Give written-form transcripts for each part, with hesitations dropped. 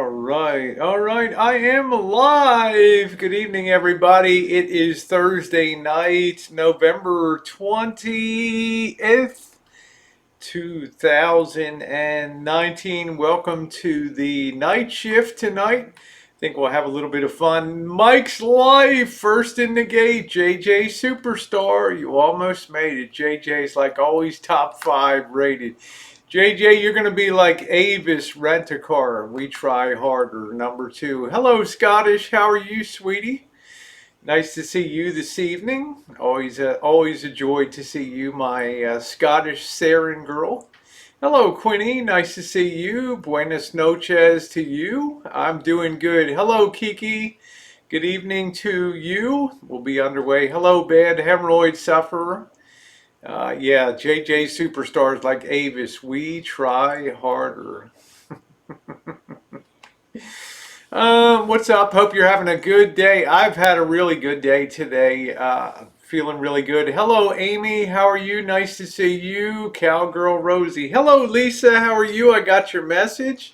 All right, I am live. Good evening, everybody. It is Thursday night, November 20th, 2019. Welcome to the night shift tonight. I think we'll have a little bit of fun. Mike's live, first in the gate. JJ Superstar, you almost made it. JJ's like always top 5 rated. JJ, you're going to be like Avis Rent-A-Car. We try harder. Number 2. Hello, Scottish. How are you, sweetie? Nice to see you this evening. Always a joy to see you, my Scottish Sarin girl. Hello, Quinny. Nice to see you. Buenas noches to you. I'm doing good. Hello, Kiki. Good evening to you. We'll be underway. Hello, bad hemorrhoid sufferer. Yeah, JJ Superstars like Avis. We try harder. What's up? Hope you're having a good day. I've had a really good day today. Feeling really good. Hello, Amy. How are you? Nice to see you. Cowgirl Rosie. Hello, Lisa. How are you? I got your message.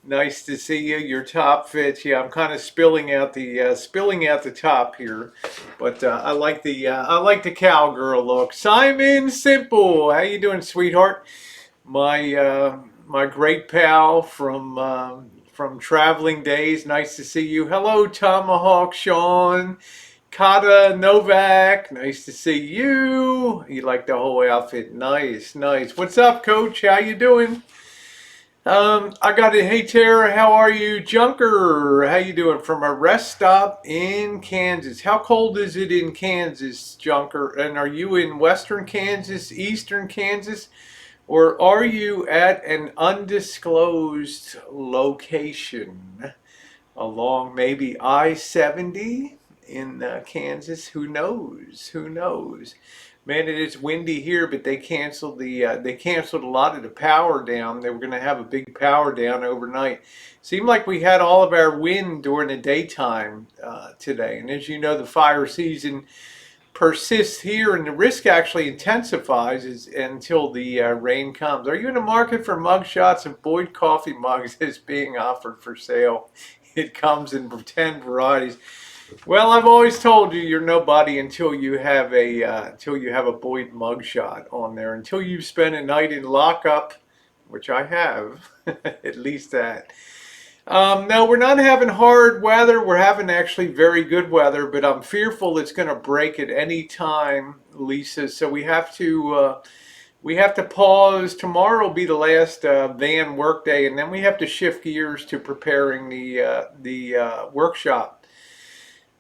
Nice to see you. Your top fits. Yeah, I'm kind of spilling out the top here, but I like the cowgirl look. Simon Simple. How you doing, sweetheart? My great pal from traveling days. Nice to see you. Hello, Tomahawk Sean. Kata Novak. Nice to see you. You like the whole outfit. Nice, nice. What's up, Coach? How you doing? I got it. Hey, Tara, how are you? Junker, how you doing? From a rest stop in Kansas. How cold is it in Kansas, Junker? And are you in western Kansas, eastern Kansas? Or are you at an undisclosed location along maybe I-70 in Kansas? Who knows? Who knows? Man, it is windy here, but they canceled a lot of the power down. They were going to have a big power down overnight. Seemed like we had all of our wind during the daytime today. And as you know, the fire season persists here, and the risk actually intensifies until the rain comes. Are you in the market for mug shots of Boyd coffee mugs is being offered for sale? It comes in 10 varieties. Well, I've always told you you're nobody until you have a Boyd mugshot on there. Until you've spent a night in lockup, which I have, at least that. No, we're not having hard weather. We're having actually very good weather, but I'm fearful it's going to break at any time, Lisa. So we have to pause. Tomorrow will be the last van work day, and then we have to shift gears to preparing the workshop.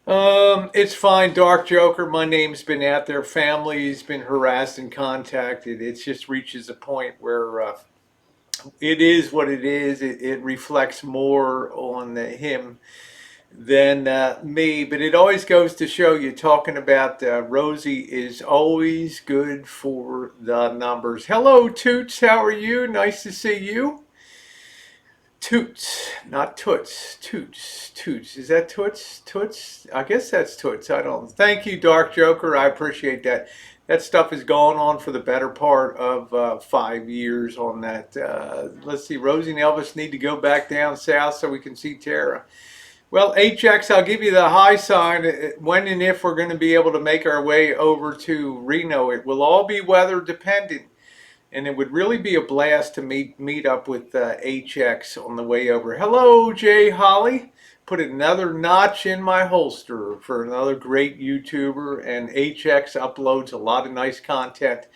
It's fine, Dark Joker. My name's been out there. Family's been harassed and contacted. It just reaches a point where it is what it is. It reflects more on him than me. But it always goes to show you, talking about Rosie is always good for the numbers. Hello, Toots. How are you? Nice to see you. Toots, not Toots. Toots, Toots. Is that Toots? Toots? I guess that's Toots. I don't. Thank you, Dark Joker. I appreciate that. That stuff has gone on for the better part of 5 years on that. Let's see. Rosie and Elvis need to go back down south so we can see Tara. Well, HX, I'll give you the high sign. When and if we're going to be able to make our way over to Reno, it will all be weather dependent. And it would really be a blast to meet up with HX on the way over. Hello, Jay Holly. Put another notch in my holster for another great YouTuber. And HX uploads a lot of nice content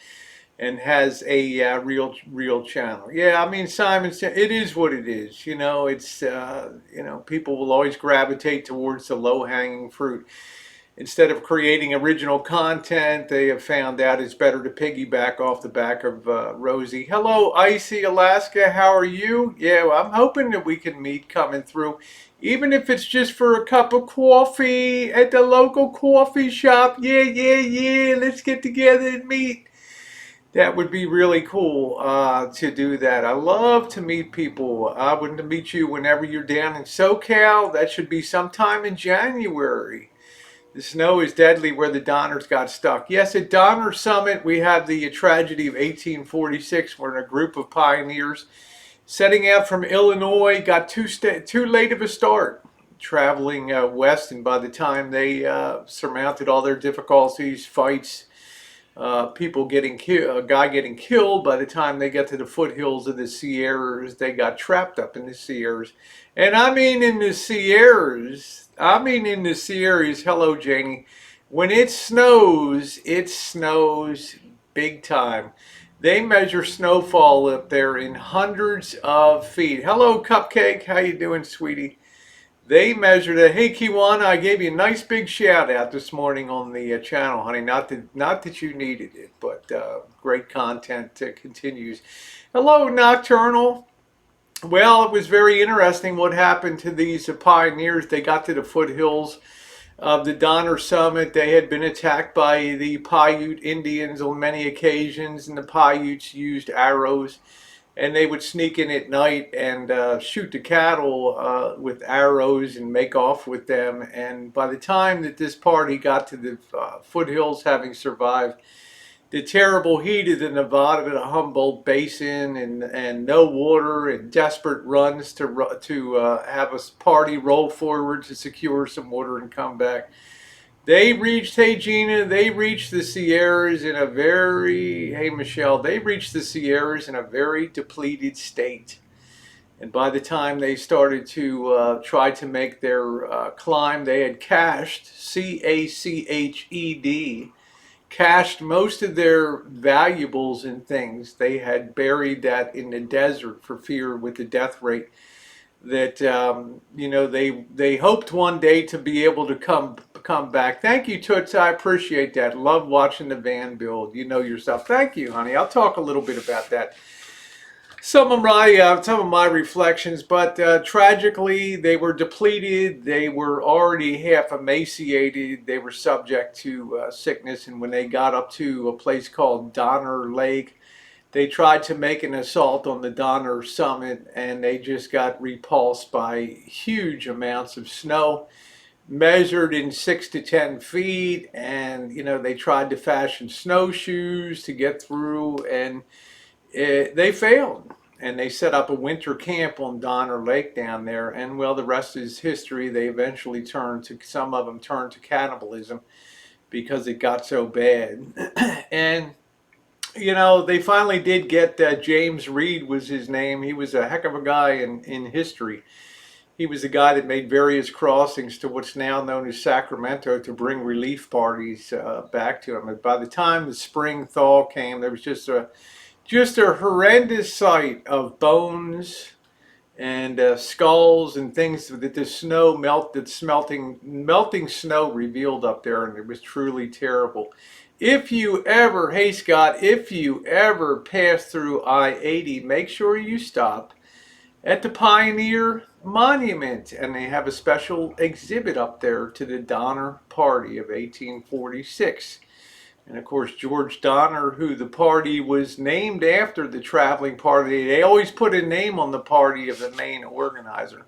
and has a real channel. Yeah, I mean, Simon, it is what it is. You know, it's people will always gravitate towards the low-hanging fruit. Instead of creating original content, they have found out it's better to piggyback off the back of Rosie. Hello, Icy Alaska. How are you? Yeah, well, I'm hoping that we can meet coming through, even if it's just for a cup of coffee at the local coffee shop. Yeah, yeah, yeah. Let's get together and meet. That would be really cool to do that. I love to meet people. I would to meet you whenever you're down in SoCal. That should be sometime in January. The snow is deadly where the Donners got stuck. Yes, at Donner Summit, we have the tragedy of 1846, where a group of pioneers setting out from Illinois, got too late of a start traveling west, and by the time they surmounted all their difficulties, fights, people getting killed, a guy getting killed. By the time they get to the foothills of the Sierras, they got trapped up in the Sierras. And I mean in the Sierras, hello Janie, when it snows big time. They measure snowfall up there in hundreds of feet. Hello Cupcake, how you doing sweetie? They measured it. Hey, Kiwana, I gave you a nice big shout out this morning on the channel, honey. Not that you needed it, but great content continues. Hello, Nocturnal. Well, it was very interesting what happened to these pioneers. They got to the foothills of the Donner Summit. They had been attacked by the Paiute Indians on many occasions, and the Paiutes used arrows, and they would sneak in at night and shoot the cattle with arrows and make off with them. And by the time that this party got to the foothills, having survived the terrible heat of the Nevada to the Humboldt Basin, and no water, and desperate runs to have a party roll forward to secure some water and come back. They reached, hey Gina, they reached the Sierras in a very, hey Michelle, they reached the Sierras in a very depleted state. And by the time they started to try to make their climb, they had cached, CACHED, cached most of their valuables and things. They had buried that in the desert for fear with the death rate that they hoped one day to be able to come back. Thank you, Toots. I appreciate that. Love watching the van build. You know yourself. Thank you, honey. I'll talk a little bit about that. Some of my reflections, but tragically they were depleted. They were already half emaciated. They were subject to sickness, and when they got up to a place called Donner Lake, they tried to make an assault on the Donner Summit, and they just got repulsed by huge amounts of snow, measured in 6 to 10 feet. And they tried to fashion snowshoes to get through, and they failed. And they set up a winter camp on Donner Lake down there. And well, the rest is history. They eventually some of them turned to cannibalism because it got so bad. And they finally did get James Reed was his name. He was a heck of a guy in history. He was the guy that made various crossings to what's now known as Sacramento to bring relief parties back to him. And by the time the spring thaw came, there was just a horrendous sight of bones and skulls and things that the snow melting snow revealed up there, and it was truly terrible. If you ever, hey Scott, if you ever pass through I-80, make sure you stop at the Pioneer Monument, and they have a special exhibit up there to the Donner Party of 1846. And of course, George Donner, who the party was named after, the traveling party, they always put a name on the party of the main organizer.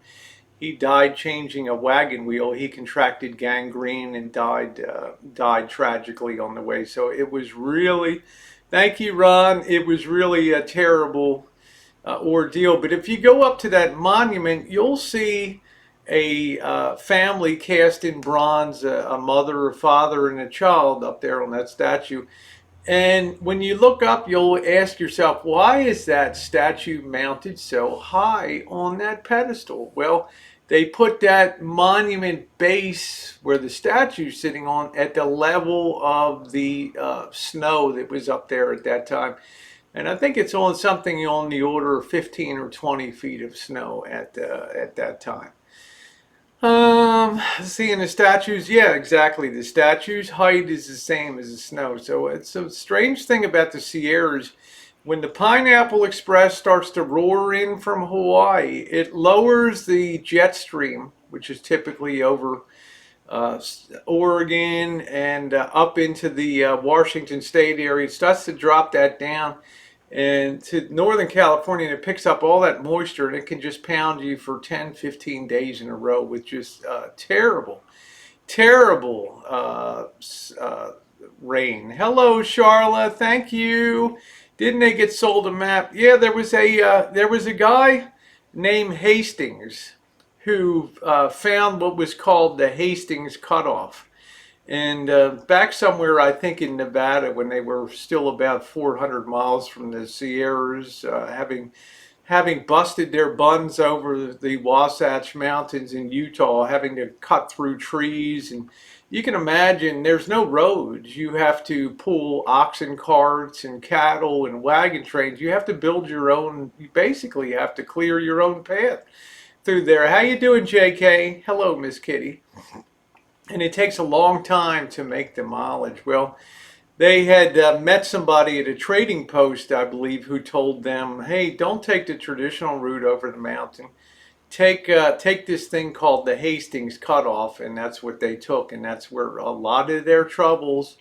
He died changing a wagon wheel. He contracted gangrene and died tragically on the way. So it was really, thank you, Ron. It was really a terrible ordeal. But if you go up to that monument, you'll see a family cast in bronze, a mother, a father, and a child up there on that statue. And when you look up, you'll ask yourself, why is that statue mounted so high on that pedestal? Well, they put that monument base where the statue's sitting on at the level of the snow that was up there at that time. And I think it's on something on the order of 15 or 20 feet of snow at that time. Seeing the statues, yeah, exactly. The statue's height is the same as the snow. So it's a strange thing about the Sierras. When the Pineapple Express starts to roar in from Hawaii, it lowers the jet stream, which is typically over Oregon and up into the Washington State area. It starts to drop that down and to Northern California, and it picks up all that moisture, and it can just pound you for 10, 15 days in a row with just terrible rain. Hello, Charla. Thank you. Didn't they get sold a map? Yeah, there was a guy named Hastings who found what was called the Hastings Cutoff. And back somewhere, I think in Nevada, when they were still about 400 miles from the Sierras, having busted their buns over the Wasatch Mountains in Utah, having to cut through trees. And you can imagine there's no roads. You have to pull oxen carts and cattle and wagon trains. You have to build your own, you basically have to clear your own path through there. How you doing, JK? Hello, Miss Kitty. And it takes a long time to make the mileage. Well, they had met somebody at a trading post, I believe, who told them, "Hey, don't take the traditional route over the mountain. Take this thing called the Hastings Cutoff," and that's what they took, and that's where a lot of their troubles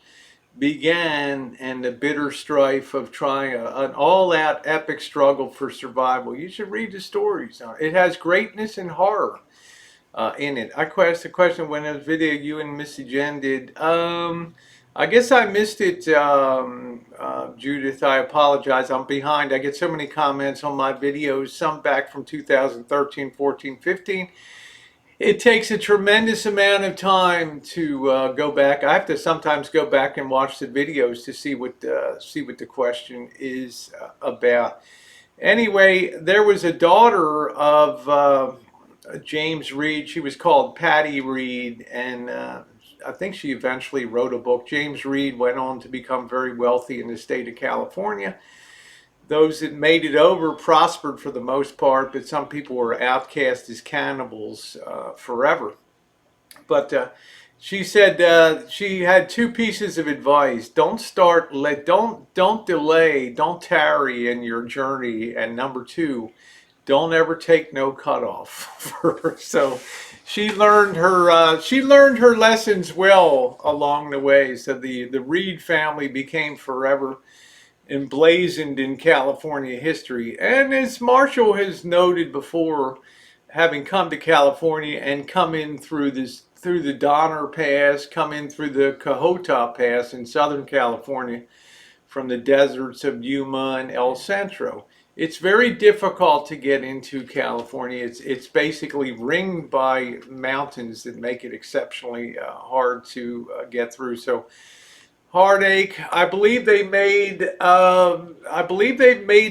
began, and the bitter strife of trying an all-out epic struggle for survival. You should read the stories. It has greatness and horror in it. I asked the question when a video you and Missy Jen did. I guess I missed it, Judith. I apologize. I'm behind. I get so many comments on my videos, some back from 2013, 14, 15. It takes a tremendous amount of time to go back. I have to sometimes go back and watch the videos to see what the question is about. Anyway, there was a daughter of James Reed. She was called Patty Reed, and I think she eventually wrote a book. James Reed went on to become very wealthy in the state of California. Those that made it over prospered for the most part, but some people were outcast as cannibals forever. But she said she had two pieces of advice: don't delay, don't tarry in your journey, and number two, don't ever take no cutoff. So she learned her lessons well along the way. So the Reed family became forever emblazoned in California history. And as Marshall has noted before, having come to California and come in through the Donner Pass, come in through the Cahota Pass in Southern California, from the deserts of Yuma and El Centro. It's very difficult to get into California. It's basically ringed by mountains that make it exceptionally hard to get through. So heartache. I believe they've made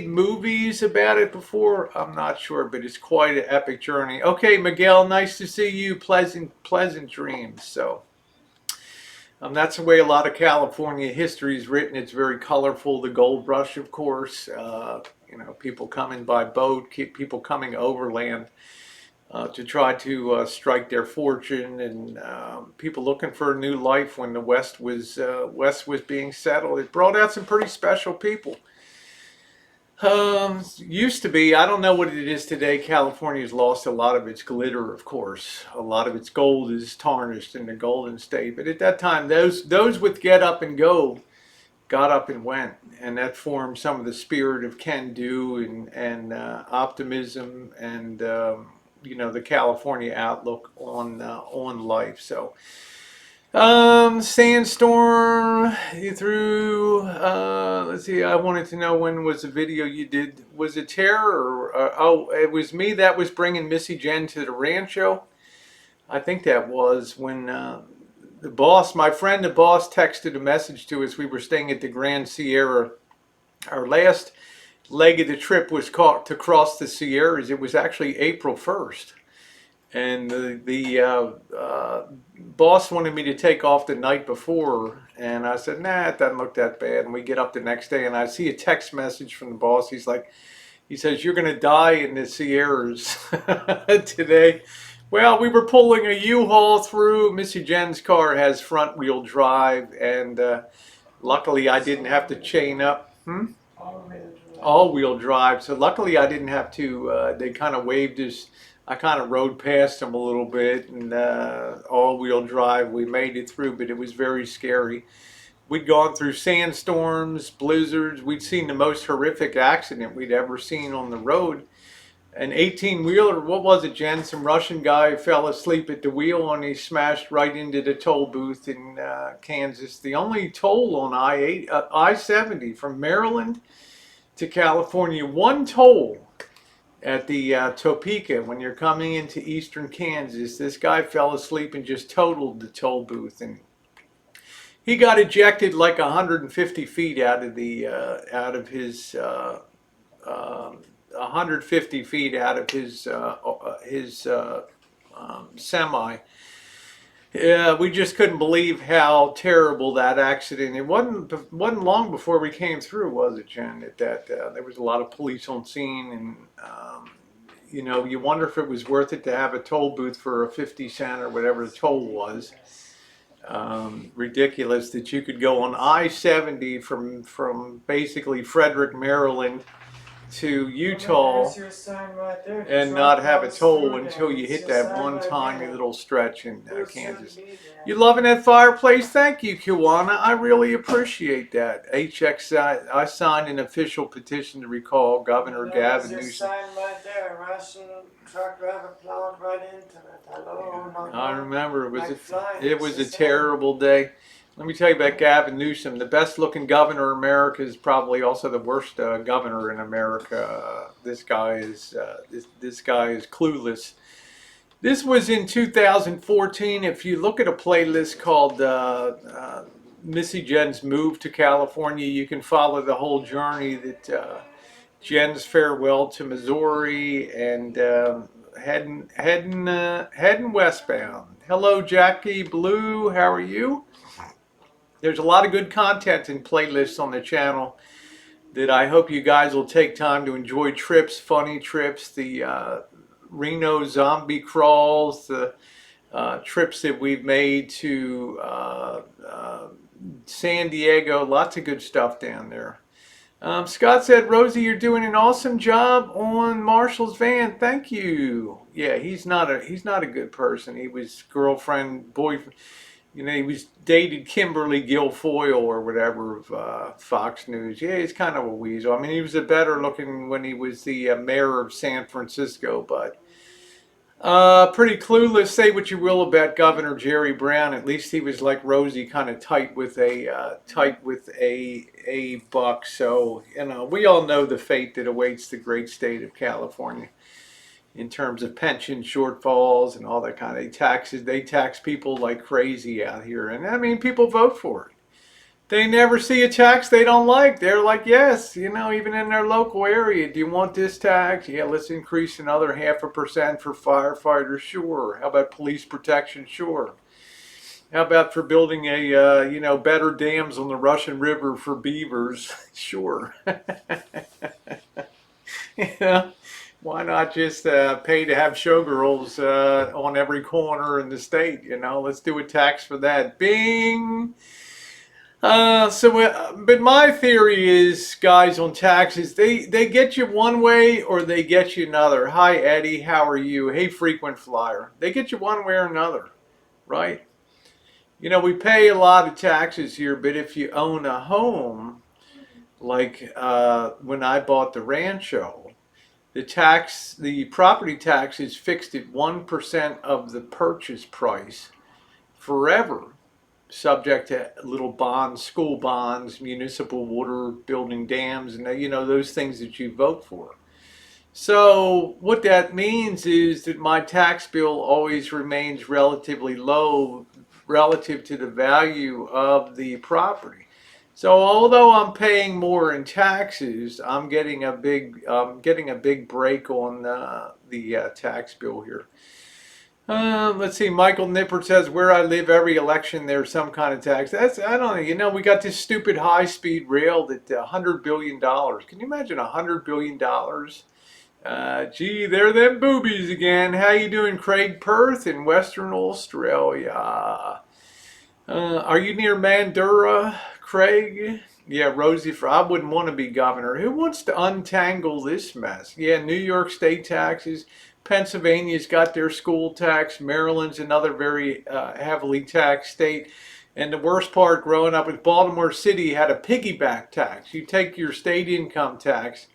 movies about it before. I'm not sure, but it's quite an epic journey. Okay, Miguel, nice to see you. Pleasant dreams. So. That's the way a lot of California history is written. It's very colorful. The gold rush, of course. People coming by boat, people coming overland to try to strike their fortune, and people looking for a new life when the West was being settled. It brought out some pretty special people. Used to be. I don't know what it is today. California's lost a lot of its glitter, of course. A lot of its gold is tarnished in the Golden State. But at that time, those with get up and go got up and went, and that formed some of the spirit of can-do and optimism and the California outlook on life. So. Sandstorm through, let's see, I wanted to know when was the video you did. Was it Terror or, oh, it was me that was bringing Missy Jen to the rancho. I think that was when my friend the boss texted a message to us. We were staying at the Grand Sierra. Our last leg of the trip was caught to cross the Sierras. It was actually April 1st. And the boss wanted me to take off the night before, and I said, nah, it doesn't look that bad. And we get up the next day, and I see a text message from the boss. He says, you're going to die in the Sierras today. Well, we were pulling a U-Haul through. Missy Jen's car has front-wheel drive, and luckily I didn't have to chain up. All-wheel drive. So luckily I didn't have to, they kind of waved us. I kind of rode past them a little bit, and all-wheel drive. We made it through, but it was very scary. We'd gone through sandstorms, blizzards. We'd seen the most horrific accident we'd ever seen on the road. An 18-wheeler, what was it, Jen? Some Russian guy fell asleep at the wheel, and he smashed right into the toll booth in Kansas. The only toll on I-70 from Maryland to California. One toll at the Topeka when you're coming into eastern Kansas. This guy fell asleep and just totaled the toll booth, and he got ejected like 150 feet out of his 150 feet out of his semi. Yeah, we just couldn't believe how terrible that accident. It wasn't long before we came through, was it, Jen? That there was a lot of police on scene, and you wonder if it was worth it to have a toll booth for a 50 cent or whatever the toll was. Ridiculous that you could go on I-70 from basically Frederick, Maryland to Utah and not have a toll until you hit that one tiny little stretch in Kansas. You loving that fireplace? Thank you, Kiwana. I really appreciate that. HX, I signed an official petition to recall Governor Gavin Newsom. Truck driver plowed right into it. Hello, I remember it was a terrible day. Let me tell you about Gavin Newsom. The best looking governor in America is probably also the worst governor in America. This guy is clueless. This was in 2014. If you look at a playlist called Missy Jen's Move to California, you can follow the whole journey that Jen's farewell to Missouri and heading westbound. Hello, Jackie Blue. How are you? There's a lot of good content and playlists on the channel that I hope you guys will take time to enjoy. Trips, funny trips, the Reno zombie crawls, the trips that we've made to San Diego. Lots of good stuff down there. Scott said, Rosie, you're doing an awesome job on Marshall's van. Thank you. Yeah, he's not a good person. He was girlfriend, boyfriend. He was dated Kimberly Guilfoyle or whatever of Fox News. Yeah, he's kind of a weasel. I mean, he was a better looking when he was the mayor of San Francisco, but pretty clueless. Say what you will about Governor Jerry Brown. At least he was like Rosie, kind of tight with a buck. So we all know the fate that awaits the great state of California in terms of pension shortfalls and all that kind of taxes. They tax people like crazy out here, and I mean, people vote for it. They never see a tax they don't like. They're like, yes, even in their local area, do you want this tax? Yeah, let's increase another 0.5% for firefighters. Sure. How about police protection? Sure. How about for building a better dams on the Russian River for beavers? Sure. Why not just pay to have showgirls on every corner in the state? Let's do a tax for that. Bing. But my theory is, guys, on taxes, they get you one way or they get you another. Hi, Eddie. How are you? Hey, frequent flyer. They get you one way or another, right? We pay a lot of taxes here, but if you own a home, like when I bought the Rancho, the property tax is fixed at 1% of the purchase price forever, subject to little bonds, school bonds, municipal water, building dams, and those things that you vote for. So what that means is that my tax bill always remains relatively low relative to the value of the property. So although I'm paying more in taxes, I'm getting a big break on the tax bill here. Let's see. Michael Nippert says, where I live, every election there's some kind of tax. I don't know. We got this stupid high-speed rail that $100 billion. Can you imagine $100 billion? Gee, there them boobies again. How you doing, Craig Perth in Western Australia? Are you near Mandurah, Craig? Yeah, Rosie, I wouldn't want to be governor. Who wants to untangle this mess? Yeah, New York state taxes. Pennsylvania's got their school tax. Maryland's another very heavily taxed state. And the worst part, growing up with Baltimore City, had a piggyback tax. You take your state income tax,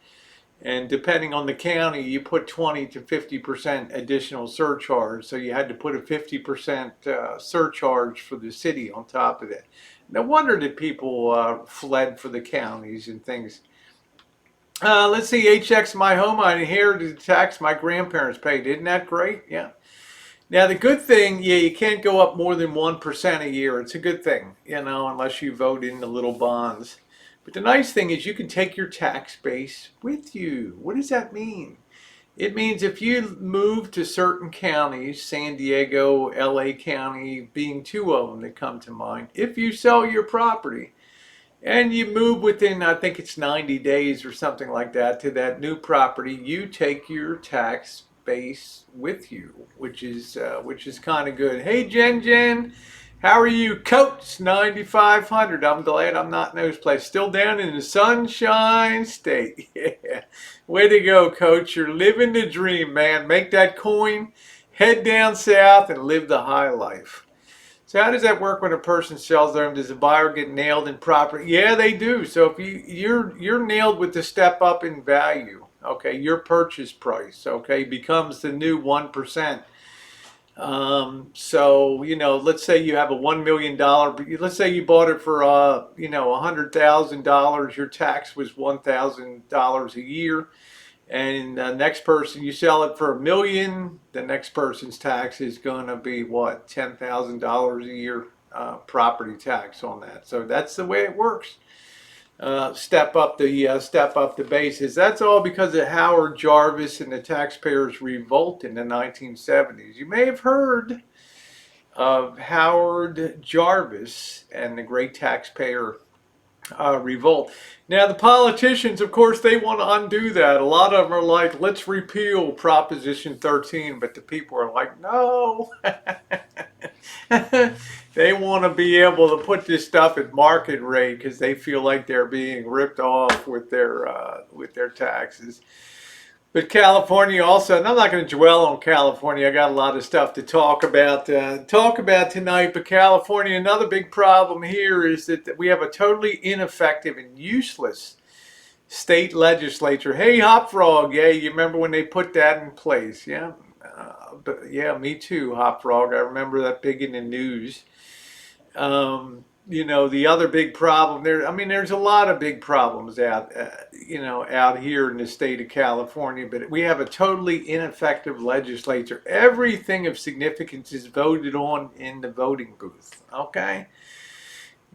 and depending on the county, you put 20 to 50% additional surcharge. So you had to put a 50% surcharge for the city on top of that. No wonder that people fled for the counties and things. Let's see, HX my home. I inherited the tax my grandparents paid. Isn't that great? Yeah. Now the good thing, yeah, you can't go up more than 1% a year. It's a good thing, unless you vote in the little bonds. But the nice thing is you can take your tax base with you. What does that mean? It means if you move to certain counties, San Diego, LA County being two of them that come to mind, if you sell your property and you move within, I think it's 90 days or something like that, to that new property, you take your tax base with you, which is kind of good. Hey, Jen, how are you, Coach 9500? I'm glad I'm not in those places. Still down in the Sunshine State. Yeah, way to go, Coach. You're living the dream, man. Make that coin, head down south, and live the high life. So how does that work when a person sells their home? Does the buyer get nailed in property? Yeah, they do. So if you're nailed with the step up in value, okay, your purchase price, okay, becomes the new 1%. So let's say you have a $1 million. Let's say you bought it for $100,000. Your tax was $1,000 a year. And the next person, you sell it for $1 million, the next person's tax is going to be what, $10,000 a year property tax on that. So that's the way it works. Step up the basis. That's all because of Howard Jarvis and the taxpayers' revolt in the 1970s. You may have heard of Howard Jarvis and the Great Taxpayer Revolt. Now, the politicians, of course, they want to undo that. A lot of them are like, let's repeal Proposition 13, but the people are like, no. They want to be able to put this stuff at market rate because they feel like they're being ripped off with their taxes. But California also, and I'm not going to dwell on California. I got a lot of stuff to talk about tonight. But California, another big problem here is that we have a totally ineffective and useless state legislature. Hey, Hop Frog, yeah, you remember when they put that in place? Yeah, yeah, me too, Hop Frog. I remember that big in the news. The other big problem there, I mean, there's a lot of big problems out here in the state of California, but we have a totally ineffective legislature. Everything of significance is voted on in the voting booth, okay?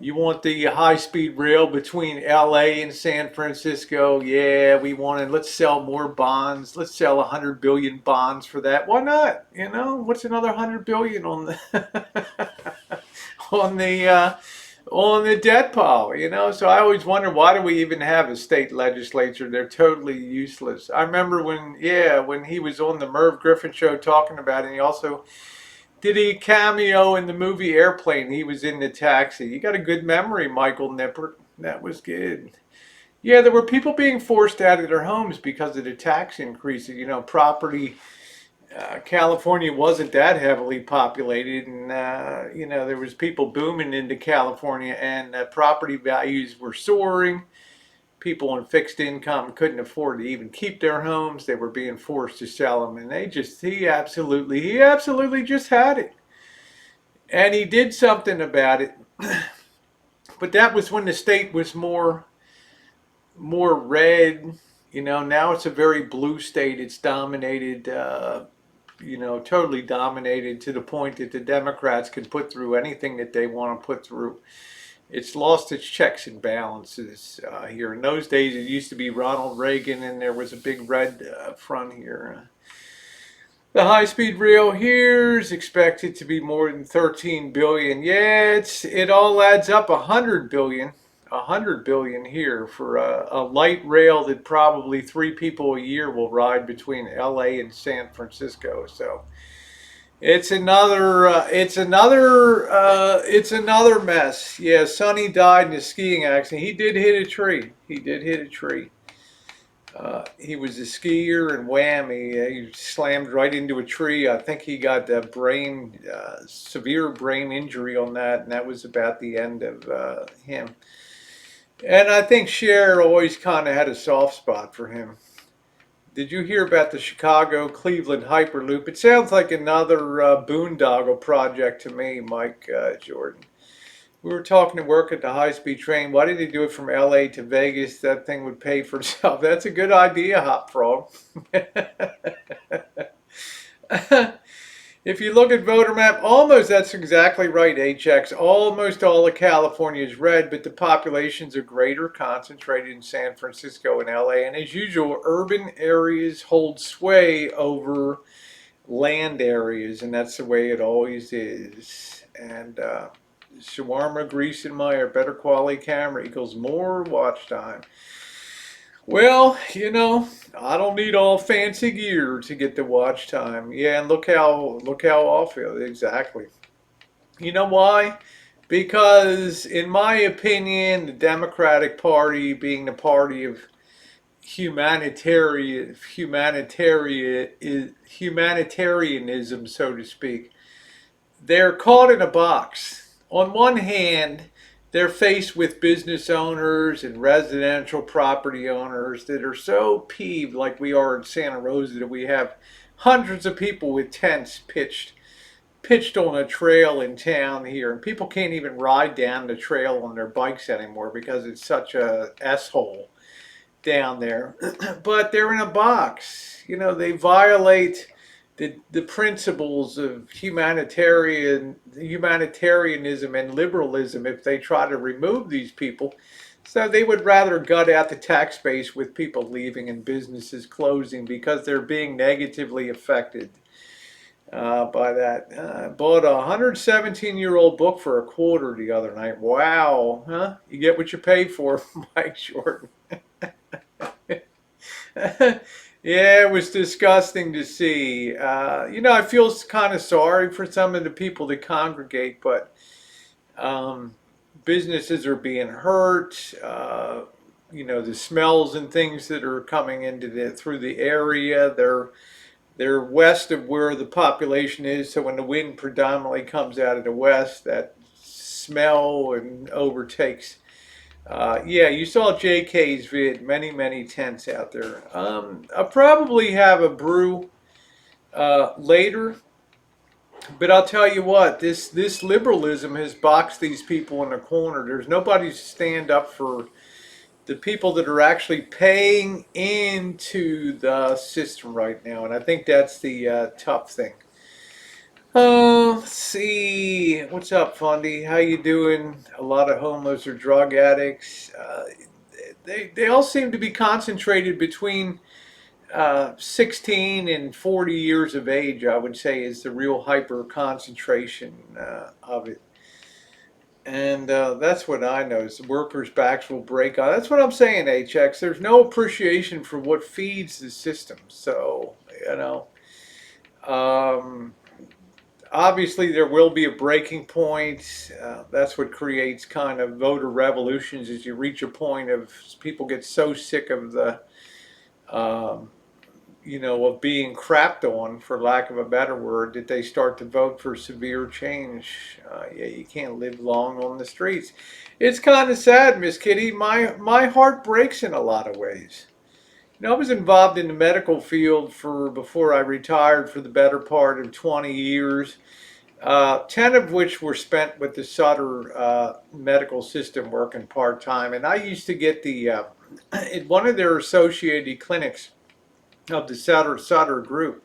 You want the high-speed rail between LA and San Francisco? Yeah, we want it. Let's sell more bonds. Let's sell 100 billion bonds for that. Why not? What's another 100 billion on the on the debt pile? So I always wonder, why do we even have a state legislature? They're totally useless. I remember when he was on the Merv Griffin show talking about it, and he also did a cameo in the movie Airplane. He was in the taxi. You got a good memory, Michael Nippert. That was good. Yeah, there were people being forced out of their homes because of the tax increases. Property. California wasn't that heavily populated, and there was people booming into California, and property values were soaring. People on fixed income couldn't afford to even keep their homes. They were being forced to sell them, and he absolutely just had it. And he did something about it. But that was when the state was more red. Now it's a very blue state. It's dominated, totally dominated to the point that the Democrats can put through anything that they want to put through. It's lost its checks and balances here. In those days, it used to be Ronald Reagan, and there was a big red front here. The high-speed rail here is expected to be more than 13 billion. Yeah, it all adds up 100 billion. 100 billion here for a light rail that probably 3 people a year will ride between LA and San Francisco. So it's another mess. Yeah, Sonny died in a skiing accident. He did hit a tree. He was a skier, and wham, he slammed right into a tree. I think he got a severe brain injury on that, and that was about the end of him. And I think Cher always kind of had a soft spot for him. Did you hear about the Chicago-Cleveland Hyperloop? It sounds like another boondoggle project to me, Mike Jordan. We were talking to work at the high-speed train. Why did they do it from LA to Vegas? That thing would pay for itself. That's a good idea, Hop Frog. If you look at voter map, almost that's exactly right, HX. Almost all of California is red, but the populations are greater concentrated in San Francisco and LA. And as usual, urban areas hold sway over land areas, and that's the way it always is. And shawarma, grease, and Meyer, better quality camera equals more watch time. Well, I don't need all fancy gear to get the watch time. Yeah, and look how awful. Exactly. You know why? Because in my opinion, the Democratic Party being the party of humanitarianism, so to speak, they're caught in a box. On one hand, they're faced with business owners and residential property owners that are so peeved, like we are in Santa Rosa, that we have hundreds of people with tents pitched on a trail in town here, and people can't even ride down the trail on their bikes anymore because it's such a s-hole down there. But they're in a box. They violate the principles of humanitarianism and liberalism if they try to remove these people. So they would rather gut out the tax base with people leaving and businesses closing because they're being negatively affected by that. Bought a 117-year-old book for a quarter the other night. Wow, huh? You get what you pay for, Mike Short. Yeah, it was disgusting to see. I feel kind of sorry for some of the people that congregate, but um, businesses are being hurt. The smells and things that are coming through the area. They're west of where the population is, so when the wind predominantly comes out of the west, that smell and overtakes. Yeah, you saw JK's vid. Many, many tents out there. I'll probably have a brew later, but I'll tell you what. This liberalism has boxed these people in a corner. There's nobody to stand up for the people that are actually paying into the system right now, and I think that's the tough thing. Let's see. What's up, Fundy? How you doing? A lot of homeless or drug addicts. They all seem to be concentrated between 16 and 40 years of age, I would say, is the real hyper concentration of it. And that's what I notice. The workers' backs will break on. That's what I'm saying, HX. There's no appreciation for what feeds the system. So, um, obviously there will be a breaking point. That's what creates kind of voter revolutions as you reach a point of people get so sick of um, of being crapped on, for lack of a better word, that they start to vote for severe change. Yeah, you can't live long on the streets. It's kind of sad, Miss Kitty. My heart breaks in a lot of ways. I was involved in the medical field before I retired for the better part of 20 years. 10 of which were spent with the Sutter medical system working part-time. And I used to get at one of their associated clinics of the Sutter group,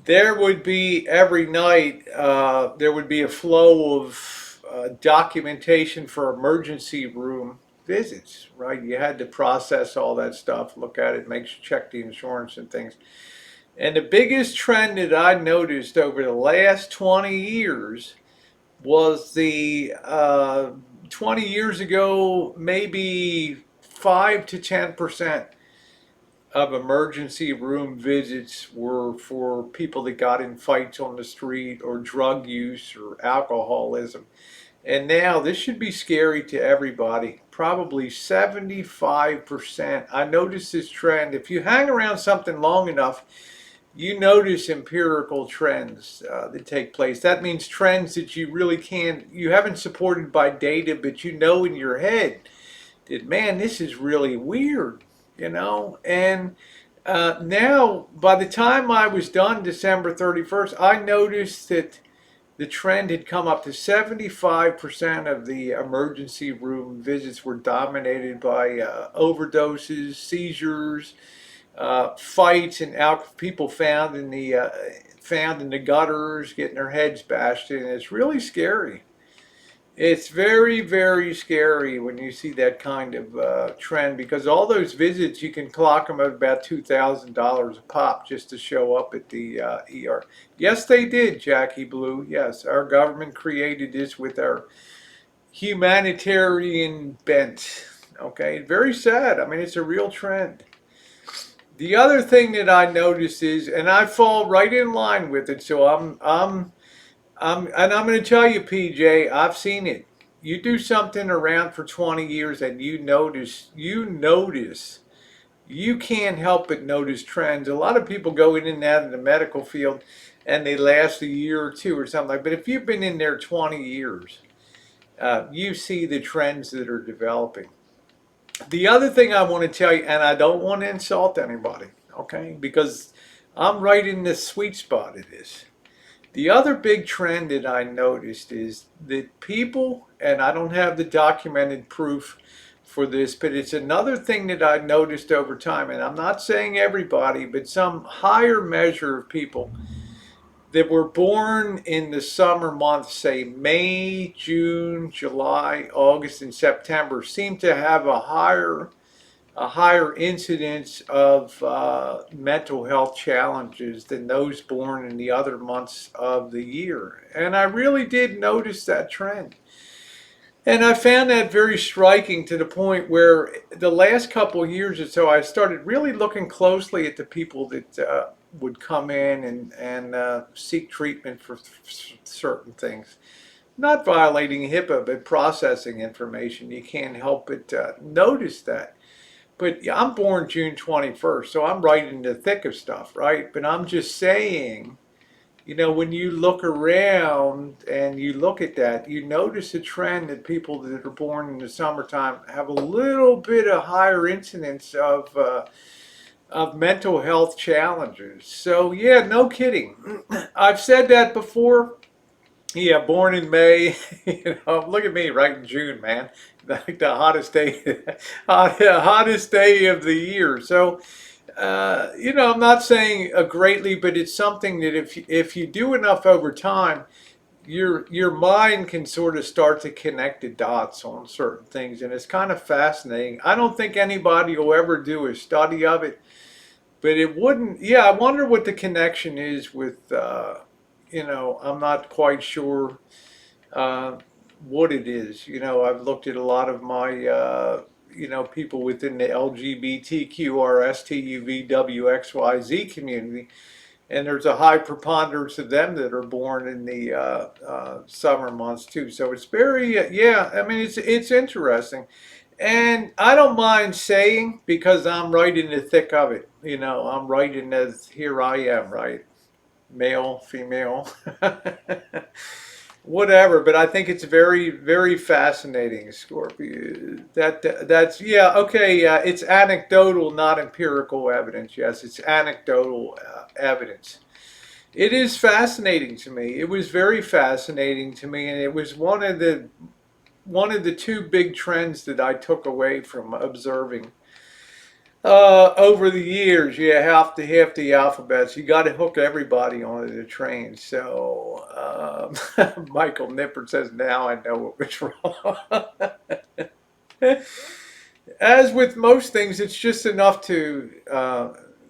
there would be every night, there would be a flow of documentation for emergency room visits, right? You had to process all that stuff, look at it, check the insurance and things. And the biggest trend that I noticed over the last 20 years was 20 years ago, maybe 5 to 10% of emergency room visits were for people that got in fights on the street or drug use or alcoholism. And now this should be scary to everybody. Probably 75%. I noticed this trend. If you hang around something long enough, you notice empirical trends that take place. That means trends that you haven't supported by data, but you know in your head that, man, this is really weird, And now, by the time I was done December 31st, I noticed that the trend had come up to 75% of the emergency room visits were dominated by overdoses, seizures, fights, and people found in the gutters, getting their heads bashed in. It's really scary. It's very, very scary when you see that kind of trend, because all those visits, you can clock them at about $2,000 a pop just to show up at the ER. Yes, they did, Jackie Blue. Yes, our government created this with our humanitarian bent. Okay, very sad. I mean, it's a real trend. The other thing that I noticed is, and I fall right in line with it, so and I'm going to tell you, PJ, I've seen it. You do something around for 20 years and you can't help but notice trends. A lot of people go in and out of the medical field and they last a year or two or something like. But if you've been in there 20 years, you see the trends that are developing. The other thing I want to tell you, and I don't want to insult anybody, okay, because I'm right in the sweet spot of this. The other big trend that I noticed is that people, and I don't have the documented proof for this, but it's another thing that I noticed over time, and I'm not saying everybody, but some higher measure of people that were born in the summer months, say May, June, July, August, and September, seem to have a higher incidence of mental health challenges than those born in the other months of the year. And I really did notice that trend. And I found that very striking, to the point where the last couple of years or so, I started really looking closely at the people that would come in and seek treatment for certain things. Not violating HIPAA, but processing information. You can't help but notice that. But yeah, I'm born June 21st, so I'm right in the thick of stuff, right? But I'm just saying, when you look around and you look at that, you notice a trend that people that are born in the summertime have a little bit of higher incidence of mental health challenges. So yeah, no kidding. I've said that before. Yeah, born in May. Look at me, right in June, man. Like the hottest day, hottest day of the year. So, I'm not saying greatly, but it's something that if you do enough over time, your mind can sort of start to connect the dots on certain things, and it's kind of fascinating. I don't think anybody will ever do a study of it, but it wouldn't. Yeah, I wonder what the connection is with. I'm not quite sure uh, what it is. I've looked at a lot of my, people within the LGBTQRSTUVWXYZ community, and there's a high preponderance of them that are born in the summer months too. So it's very, yeah. I mean, it's interesting, and I don't mind saying, because I'm right in the thick of it. I'm right in the here I am, right, male, female. Whatever, but I think it's very, very fascinating, Scorpio. That's yeah, okay. It's anecdotal, not empirical evidence. Yes, it's anecdotal evidence. It is fascinating to me. It was very fascinating to me, and it was one of the two big trends that I took away from observing over the years. Yeah, half the alphabets. You got to hook everybody onto the train. So Michael Nippert says, "Now I know what was wrong." As with most things, it's just enough to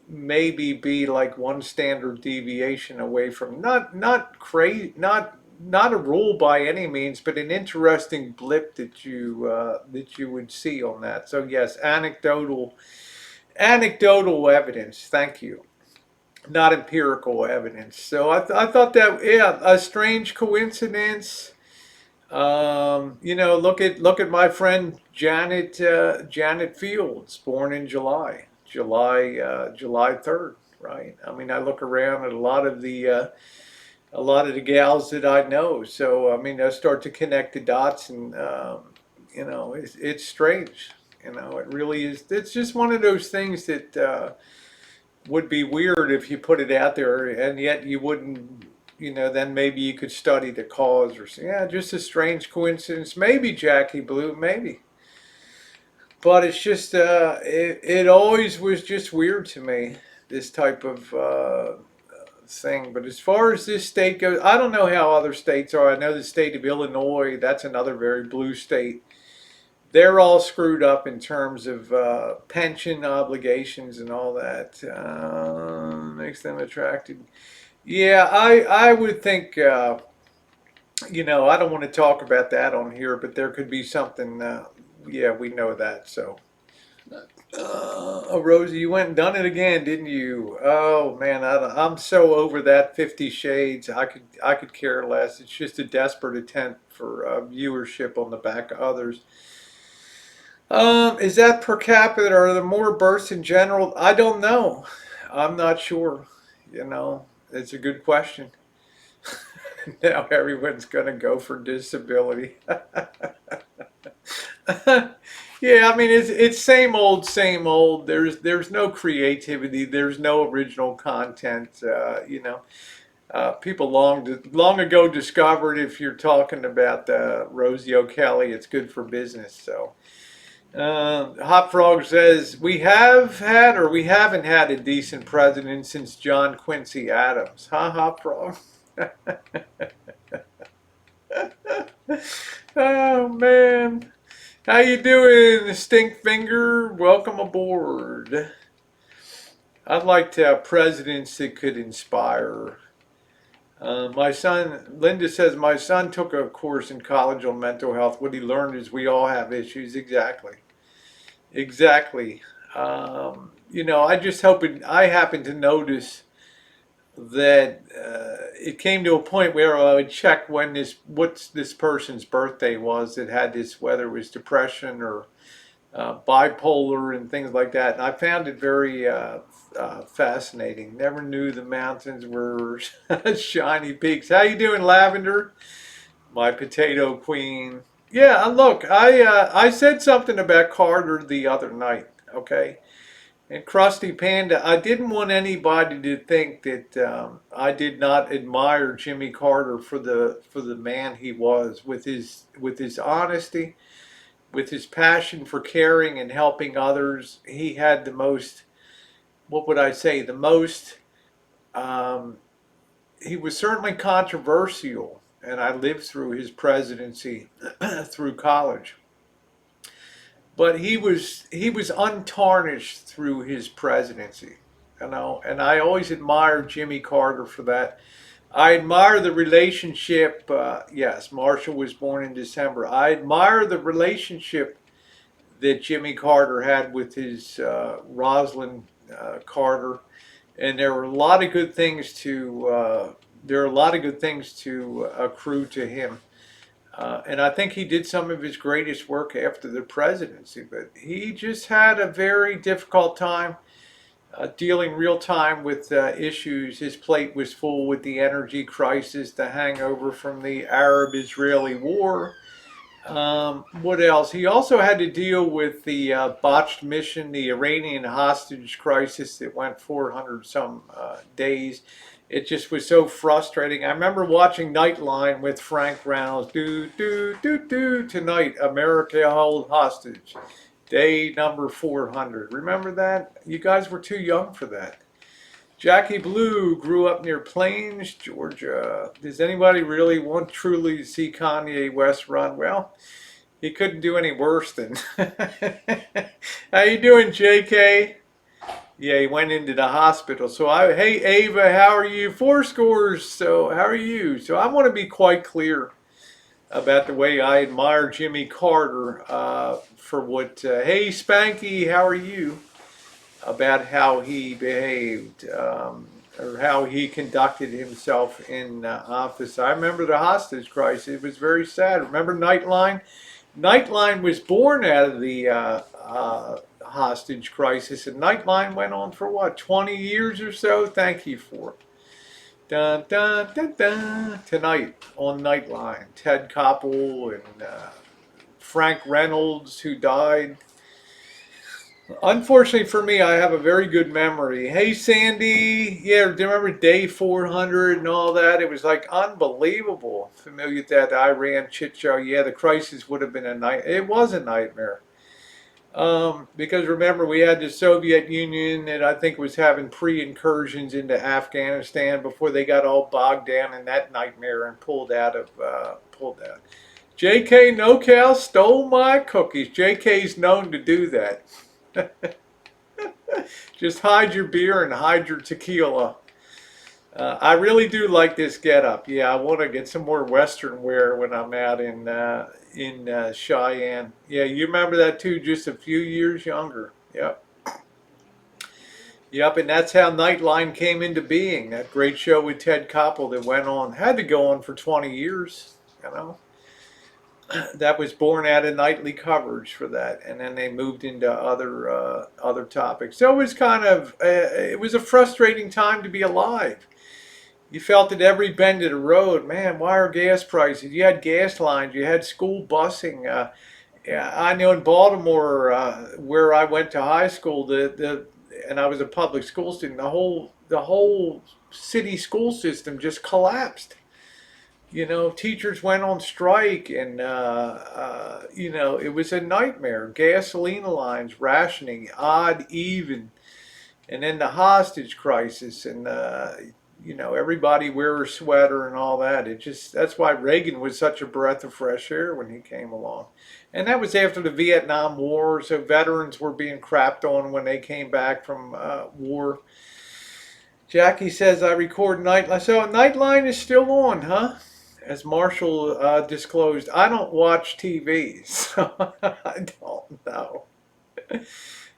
maybe be like one standard deviation away from not crazy, not a rule by any means, but an interesting blip that you would see on that. So yes, anecdotal evidence. Thank you. Not empirical evidence. So I thought that, yeah, a strange coincidence. Look at my friend Janet Fields, born in July 3rd. Right. I mean, I look around at a lot of the gals that I know. So I mean, I start to connect the dots, and it's strange. It really is. It's just one of those things that would be weird if you put it out there, and yet you wouldn't. then maybe you could study the cause or say, yeah, just a strange coincidence. Maybe Jackie Blue, maybe. But it's just, it always was just weird to me, this type of thing. But as far as this state goes, I don't know how other states are. I know the state of Illinois, that's another very blue state. They're all screwed up in terms of pension obligations and all that. Makes them attracted. Yeah, I would think, I don't want to talk about that on here, but there could be something. Yeah, we know that. So, oh, Rosie, you went and done it again, didn't you? Oh man, I'm so over that 50 Shades. I could care less. It's just a desperate attempt for viewership on the back of others. Is that per capita or are there more births in general? I don't know. I'm not sure. It's a good question. Now everyone's going to go for disability. Yeah, I mean it's same old, same old. There's no creativity. There's no original content. People long ago discovered if you're talking about Rosie O'Kelly, it's good for business. So Hot Frog says we have had or we haven't had a decent president since John Quincy Adams. Huh, Hot Frog? Oh man. How you doing, Stink Finger? Welcome aboard. I'd like to have presidents that could inspire. My son, Linda says, my son took a course in college on mental health. What he learned is we all have issues. Exactly. Exactly. I just I happened to notice that it came to a point where I would check what's this person's birthday was that had this, whether it was depression or bipolar and things like that. And I found it very fascinating. Never knew the mountains were shiny peaks. How you doing, Lavender? My potato queen. Yeah, look, I said something about Carter the other night. Okay. And Krusty Panda, I didn't want anybody to think that I did not admire Jimmy Carter for the man he was, with his honesty, with his passion for caring and helping others. He had the most, what would I say, the most. Um, he was certainly controversial, and I lived through his presidency through college. But he was untarnished through his presidency, and I always admired Jimmy Carter for that. I admire the relationship. Yes, Marshall was born in December. I admire the relationship that Jimmy Carter had with his Rosalind Carter, and there were a lot of good things to accrue to him. And I think he did some of his greatest work after the presidency, but he just had a very difficult time dealing real time with issues. His plate was full with the energy crisis, the hangover from the Arab-Israeli war. What else? He also had to deal with the botched mission, the Iranian hostage crisis that went 400 some days. It just was so frustrating. I remember watching Nightline with Frank Reynolds. Tonight, America hold hostage. Day number 400. Remember that? You guys were too young for that. Jackie Blue grew up near Plains, Georgia. Does anybody really want truly to see Kanye West run? Well, he couldn't do any worse than. How you doing, JK? Yeah, he went into the hospital. So hey Ava, how are you? Four scores. So how are you? So I want to be quite clear about the way I admire Jimmy Carter for what. Hey Spanky, how are you? About how he behaved or how he conducted himself in office. I remember the hostage crisis. It was very sad. Remember Nightline? Nightline was born out of the hostage crisis, and Nightline went on for what, 20 years or so? Thank you for it. Dun, dun, dun, dun. Tonight on Nightline, Ted Koppel and Frank Reynolds, who died. Unfortunately for me, I have a very good memory. Hey, Sandy. Yeah, do you remember day 400 and all that? It was like unbelievable. Familiar with that Iran chit show? Yeah, the crisis would have been a night. It was a nightmare. Because remember, we had the Soviet Union that I think was having pre-incursions into Afghanistan before they got all bogged down in that nightmare and pulled out. JK NoCal stole my cookies. JK's known to do that. Just hide your beer and hide your tequila. I really do like this getup. Yeah, I want to get some more Western wear when I'm out in Cheyenne. Yeah, you remember that too? Just a few years younger. Yep, yep. And that's how Nightline came into being. That great show with Ted Koppel that went on, had to go on for 20 years. You know, that was born out of nightly coverage for that, and then they moved into other topics. So it was kind of it was a frustrating time to be alive. You felt at every bend of the road, man, why are gas prices? You had gas lines, you had school busing. Yeah, I know in Baltimore, where I went to high school, and I was a public school student, the whole city school system just collapsed. You know, teachers went on strike, and you know, it was a nightmare. Gasoline lines, rationing, odd, even, and then the hostage crisis, and you know, everybody wear a sweater and all that. It just, that's why Reagan was such a breath of fresh air when he came along. And that was after the Vietnam War, so veterans were being crapped on when they came back from war. Jackie says I record Nightline. So Nightline is still on, huh? As Marshall disclosed, I don't watch TV, so I don't know.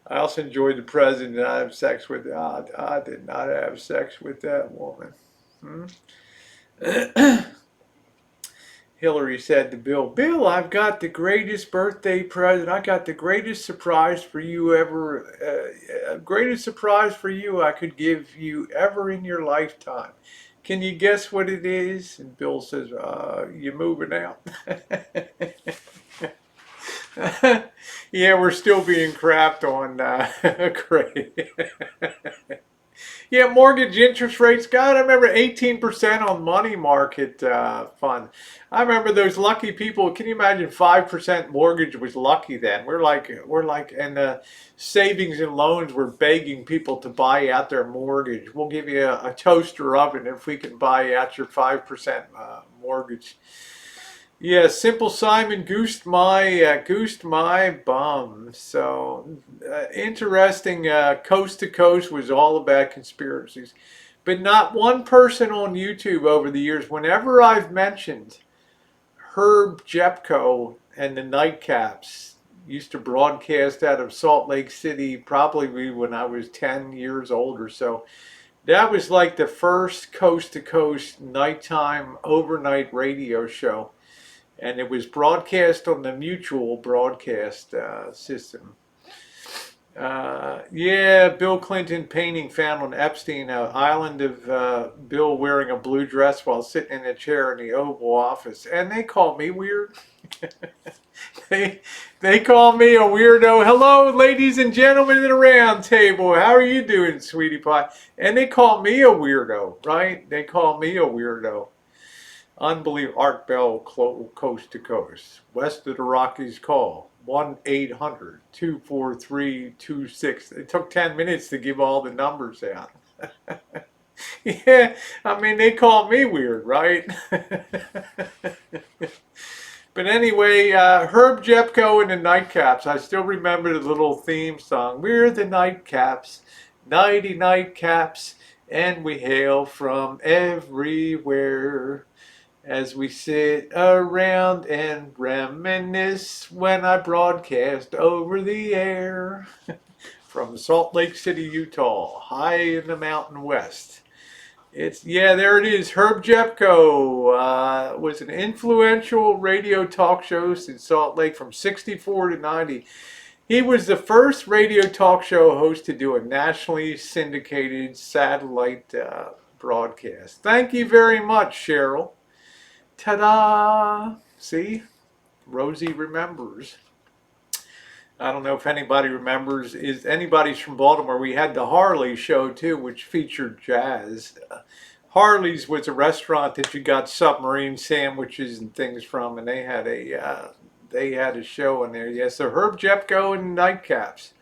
I also enjoyed the president I have sex with. I did not have sex with that woman. Hmm? Hillary said to Bill, Bill, I've got the greatest birthday present. I got the greatest surprise for you ever, greatest surprise for you I could give you ever in your lifetime. Can you guess what it is? And Bill says, you moving out? Yeah, we're still being crapped on. Great. Yeah, mortgage interest rates. God, I remember 18% on money market fund. I remember those lucky people. Can you imagine 5% mortgage was lucky then? And savings and loans were begging people to buy out their mortgage. We'll give you a toaster oven if we can buy out your 5% mortgage. Yeah, Simple Simon goosed my bum. So interesting. Coast to Coast was all about conspiracies, but not one person on YouTube over the years. Whenever I've mentioned Herb Jepko and the Nightcaps, used to broadcast out of Salt Lake City, probably when I was 10 years old or so. That was like the first coast to coast nighttime overnight radio show, and it was broadcast on the Mutual broadcast system. Yeah, Bill Clinton painting found on Epstein Island of Bill wearing a blue dress while sitting in a chair in the Oval Office, and they call me weird. they they call me a weirdo. Hello, ladies and gentlemen in the round table. How are you doing, sweetie pie? And they call me a weirdo, right? They call me a weirdo. Unbelievable. Art Bell coast to coast. West of the Rockies call. 1-800-243-26. It took 10 minutes to give all the numbers out. Yeah, I mean, they call me weird, right? But anyway, Herb Jepko and the Nightcaps. I still remember the little theme song. We're the Nightcaps, nighty nightcaps, and we hail from everywhere. As we sit around and reminisce when I broadcast over the air from Salt Lake City, Utah, high in the Mountain West. Yeah, there it is. Herb Jepko was an influential radio talk show in Salt Lake from 64 to 90. He was the first radio talk show host to do a nationally syndicated satellite broadcast. Thank you very much, Cheryl. Ta-da! See? Rosie remembers. I don't know if anybody remembers. Is anybody's from Baltimore? We had the Harley show too, which featured jazz. Harley's was a restaurant that you got submarine sandwiches and things from, and they had a show in there. Yes, so Herb Jepko and Nightcaps.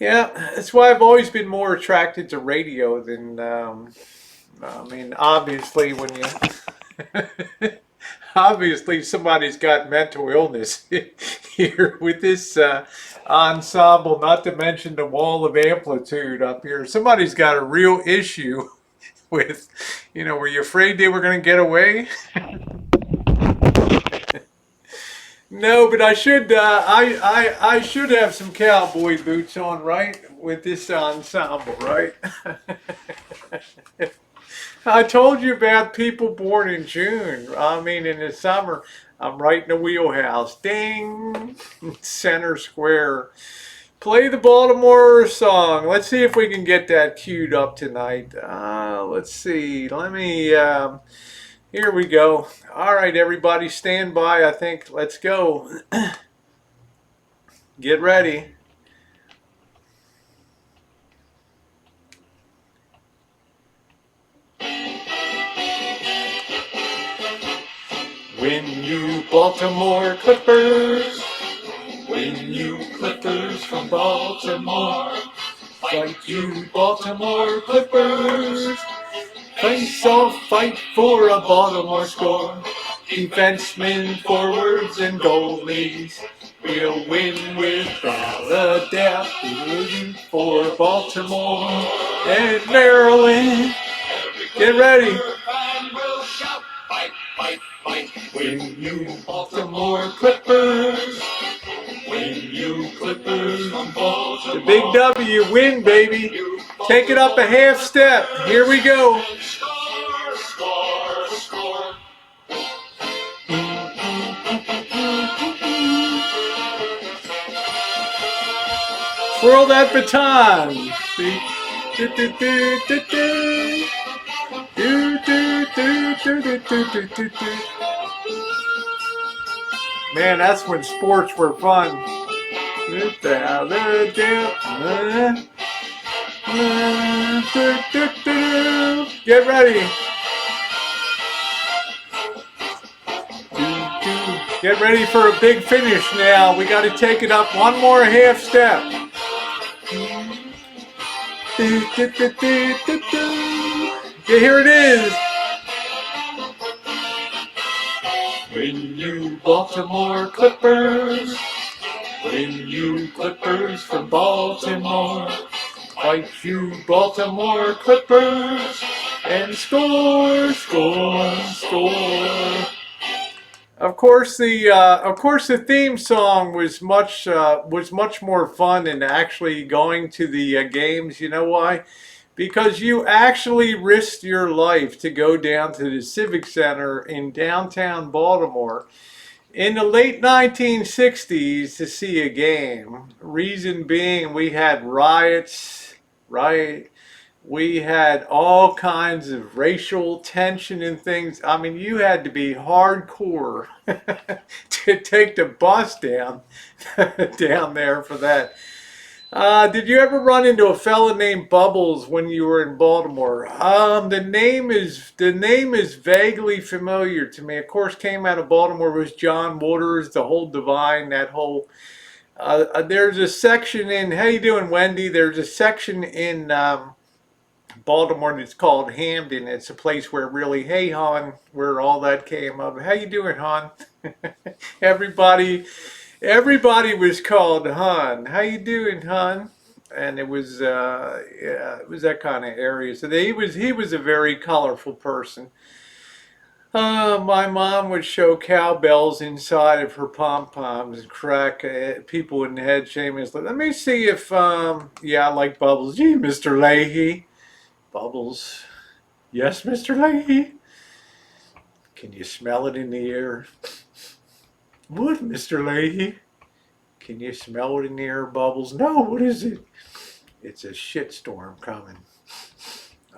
Yeah, that's why I've always been more attracted to radio than. I mean, obviously, when you obviously somebody's got mental illness here with this ensemble, not to mention the wall of amplitude up here. Somebody's got a real issue with, were you afraid they were going to get away? No, but I should I should have some cowboy boots on, right? With this ensemble, right? I told you about people born in June. I mean, in the summer, I'm right in the wheelhouse. Ding! Center square. Play the Baltimore song. Let's see if we can get that queued up tonight. Let's see. Here we go. All right, everybody, stand by. I think. Let's go. Get ready. When you Baltimore Clippers, when you Clippers from Baltimore, fight you Baltimore Clippers. Face off, fight for a Baltimore score. Defensemen, forwards, and goalies. We'll win without a doubt. For Baltimore and Maryland. Get ready. When you Baltimore Clippers. When you Clippers from Baltimore. The big W win, baby. Take it up a half step. Here we go. Twirl that baton. See? Do, do, do, do, do. Do, do, do, do, do, do, do, do. Man, that's when sports were fun. Get ready. Get ready for a big finish now. We got to take it up one more half step. Here it is. When you Baltimore Clippers, when you Clippers from Baltimore, fight you Baltimore Clippers, and score, score, score. Of course, the theme song was much more fun than actually going to the games. You know why? Because you actually risked your life to go down to the Civic Center in downtown Baltimore in the late 1960s to see a game. Reason being, we had riots, right? We had all kinds of racial tension and things. I mean, you had to be hardcore to take the bus down there for that. Did you ever run into a fella named Bubbles when you were in Baltimore? The name is vaguely familiar to me. Of course, came out of Baltimore was John Waters, the whole Divine, that whole. There's a section in. How you doing, Wendy? There's a section in Baltimore that's called Hamden. It's a place where really, hey, hon, where all that came up. How you doing, hon? Everybody. Everybody was called Hun. How you doing, Hun? And it was yeah, it was that kind of area. So he was a very colorful person. My mom would show cowbells inside of her pom poms and crack people in the head shamelessly. Let me see if yeah, I like Bubbles. Gee, Mr. Leahy. Bubbles. Yes, Mr. Leahy. Can you smell it in the air? What, Mr. Leahy? Can you smell it in the air, Bubbles? No, what is it? It's a shitstorm coming.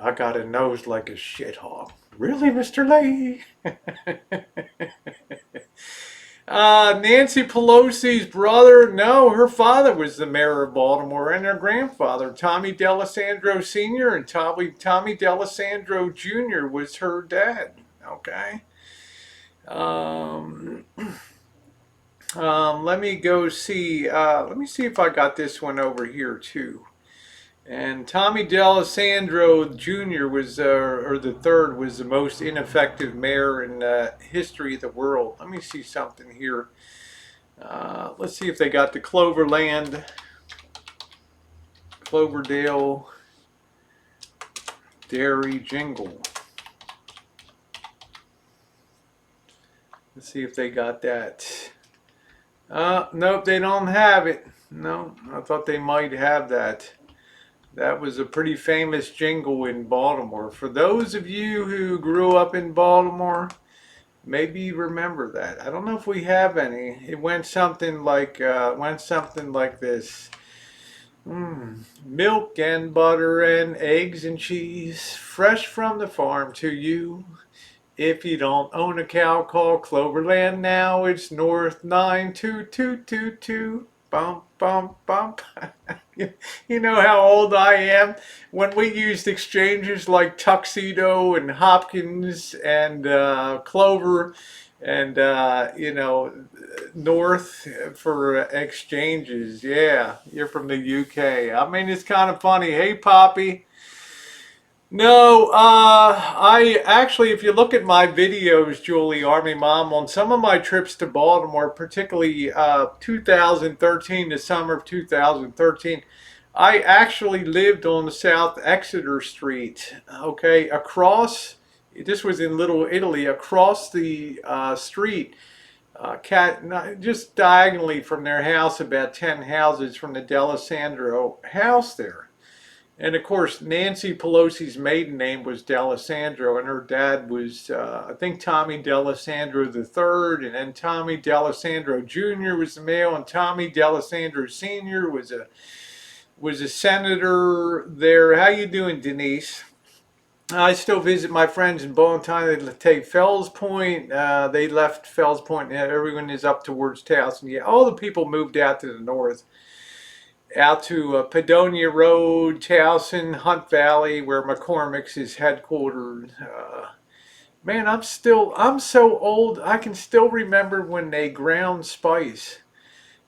I got a nose like a shithog. Really, Mr. Leahy? Nancy Pelosi's brother, no, her father was the mayor of Baltimore, and her grandfather, Tommy D'Alessandro Sr., and Tommy D'Alessandro Jr. was her dad. Okay. Um, let me go see. Let me see if I got this one over here too. And Tommy D'Alessandro Jr. was, or the third, was the most ineffective mayor in history of the world. Let me see something here. Let's see if they got the Cloverdale Dairy Jingle. Let's see if they got that. Nope, they don't have it. No, I thought they might have that. That was a pretty famous jingle in Baltimore. For those of you who grew up in Baltimore, maybe you remember that. I don't know if we have any. It went something like this. Milk and butter and eggs and cheese, fresh from the farm to you. If you don't own a cow, call Cloverland now. It's North 9222. Bump, bump, bump. You know how old I am? When we used exchanges like Tuxedo and Hopkins and Clover and, North for exchanges. Yeah, you're from the UK. I mean, it's kind of funny. Hey, Poppy. No, I actually, if you look at my videos, Julie, Army Mom, on some of my trips to Baltimore, particularly 2013, the summer of 2013, I actually lived on the South Exeter Street, okay, this was in Little Italy, across the street, just diagonally from their house, about 10 houses from the D'Alessandro house there. And of course, Nancy Pelosi's maiden name was D'Alessandro, and her dad was, I think, Tommy D'Alessandro III, and then Tommy D'Alessandro Jr. was the male, and Tommy D'Alessandro Sr. was a senator there. How you doing, Denise? I still visit my friends in Ballantyne. They take Fells Point. They left Fells Point. Everyone is up towards Towson. Yeah, all the people moved out to the north, out to Padonia Road, Towson, Hunt Valley, where McCormick's is headquartered. Man, I'm so old. I can still remember when they ground spice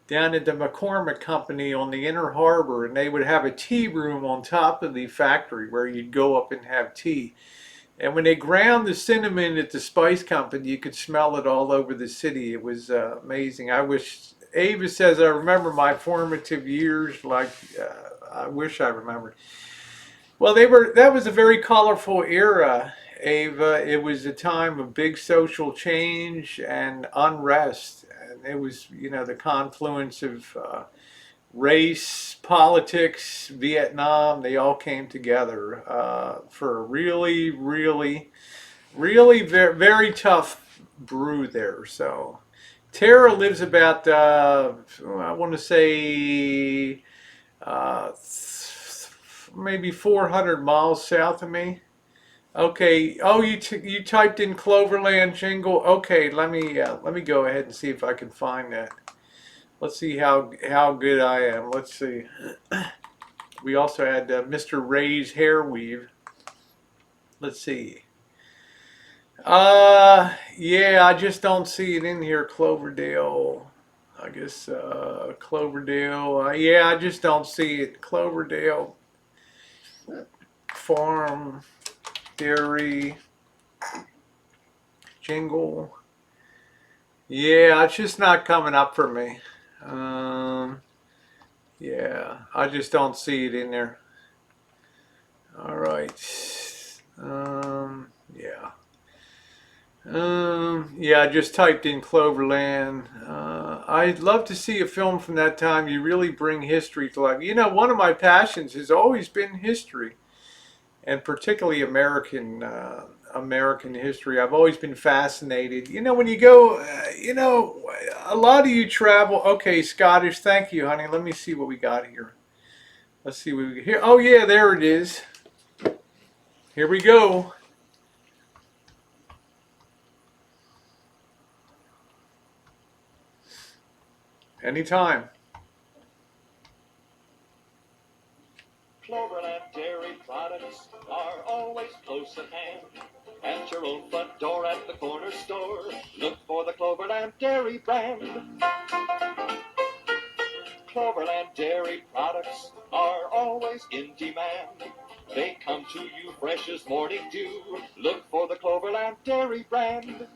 down at the McCormick Company on the Inner Harbor, and they would have a tea room on top of the factory where you'd go up and have tea. And when they ground the cinnamon at the Spice Company, you could smell it all over the city. It was amazing. I wish, Ava says, I remember my formative years like I wish I remembered. Well, that was a very colorful era, Ava. It was a time of big social change and unrest. And it was, the confluence of race, politics, Vietnam, they all came together for a really, really, really very, very tough brew there. So Tara lives about, I want to say, maybe 400 miles south of me. Okay. Oh, you typed in Cloverland jingle. Okay, let me go ahead and see if I can find that. Let's see how good I am. Let's see. We also had Mr. Ray's hair weave. Let's see. Yeah, I just don't see it in here. Cloverdale. I guess Cloverdale. Yeah, I just don't see it. Cloverdale Farm Dairy Jingle. Yeah, it's just not coming up for me. Yeah, I just don't see it in there. All right. Yeah. Yeah, I just typed in Cloverland. I'd love to see a film from that time. You really bring history to life. One of my passions has always been history, and particularly American history. I've always been fascinated. When you go, a lot of you travel. Okay, Scottish. Thank you, honey. Let me see what we got here. Let's see what we got here. Oh yeah, there it is. Here we go. Anytime. Cloverland dairy products are always close at hand. At your own front door, at the corner store, look for the Cloverland Dairy brand. Cloverland dairy products are always in demand. They come to you fresh as morning dew. Look for the Cloverland Dairy brand.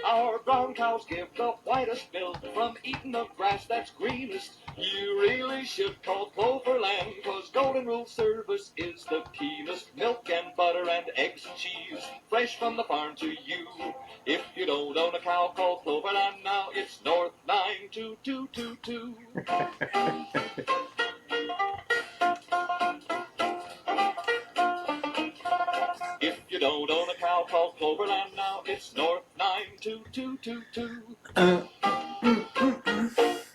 Our brown cows give the whitest milk from eating the grass that's greenest. You really should call Cloverland, 'cause Golden Rule service is the keenest. Milk and butter and eggs and cheese, fresh from the farm to you. If you don't own a cow, call Cloverland now. It's North 92222. If you don't own a cow, call Cloverland now. It's North 92222.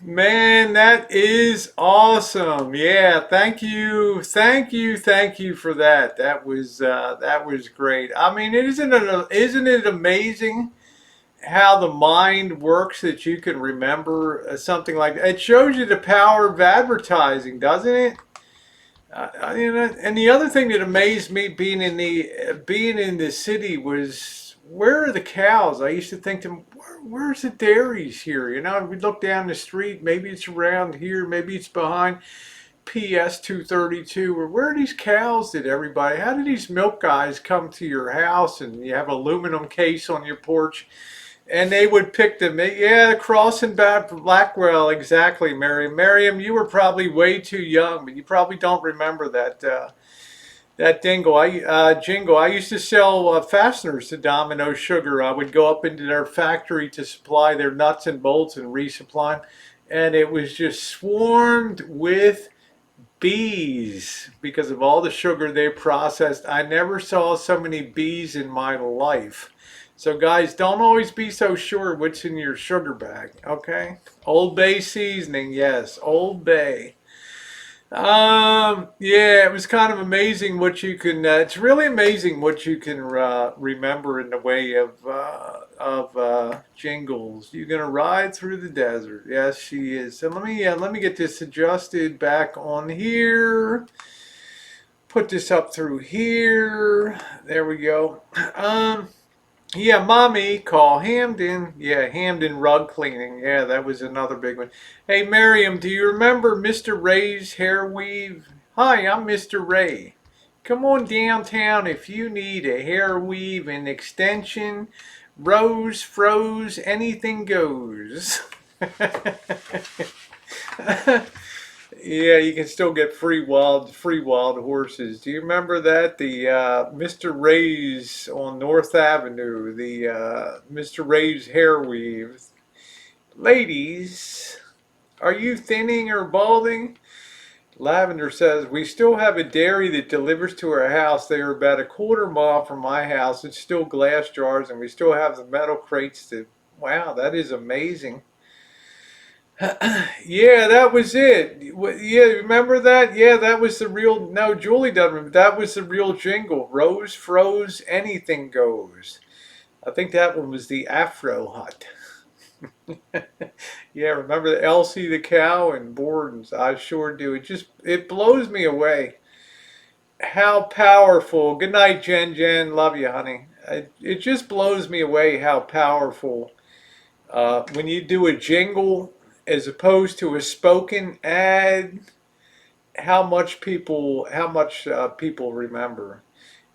Man, that is awesome. Yeah, thank you. Thank you. Thank you for that. That was great. I mean, isn't it amazing how the mind works that you can remember something like that? It shows you the power of advertising, doesn't it? You know, and the other thing that amazed me being in the city was, where are the cows? I used to think to them, where's the dairies here? You know, we look down the street, maybe it's around here, maybe it's behind PS 232. Or where are these cows that everybody? How do these milk guys come to your house and you have an aluminum case on your porch? And they would pick them. Yeah, crossing back Blackwell, exactly, Miriam. Miriam, you were probably way too young, but you probably don't remember that jingle. I used to sell fasteners to Domino Sugar. I would go up into their factory to supply their nuts and bolts and resupply them, and it was just swarmed with bees because of all the sugar they processed. I never saw so many bees in my life. So guys, don't always be so sure what's in your sugar bag, okay? Old Bay seasoning, yes, Old Bay. Yeah, it was kind of amazing what you can. It's really amazing what you can remember in the way of jingles. You're gonna ride through the desert. Yes, she is. So let me get this adjusted back on here. Put this up through here. There we go. Yeah, mommy, call Hamden. Yeah, Hamden rug cleaning. Yeah, that was another big one. Hey, Miriam, do you remember Mr. Ray's hair weave? Hi, I'm Mr. Ray. Come on downtown if you need a hair weave, an extension, rose, froze, anything goes. Yeah, you can still get free wild horses. Do you remember that? The Mr. Ray's on North Avenue, the Mr. Ray's hair weave. Ladies, are you thinning or balding? Lavender says, we still have a dairy that delivers to our house. They are about a quarter mile from my house. It's still glass jars, and we still have the metal crates to. Wow, that is amazing. Yeah, that was it. Yeah, remember that? Yeah, that was the real. No, Julie doesn't remember. That was the real jingle. Rose froze, anything goes. I think that one was the Afro Hut. Yeah, remember the Elsie the cow and Borden's? I sure do. It blows me away how powerful. Good night, Jen. Jen, love you, honey. It just blows me away how powerful when you do a jingle as opposed to a spoken ad, how much people remember.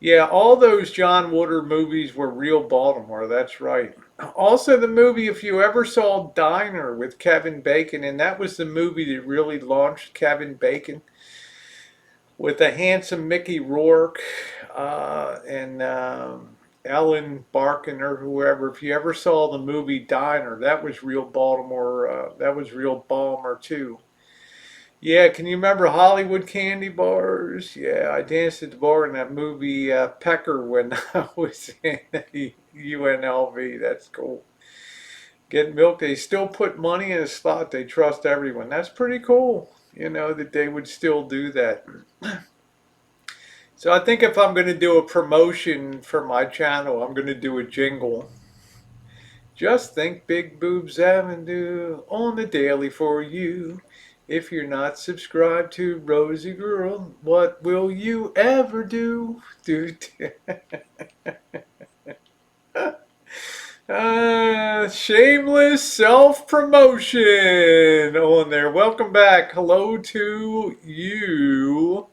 Yeah, all those John Woodard movies were real Baltimore. That's right. Also, the movie, if you ever saw Diner with Kevin Bacon, and that was the movie that really launched Kevin Bacon with the handsome Mickey Rourke and Ellen Barkin or whoever. If you ever saw the movie Diner, that was real Baltimore. That was real Baltimore too. Yeah, can you remember Hollywood candy bars? Yeah, I danced at the bar in that movie Pecker when I was in UNLV. That's cool. Get milk. They still put money in a slot. They trust everyone. That's pretty cool. You know that they would still do that. So I think if I'm going to do a promotion for my channel, I'm going to do a jingle. Just think Big Boobs Avenue on the daily for you. If you're not subscribed to Rosie Girl, what will you ever do? Shameless self-promotion on there. Welcome back. Hello to you.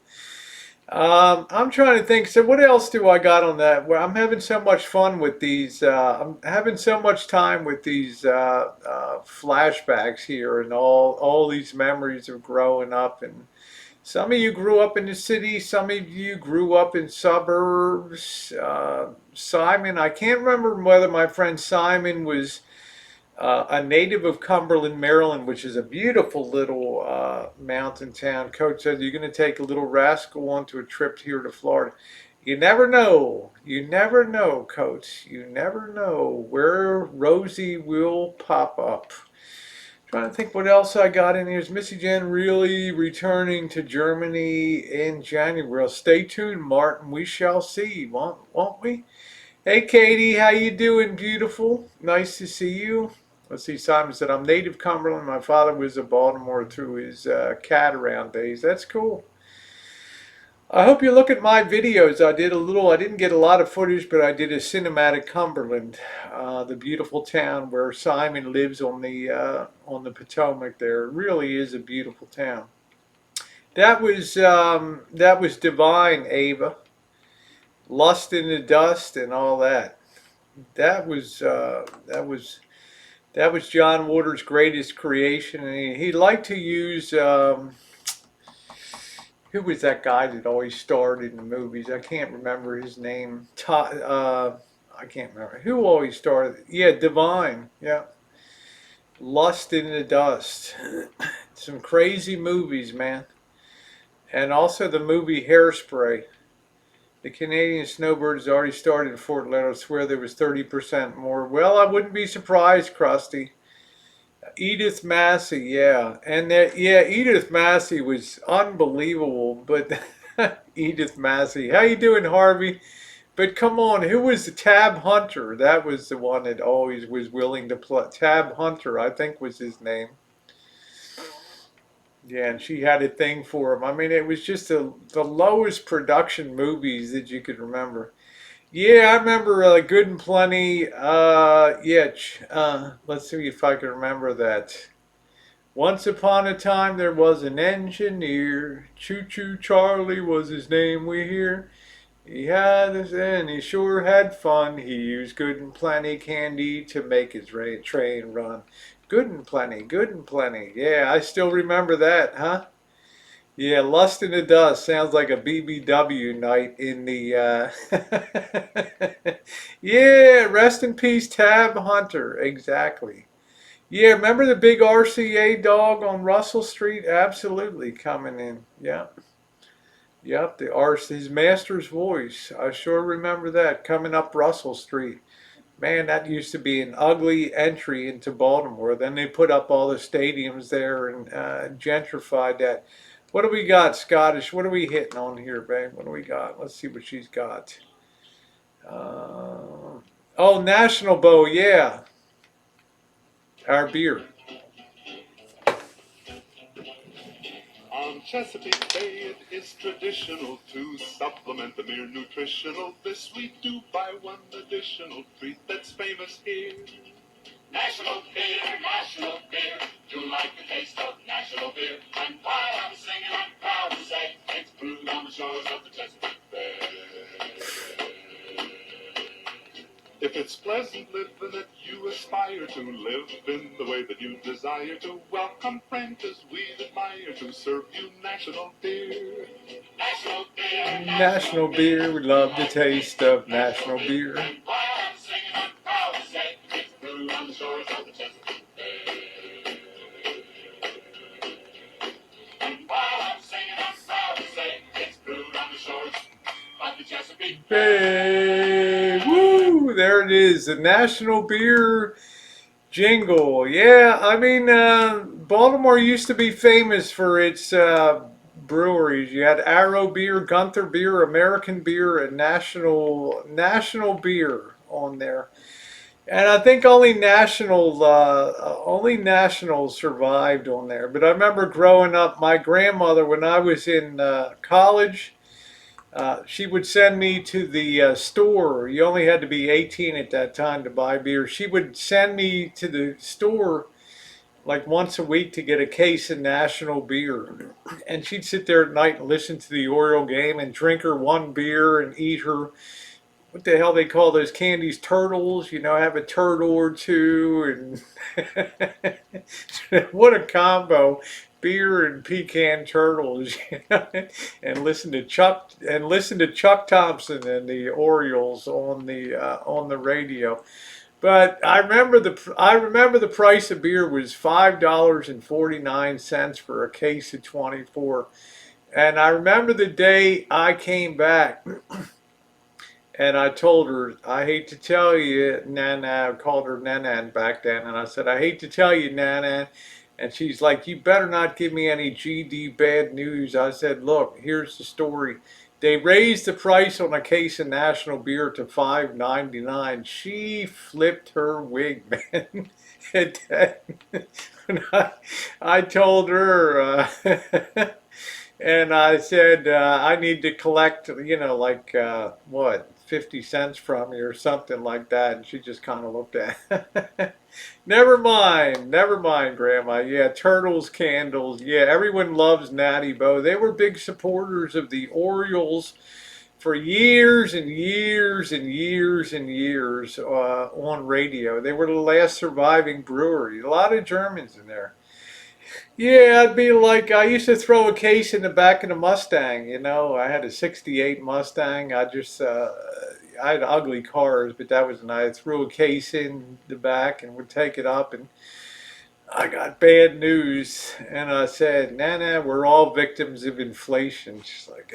I'm trying to think. So, what else do I got on that? Well, I'm having so much fun with these. I'm having so much time with these flashbacks here, and all these memories of growing up. And some of you grew up in the city. Some of you grew up in suburbs. Simon, I can't remember whether my friend Simon was a native of Cumberland, Maryland, which is a beautiful little mountain town. Coach said, "You're going to take a little rascal onto a trip here to Florida." You never know. You never know, Coach. You never know where Rosie will pop up. Trying to think what else I got in here. Is Missy Jen really returning to Germany in January? Well, stay tuned, Martin. We shall see, won't we? Hey, Katie, how you doing, beautiful? Nice to see you. Let's see, Simon said, I'm native Cumberland. My father was in Baltimore through his cat around days. That's cool. I hope you look at my videos. I didn't get a lot of footage, but I did a cinematic Cumberland, the beautiful town where Simon lives on the Potomac there. It really is a beautiful town. That was divine, Ava. Lust in the dust and all that. That was that was John Waters' greatest creation, and he liked to use who was that guy that always starred in the movies? I can't remember his name. I can't remember who always starred. Yeah, Divine. Yeah, Lust in the Dust. Some crazy movies, man, and also the movie Hairspray. The Canadian snowbirds already started in Fort Lauderdale. I swear there was 30% more. Well, I wouldn't be surprised, Krusty. Edith Massey, yeah, and that, yeah, Edith Massey was unbelievable. But Edith Massey, how you doing, Harvey? But come on, who was the Tab Hunter? That was the one that always was willing to play. Tab Hunter, I think, was his name. Yeah, and she had a thing for him. I mean, it was just the lowest production movies that you could remember. Yeah, I remember Good and Plenty. Yeah, let's see if I can remember that. Once upon a time there was an engineer. Choo Choo Charlie was his name, we hear. He had this and he sure had fun. He used Good and Plenty candy to make his train run. Good and Plenty, Good and Plenty. Yeah, I still remember that, huh? Yeah, Lust in the Dust sounds like a BBW night in the. Yeah, rest in peace, Tab Hunter. Exactly. Yeah, remember the big RCA dog on Russell Street? Absolutely coming in. Yep. Yep, his master's voice. I sure remember that coming up Russell Street. Man, that used to be an ugly entry into Baltimore. Then they put up all the stadiums there and gentrified that. What do we got, Scottish? What are we hitting on here, babe? What do we got? Let's see what she's got. Oh, National Bow, yeah. Our beer. On Chesapeake Bay, it is traditional to supplement the mere nutritional. This we do by one additional treat that's famous here. National beer, you like the taste of national beer. And while I'm singing, I'm proud to say it's brewed on the shores of the Chesapeake Bay. If it's pleasant living that you aspire to, live in the way that you desire to, welcome friends as we admire to serve you national beer. National beer, National beer. We love the taste of national beer. And while I'm singing, I'm proud to say it's brewed on the shores of the Chesapeake Bay. And while I'm singing, I'm proud to say it's brewed on the shores of the Chesapeake Bay. Hey, woo! There it is, the national beer jingle. Yeah, I mean, Baltimore used to be famous for its breweries. You had Arrow Beer, Gunther Beer, American Beer, and National Beer on there. And I think only National survived on there. But I remember growing up, my grandmother, when I was in college, she would send me to the store. You only had to be 18 at that time to buy beer. She would send me to the store like once a week to get a case of National beer. And she'd sit there at night and listen to the Oriole game and drink her one beer and eat her, what the hell they call those candies, turtles, have a turtle or two. And what a combo, beer and pecan turtles. And listen to Chuck Thompson and the Orioles on the radio. But I remember the price of beer was $5.49 for a case of 24. And I remember the day I came back and I told her, I hate to tell you, Nana, I called her Nana back then, and I said, I hate to tell you, Nana. And she's like, you better not give me any GD bad news. I said, look, here's the story. They raised the price on a case of National beer to $5.99. She flipped her wig, man. And when I told her, and I said, I need to collect, like, what, 50 cents from you or something like that. And she just kind of looked at it. Never mind, Grandma. Yeah, turtles, candles. Yeah, everyone loves Natty Bo. They were big supporters of the Orioles for years and years and years and years on radio. They were the last surviving brewery. A lot of Germans in there. Yeah, I'd be like, I used to throw a case in the back of the Mustang, I had a 68 Mustang. I had ugly cars, but that was nice. I threw a case in the back and would take it up, and I got bad news. And I said, Nana, we're all victims of inflation. She's like,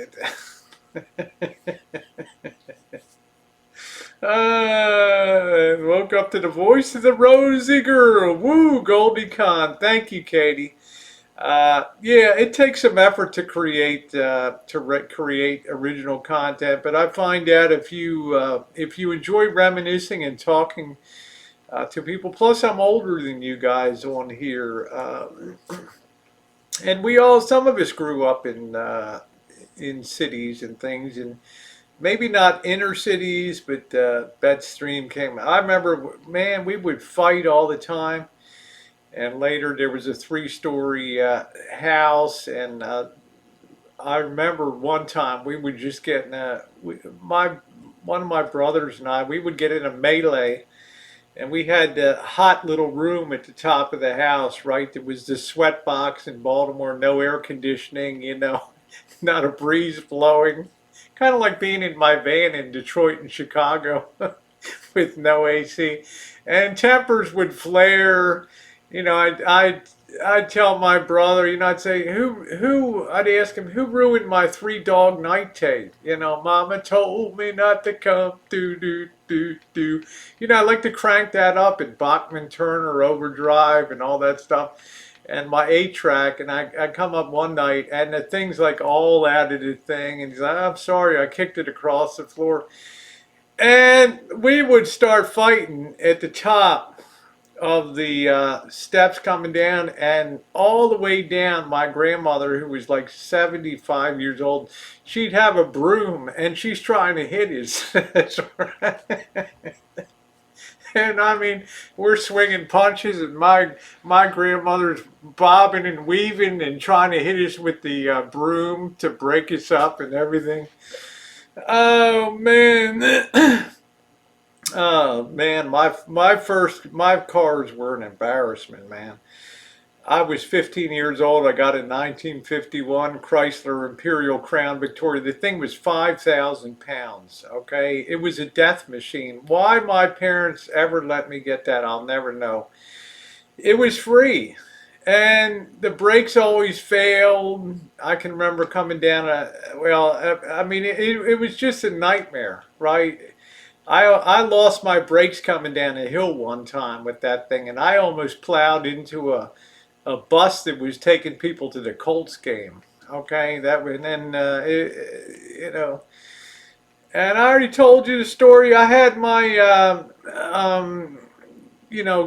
woke up to the voice of the Rosie girl. Woo, Goldie Con. Thank you, Katie. Yeah, it takes some effort to create original content, but I find that if you enjoy reminiscing and talking to people, plus I'm older than you guys on here, and some of us grew up in cities and things, and maybe not inner cities, but Betstream came. I remember, man, we would fight all the time. And later there was a three-story house, and I remember one time we would just get in one of my brothers and I, we would get in a melee, and we had a hot little room at the top of the house, right? There was the sweat box in Baltimore, no air conditioning, not a breeze blowing. Kind of like being in my van in Detroit and Chicago with no AC. And tempers would flare. I'd tell my brother, I'd say, I'd ask him, who ruined my three dog night tape? Mama told me not to come, do, do, do. I like to crank that up in Bachman Turner Overdrive and all that stuff. And my 8-track, and I come up one night, and the thing's like all out of the thing, and he's like, I'm sorry, I kicked it across the floor. And we would start fighting at the top of the steps coming down, and all the way down, my grandmother, who was like 75 years old, she'd have a broom, and she's trying to hit his. And I mean, we're swinging punches, and my grandmother's bobbing and weaving and trying to hit us with the broom to break us up and everything. Oh man. Oh man, my cars were an embarrassment, man. I was 15 years old. I got a 1951 Chrysler Imperial Crown Victoria. The thing was 5,000 pounds. Okay, it was a death machine. Why my parents ever let me get that, I'll never know. It was free, and the brakes always failed. I can remember coming down I mean, it was just a nightmare, right? I lost my brakes coming down a hill one time with that thing, and I almost plowed into a bus that was taking people to the Colts game. Okay, that was, and then you know, And I already told you the story. I had my,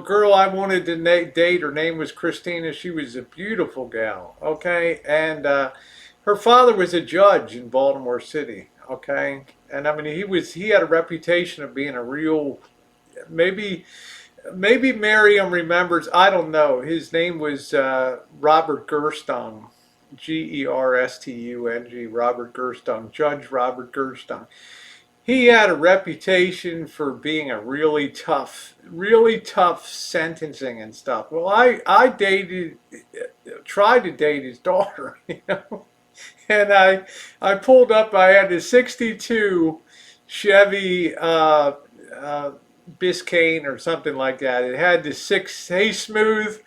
girl I wanted to date. Her name was Christina. She was a beautiful gal. Okay, and her father was a judge in Baltimore City. Okay, and I mean he had a reputation of being a real maybe maybe Miriam remembers. I don't know. His name was Robert Gerstung. Gerstung, Robert Gerstung, Judge Robert Gerstung. He had a reputation for being a really tough sentencing and stuff. Well, I tried to date his daughter, and I pulled up. I had a '62 Chevy uh, Biscayne or something like that. It had the six. Hey, smooth.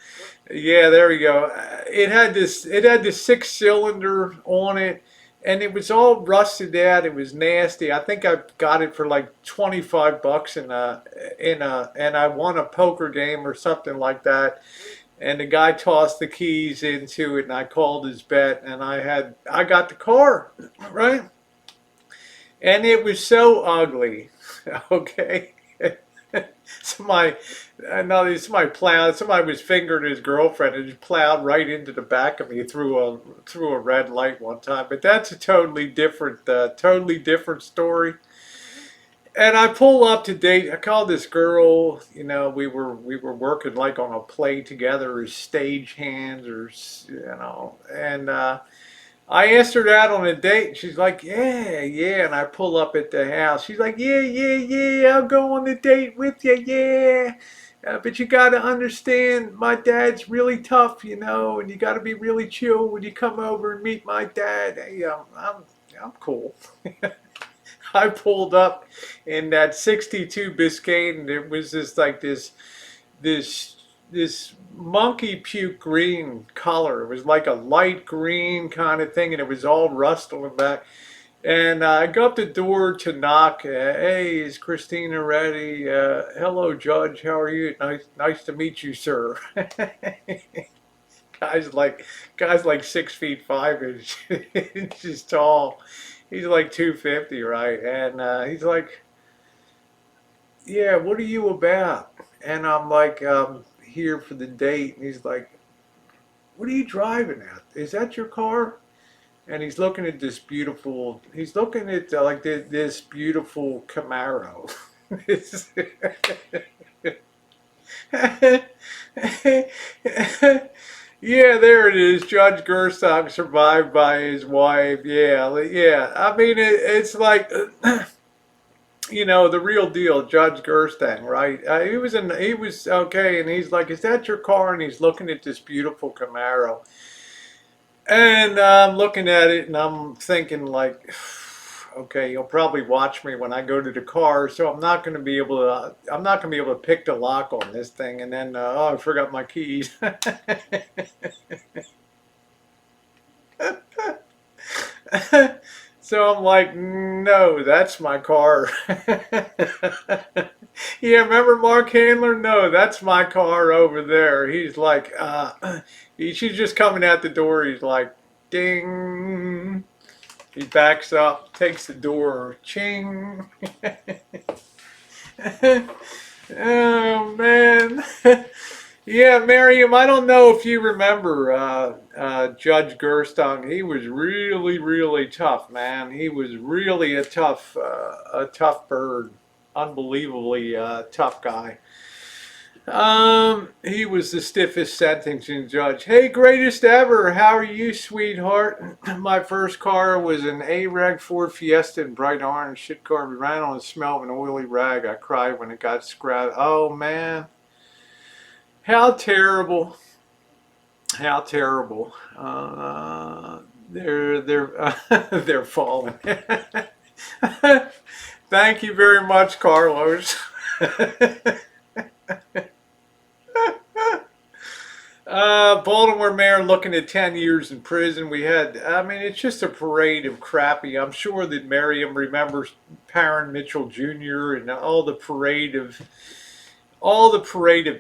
Yeah, there we go. It had this six cylinder on it, and it was all rusted out. It was nasty. I think I got it for like $25 and I won a poker game or something like that. And the guy tossed the keys into it, and I called his bet, and I got the car, right? And it was so ugly. Okay. somebody, no, somebody was fingering his girlfriend and just plowed right into the back of me through a red light one time. But that's a totally different story. And I pull up to date. I called this girl. We were working like on a play together as stage hands, and I asked her out on a date, and she's like, "Yeah, yeah." And I pull up at the house. She's like, "Yeah, yeah, yeah. I'll go on the date with you. Yeah, but you got to understand, my dad's really tough, and you got to be really chill when you come over and meet my dad." Hey, I'm cool. I pulled up in that '62 Biscayne, and it was this this monkey puke green color. It was like a light green kind of thing, and it was all rust on the back. And I go up the door to knock. Hey, is Christina ready? Hello, Judge. How are you? Nice to meet you, sir. Guy's like guy's like 6 feet 5 inches tall. He's like 250, right? And he's like, "Yeah, what are you about?" And I'm like, "Here for the date." And he's like, "What are you driving at? Is that your car?" And he's looking at like this beautiful Camaro. Yeah, there it is. Judge Gerstock survived by his wife. Yeah, yeah. I mean, it's like the real deal, Judge Gerstang, right? He was okay, and he's like, "Is that your car?" And he's looking at this beautiful Camaro, and I'm looking at it, and I'm thinking like, okay, you'll probably watch me when I go to the car, so I'm not going to be able to pick the lock on this thing, and then oh, I forgot my keys. So I'm like, no, that's my car. Yeah, remember Mark Handler? No, that's my car over there. He's like, she's just coming out the door. He's like, ding. He backs up, takes the door, ching. Oh, man. Yeah, Miriam, I don't know if you remember Judge Gerstung. He was really tough, man. He was really a tough bird. Unbelievably tough guy. He was the stiffest sentencing judge. Hey, greatest ever. How are you, sweetheart? My first car was an A-Reg Ford Fiesta in bright orange. Shit car. We ran on the smell of an oily rag. I cried when it got scratched. Oh, man. How terrible. How terrible. They're falling. Thank you very much, Carlos. Baltimore mayor looking at 10 years in prison. I mean, it's just a parade of crappy. I'm sure that Miriam remembers Parent Mitchell Jr. and all the parade of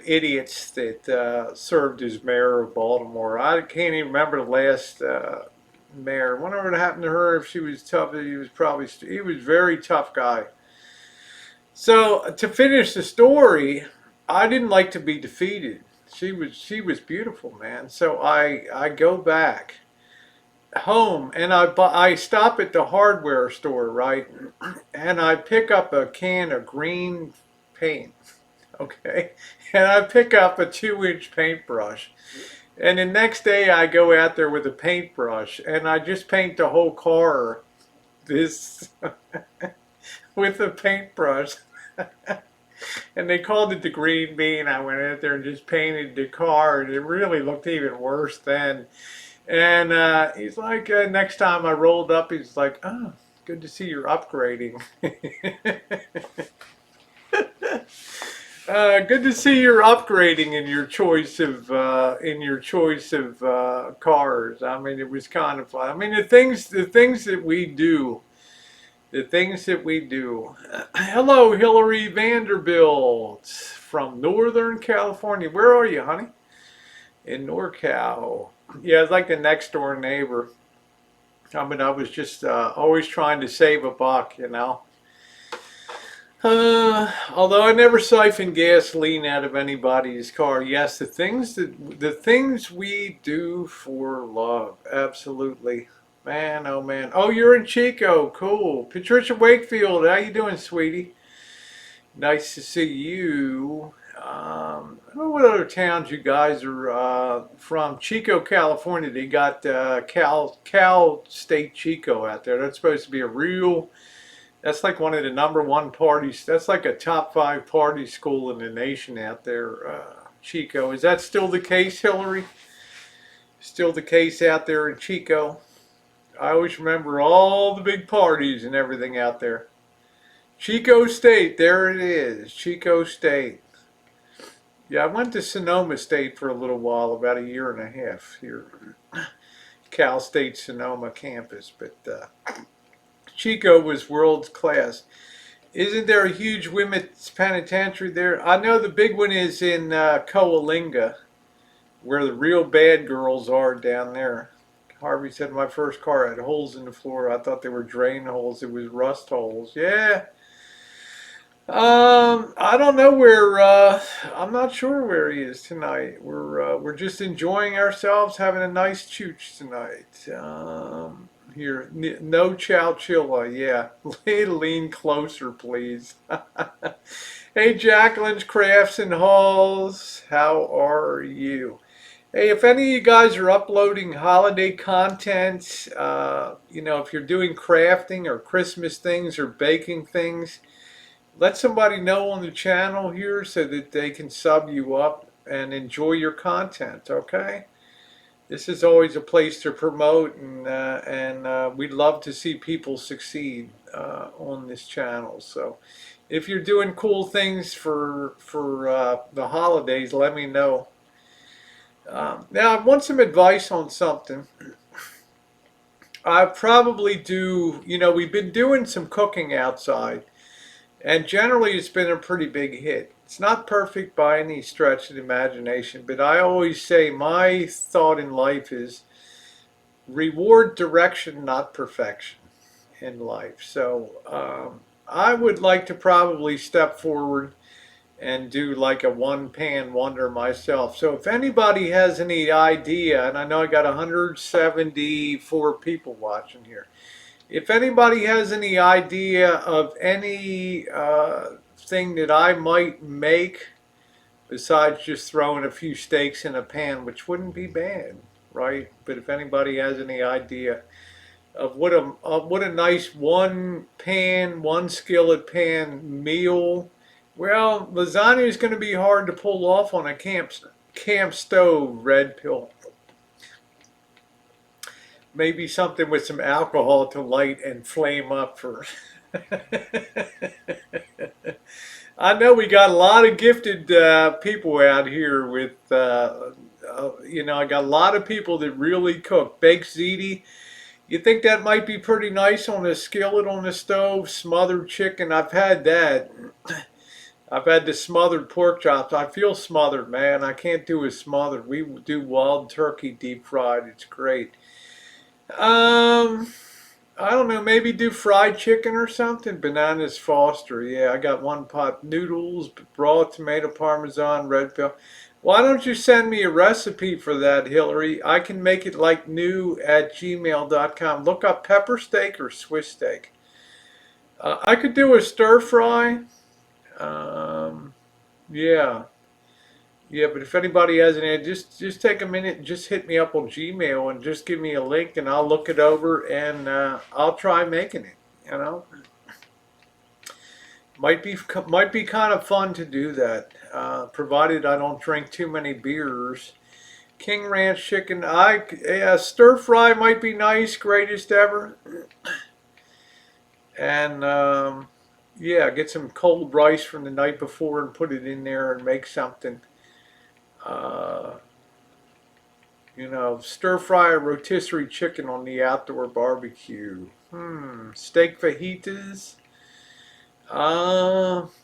idiots that served as mayor of Baltimore. I can't even remember the last mayor. Whatever happened to her, if she was tough, he was a very tough guy. So to finish the story, I didn't like to be defeated. She was beautiful, man. So I go back home and I stop at the hardware store, right? And I pick up a can of green paint, okay? And I pick up a 2-inch paintbrush. And the next day I go out there with a paintbrush and I just paint the whole car this with a paintbrush. And they called it the green bean. I went out there and just painted the car, and it really looked even worse then. And he's like, next time I rolled up, he's like, oh, good to see you're upgrading. Good to see you're upgrading in your choice of cars. I mean, it was kind of fun. I mean, the things that we do, the things that we do. Hello, Hillary Vanderbilt from Northern California. Where are you, honey? In NorCal. Yeah, it's like the next door neighbor. I mean, I was just always trying to save a buck, you know. Although I never siphon gasoline out of anybody's car. Yes, the things we do for love, absolutely. Man, oh man. Oh, you're in Chico. Cool. Patricia Wakefield, how you doing, sweetie? Nice to see you. I don't know what other towns you guys are from. Chico, California. They got Cal State Chico out there. That's supposed to be a real. That's like one of the number one parties. That's like a top 5 party school in the nation out there, Chico. Is that still the case, Hillary? Still the case out there in Chico? I always remember all the big parties and everything out there. Chico State, there it is. Chico State. Yeah, I went to Sonoma State for a little while, about a year and a half here. Cal State Sonoma campus, but Chico was world class. Isn't there a huge women's penitentiary there? I know the big one is in Coalinga, where the real bad girls are down there. Harvey said my first car had holes in the floor. I thought they were drain holes. It was rust holes. Yeah. I don't know where. I'm not sure where he is tonight. We're just enjoying ourselves, having a nice chooch tonight. Here, no chowchilla. Yeah, lean closer, please. Hey, Jacqueline's Crafts and Halls. How are you? Hey, if any of you guys are uploading holiday content, if you're doing crafting or Christmas things or baking things, let somebody know on the channel here so that they can sub you up and enjoy your content, okay? This is always a place to promote, and we'd love to see people succeed on this channel. So if you're doing cool things for the holidays, let me know. Now, I want some advice on something. I probably do, we've been doing some cooking outside. And generally, it's been a pretty big hit. It's not perfect by any stretch of the imagination, but I always say my thought in life is reward direction, not perfection in life. So I would like to probably step forward and do like a one-pan wonder myself. So if anybody has any idea, and I know I got 174 people watching here. If anybody has any idea of any thing that I might make besides just throwing a few steaks in a pan, which wouldn't be bad, right? But if anybody has any idea of what a nice one skillet pan meal, well, lasagna is going to be hard to pull off on a camp stove, red pill. Maybe something with some alcohol to light and flame up for. I know we got a lot of gifted people out here with, I got a lot of people that really cook. Baked ziti. You think that might be pretty nice on a skillet on the stove? Smothered chicken. I've had that. I've had the smothered pork chops. I feel smothered, man. I can't do a smothered. We do wild turkey deep fried. It's great. Um, I don't know, maybe do fried chicken or something. Bananas Foster. Yeah, I got one pot. Noodles, raw tomato parmesan, red pepper. Why don't you send me a recipe for that, Hillary? I can make it like new at gmail.com. Look up pepper steak or Swiss steak. I could do a stir fry. Um, yeah. Yeah, but if anybody has any, just take a minute and just hit me up on Gmail and just give me a link and I'll look it over and I'll try making it. You know, might be kind of fun to do that, provided I don't drink too many beers. King Ranch chicken, yeah, stir fry might be nice, greatest ever, and yeah, get some cold rice from the night before and put it in there and make something. Uh, stir fry a rotisserie chicken on the outdoor barbecue. Steak fajitas.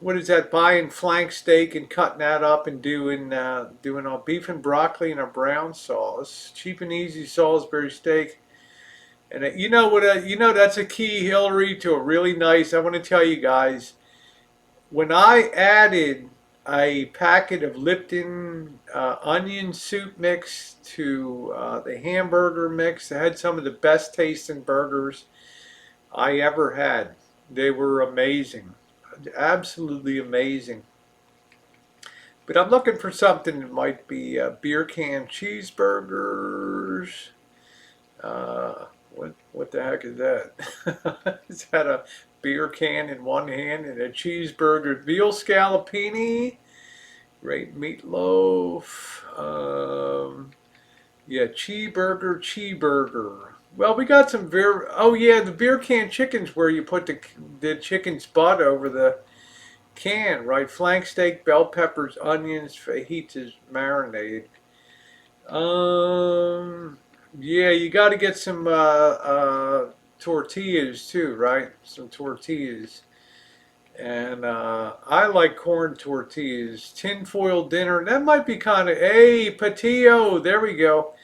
What is that? Buying flank steak and cutting that up and doing a beef and broccoli and a brown sauce. Cheap and easy Salisbury steak. And you know what? That's a key, Hillary, to a really nice. I want to tell you guys, when I added a packet of Lipton onion soup mix to the hamburger mix, I had some of the best tasting burgers I ever had. They were amazing, absolutely amazing. But I'm looking for something that might be beer can cheeseburgers. What the heck is that? Is that a beer can in one hand and a cheeseburger? Veal scallopini, great meatloaf. Yeah, cheeseburger. Well, we got some beer. Oh yeah, the beer can chickens where you put the chicken's butt over the can, right? Flank steak, bell peppers, onions, fajitas, marinade. Um, yeah, you got to get some tortillas too, right? Some tortillas. And I like corn tortillas. Tinfoil dinner. That might be kind of, hey, patillo. There we go.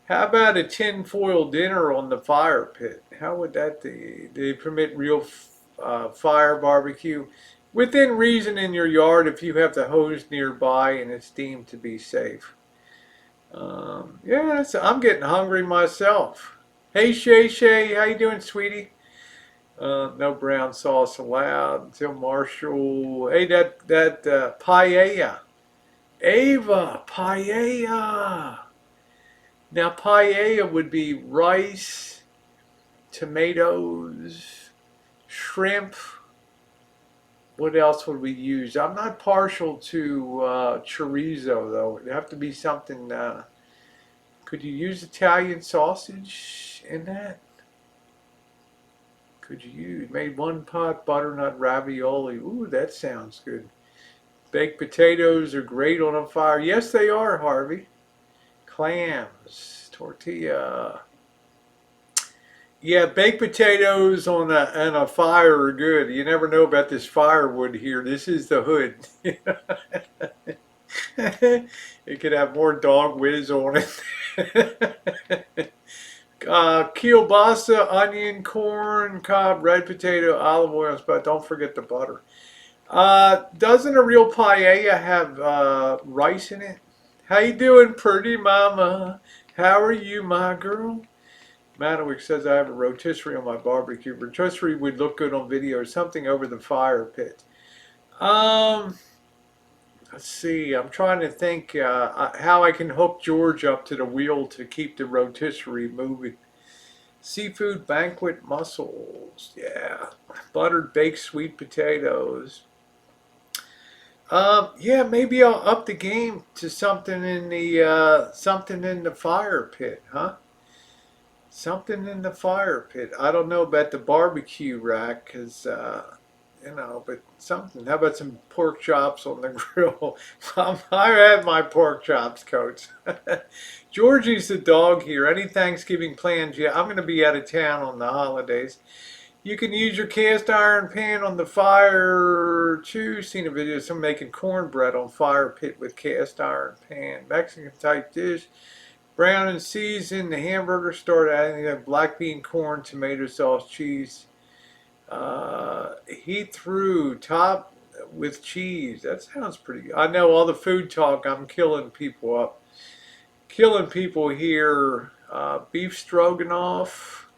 How about a tinfoil dinner on the fire pit? How would that be? Do they permit real fire barbecue? Within reason in your yard if you have the hose nearby and it's deemed to be safe. Yeah, I'm getting hungry myself. Hey Shay Shay, how you doing, sweetie? No brown sauce allowed. Till Marshall. Hey, that paella. Ava, paella. Now paella would be rice, tomatoes, shrimp. What else would we use? I'm not partial to chorizo though. It'd have to be something. Could you use Italian sausage in that? Could you use made one pot butternut ravioli? Ooh, that sounds good. Baked potatoes are great on a fire. Yes, they are, Harvey. Clams, tortilla. Yeah, baked potatoes on a fire are good. You never know about this firewood here. This is the hood. It could have more dog whiz on it. Kielbasa, onion, corn, cob, red potato, olive oil, but don't forget the butter. Doesn't a real paella have rice in it? How you doing, pretty mama? How are you, my girl? Madawick says I have a rotisserie on my barbecue. Rotisserie would look good on video or something over the fire pit. Um, let's see. I'm trying to think how I can hook George up to the wheel to keep the rotisserie moving. Seafood banquet mussels. Yeah. Buttered baked sweet potatoes. Yeah, maybe I'll up the game to something in the fire pit, huh? Something in the fire pit. I don't know about the barbecue rack, but something. How about some pork chops on the grill? I have my pork chops, Coach. Georgie's the dog here. Any Thanksgiving plans? Yeah, I'm going to be out of town on the holidays. You can use your cast iron pan on the fire too. Seen a video of someone making cornbread on fire pit with cast iron pan. Mexican type dish. Brown and seasoned. The hamburger, start adding the black bean, corn, tomato sauce, cheese. Heat through, top with cheese. That sounds pretty good. I know all the food talk. I'm killing people up. Killing people here. Beef stroganoff.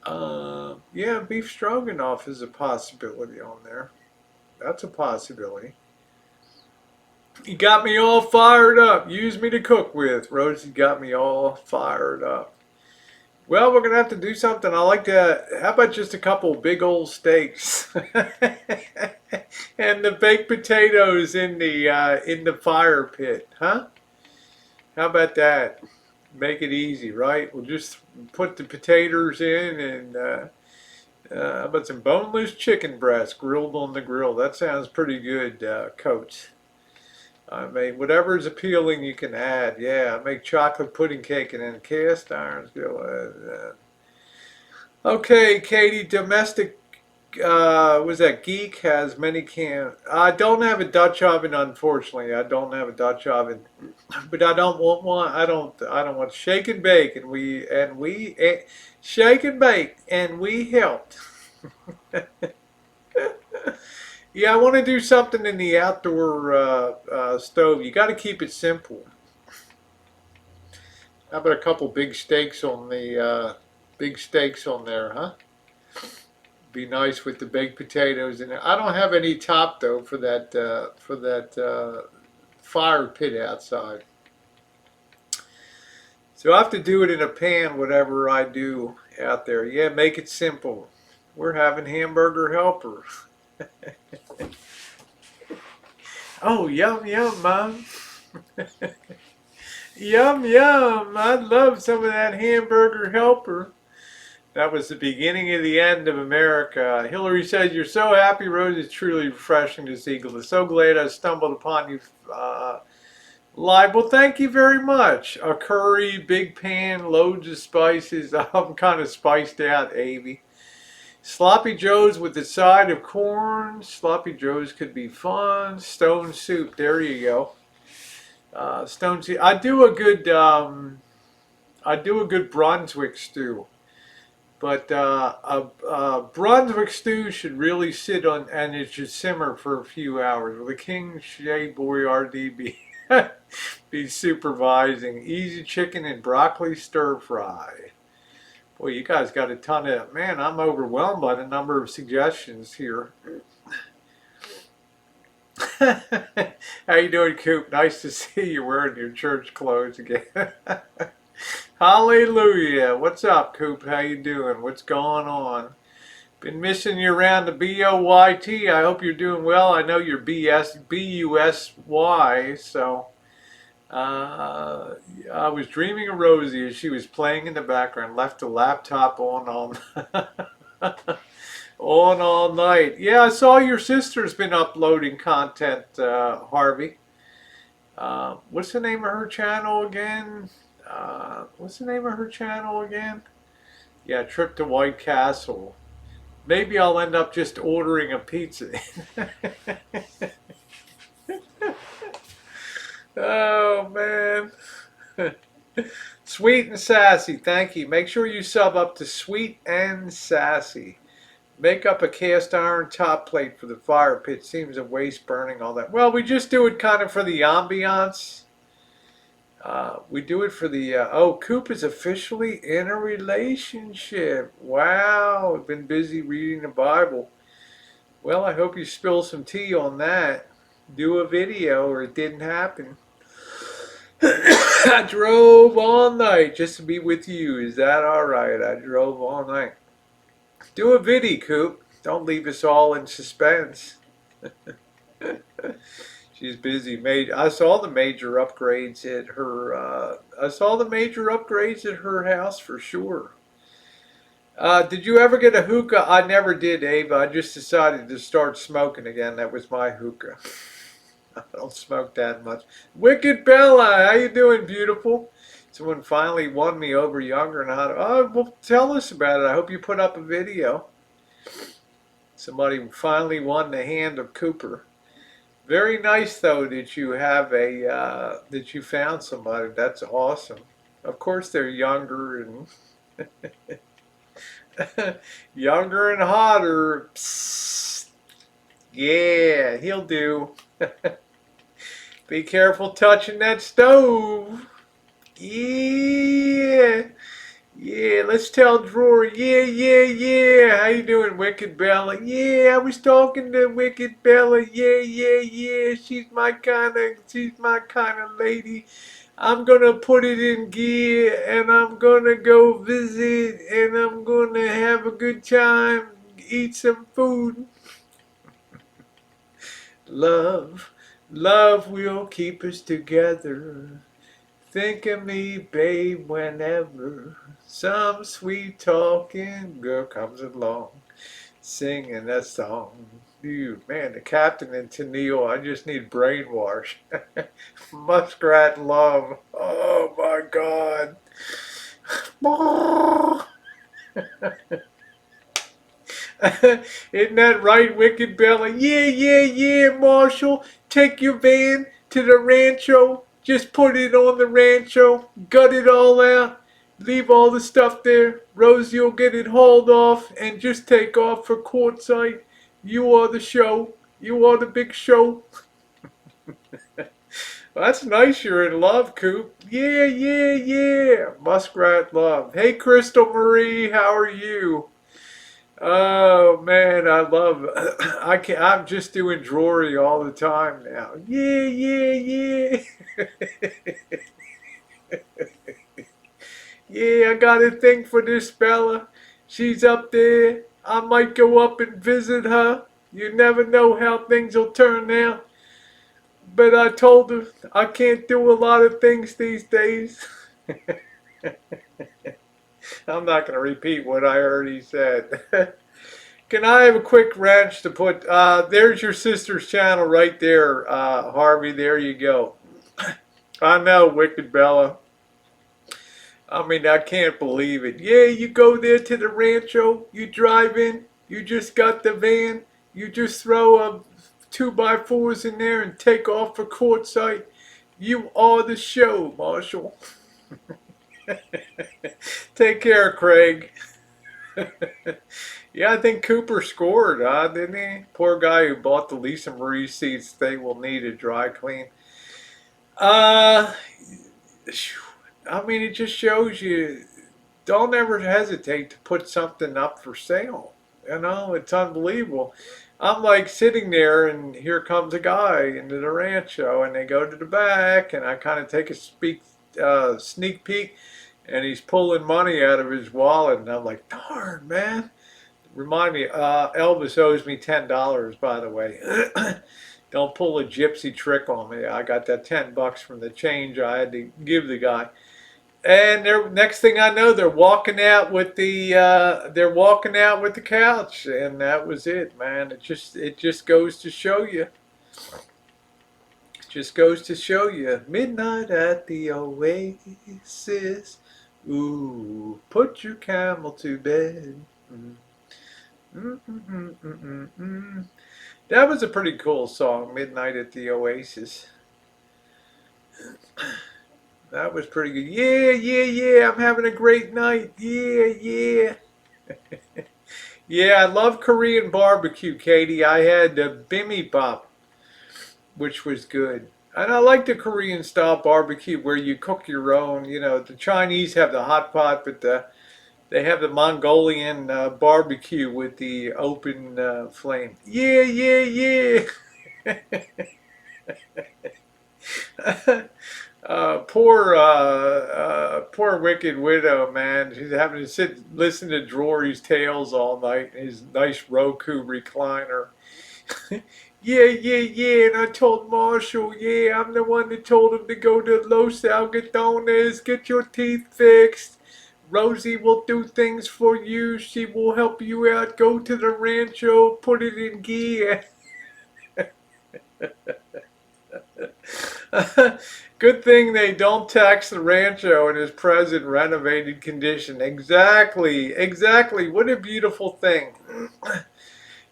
Yeah, beef stroganoff is a possibility on there. That's a possibility. You got me all fired up. Use me to cook with. Rosie got me all fired up. Well, we're gonna have to do something. I like to. How about just a couple big old steaks, and the baked potatoes in the fire pit, huh? How about that? Make it easy, right? We'll just put the potatoes in, and how about some boneless chicken breast grilled on the grill? That sounds pretty good, Coach. I mean, whatever's appealing, you can add. Yeah, make chocolate pudding cake and then cast irons go. Okay, Katie, domestic was that geek has many can. I don't have a Dutch oven, unfortunately. I don't have a Dutch oven, but I don't want one. I don't want shake and bake, and we shake and bake, and we helped. Yeah, I want to do something in the outdoor stove. You got to keep it simple. How about a couple big steaks on there, huh? Be nice with the baked potatoes in it. I don't have any top though for that fire pit outside. So I have to do it in a pan, whatever I do out there. Yeah, make it simple. We're having hamburger helper. Oh, yum yum, mom. Yum yum. I'd love some of that hamburger helper. That was the beginning of the end of America. Hillary says, "You're so happy, Rose. It's truly refreshing to see. So glad I stumbled upon you live." Well, thank you very much. A curry, big pan, loads of spices. I'm kind of spiced out, Avy. Sloppy Joes with the side of corn. Sloppy Joes could be fun. Stone soup. There you go. Stone soup. I do a good Brunswick stew. But a Brunswick stew should really sit on, and it should simmer for a few hours. Will the King Shea Boyardee be supervising? Easy chicken and broccoli stir fry. Boy, you guys got a ton of, man, I'm overwhelmed by the number of suggestions here. How you doing, Coop? Nice to see you wearing your church clothes again. Hallelujah. What's up, Coop? How you doing? What's going on? Been missing you around the BOYT. I hope you're doing well. I know you're BUSY, so I was dreaming of Rosie as she was playing in the background. Left the laptop on on all night. Yeah, I saw your sister's been uploading content, Harvey. What's the name of her channel again? What's the name of her channel again? Yeah, Trip to White Castle. Maybe I'll end up just ordering a pizza. Oh, man. Sweet and Sassy, thank you. Make sure you sub up to Sweet and Sassy. Make up a cast iron top plate for the fire pit. Seems a waste burning all that. Well, we just do it kind of for the ambiance. We do it for the, oh, Coop is officially in a relationship. Wow, I've been busy reading the Bible. Well, I hope you spill some tea on that. Do a video or it didn't happen. I drove all night just to be with you. Is that all right? I drove all night. Do a viddy, Coop. Don't leave us all in suspense. She's busy. I saw the major upgrades at her. I saw the major upgrades at her house for sure. Did you ever get a hookah? I never did, Ava. I just decided to start smoking again. That was my hookah. I don't smoke that much. Wicked Bella, how you doing, beautiful? Someone finally won me over younger and how to. Oh, well, tell us about it. I hope you put up a video. Somebody finally won the hand of Cooper. Very nice, though, that you have that you found somebody. That's awesome. Of course, they're younger and younger and hotter. Psst. Yeah, he'll do. Be careful touching that stove. Yeah. Yeah, let's tell Drawer. Yeah, yeah, yeah. How you doing, Wicked Bella? Yeah, I was talking to Wicked Bella. Yeah, yeah, yeah. She's my kind of lady. I'm gonna put it in gear and I'm gonna go visit and I'm gonna have a good time, eat some food. Love, love will keep us together. Think of me, babe, whenever some sweet talking girl comes along, singing a song. Dude, man, the captain and Tennille, I just need brainwash. Muskrat love. Oh my God. Isn't that right, Wicked Bella? Yeah, yeah, yeah, Marshall. Take your van to the rancho. Just put it on the rancho. Gut it all out. Leave all the stuff there. Rosie will get it hauled off and just take off for quartzite. You are the show. You are the big show. Well, that's nice you're in love, Coop. Yeah, yeah, yeah. Muskrat love. Hey, Crystal Marie, how are you? Oh man, I love. I can. I'm just doing Drury all the time now. Yeah, yeah, yeah. Yeah, I got a thing for this fella. She's up there. I might go up and visit her. You never know how things will turn out. But I told her I can't do a lot of things these days. I'm not going to repeat what I already said. Can I have a quick wrench to put? There's your sister's channel right there, Harvey. There you go. I know, Wicked Bella. I mean, I can't believe it. Yeah, you go there to the rancho, you drive in, you just got the van, you just throw a 2x4s in there and take off for quartzite. You are the show, Marshall. Take care, Craig. Yeah, I think Cooper scored, didn't he? Poor guy who bought the Lisa Marie seats they will need a dry clean. Uh, I mean, it just shows you don't ever hesitate to put something up for sale. You know, it's unbelievable. I'm like sitting there, and here comes a guy into the rancho, and they go to the back, and I kind of take a sneak peek, and he's pulling money out of his wallet, and I'm like, darn, man. Remind me, Elvis owes me $10, by the way. Don't pull a gypsy trick on me. I got that $10 from the change I had to give the guy. And they're next thing I know, they're walking out with the couch, and that was it, man. It just goes to show you. Just goes to show you. Midnight at the Oasis. Ooh, put your camel to bed. Mm. Mm, mm, mm, mm, mm, mm. That was a pretty cool song, Midnight at the Oasis. That was pretty good. Yeah, yeah, yeah. I'm having a great night. Yeah, yeah. Yeah, I love Korean barbecue, Katie. I had bibimbap, which was good. And I like the Korean style barbecue where you cook your own. You know, the Chinese have the hot pot, but they have the Mongolian barbecue with the open flame. Yeah, yeah, yeah. Poor wicked widow, man. She's having to sit listen to Drury's tales all night in his nice Roku recliner. Yeah, yeah, yeah. And I told Marshall, yeah, I'm the one that told him to go to Los Algodones, get your teeth fixed. Rosie will do things for you. She will help you out. Go to the rancho, put it in gear. Good thing they don't tax the rancho in its present renovated condition. Exactly, exactly. What a beautiful thing.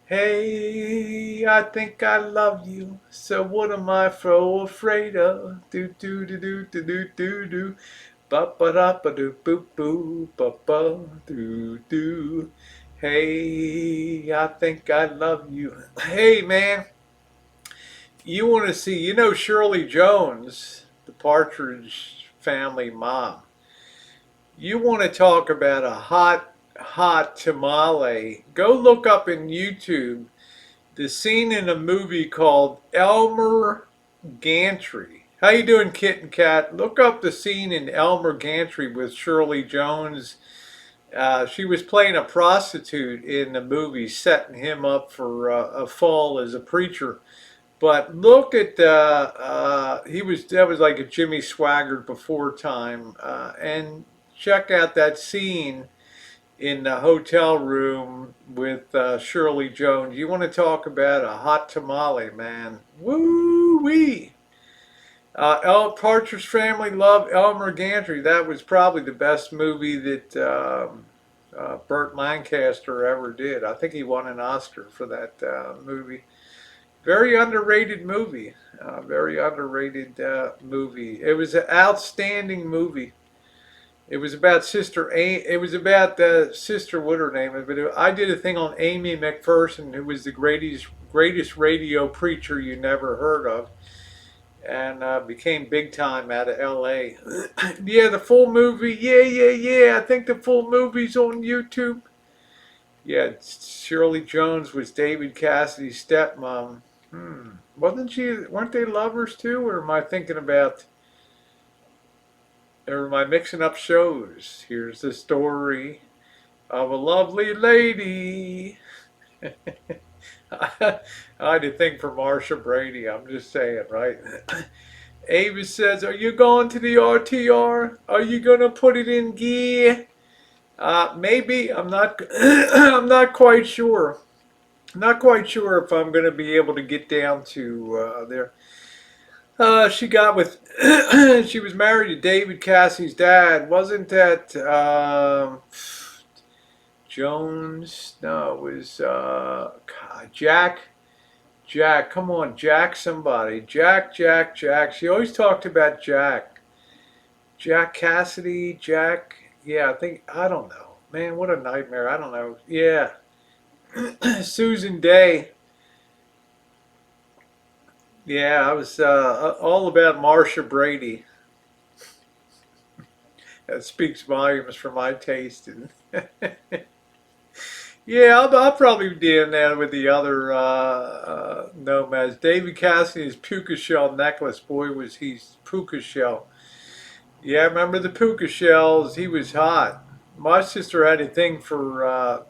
Hey, I think I love you. So what am I so afraid of? Do do do do do do do do. Ba ba da ba do boo boo ba ba do do. Hey, I think I love you. Hey, man, you want to see? You know Shirley Jones, the Partridge Family mom. You want to talk about a hot tamale? Go look up in YouTube the scene in a movie called Elmer Gantry. How you doing, Kit and Kat? Look up the scene in Elmer Gantry with Shirley Jones. She was playing a prostitute in the movie, setting him up for a fall as a preacher. But look at that was like a Jimmy Swaggart before time, and check out that scene in the hotel room with Shirley Jones. You want to talk about a hot tamale, man? Woo wee! Partridge Family love Elmer Gantry. That was probably the best movie that Burt Lancaster ever did. I think he won an Oscar for that movie. Very underrated movie. Very underrated movie. It was an outstanding movie. It was about It was about Sister. What her name is? But I did a thing on Amy McPherson, who was the greatest radio preacher you never heard of, and became big time out of L.A. Yeah, the full movie. Yeah. I think the full movie's on YouTube. Yeah, Shirley Jones was David Cassidy's stepmom. Wasn't she? Weren't they lovers too? Or am I thinking about? Or am I mixing up shows? Here's the story of a lovely lady. I had to think for Marsha Brady. I'm just saying, right? Avis says, "Are you going to the RTR? Are you gonna put it in gear?" Maybe. I'm not. I'm not quite sure. Not quite sure if I'm going to be able to get down to there. She got with. She was married to David Cassie's dad. Wasn't that Jones? No, it was God, Jack. Jack, come on, Jack. Somebody, Jack. She always talked about Jack. Jack Cassidy. Jack. Yeah, I think. I don't know. Man, what a nightmare. I don't know. Yeah, Susan Day. Yeah, I was all about Marsha Brady. That speaks volumes for my taste. And yeah, I'll probably be in there with the other nomads. David Cassidy's puka shell necklace. Boy, was he puka shell. Yeah, remember the puka shells? He was hot. My sister had a thing for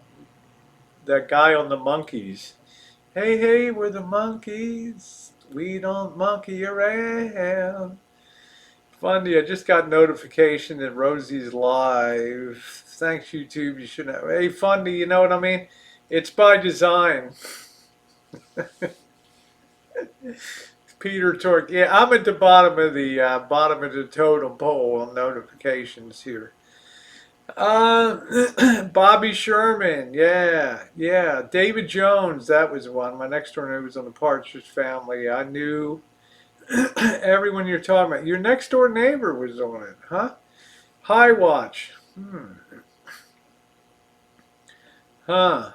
that guy on the monkeys. Hey, we're the monkeys. We don't monkey around. Fundy, I just got notification that Rosie's live. Thanks, YouTube. You shouldn't have. Hey, Fundy, you know what I mean? It's by design. Peter Tork. Yeah, I'm at the bottom of the totem pole on notifications here. Bobby Sherman. Yeah. David Jones. That was one. My next door neighbor was on the Partridge Family. I knew everyone you're talking about. Your next door neighbor was on it, huh? High Watch. Huh.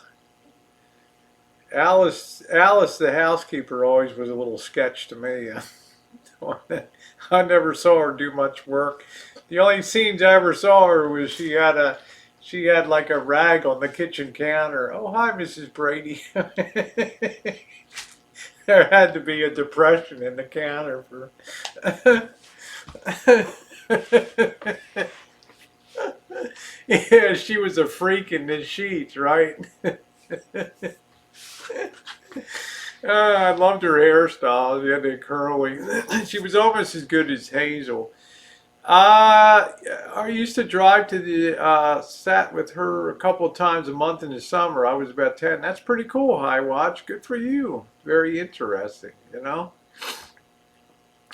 Alice, the housekeeper, always was a little sketch to me. I never saw her do much work. The only scenes I ever saw her was she had like a rag on the kitchen counter. Oh, hi, Mrs. Brady. There had to be a depression in the counter for. Yeah, she was a freak in the sheets, right? I loved her hairstyle. She had the curly. She was almost as good as Hazel. I used to drive to the sat with her a couple of times a month in the summer. I was about 10. That's pretty cool, High Watch. Good for you. Very interesting, you know?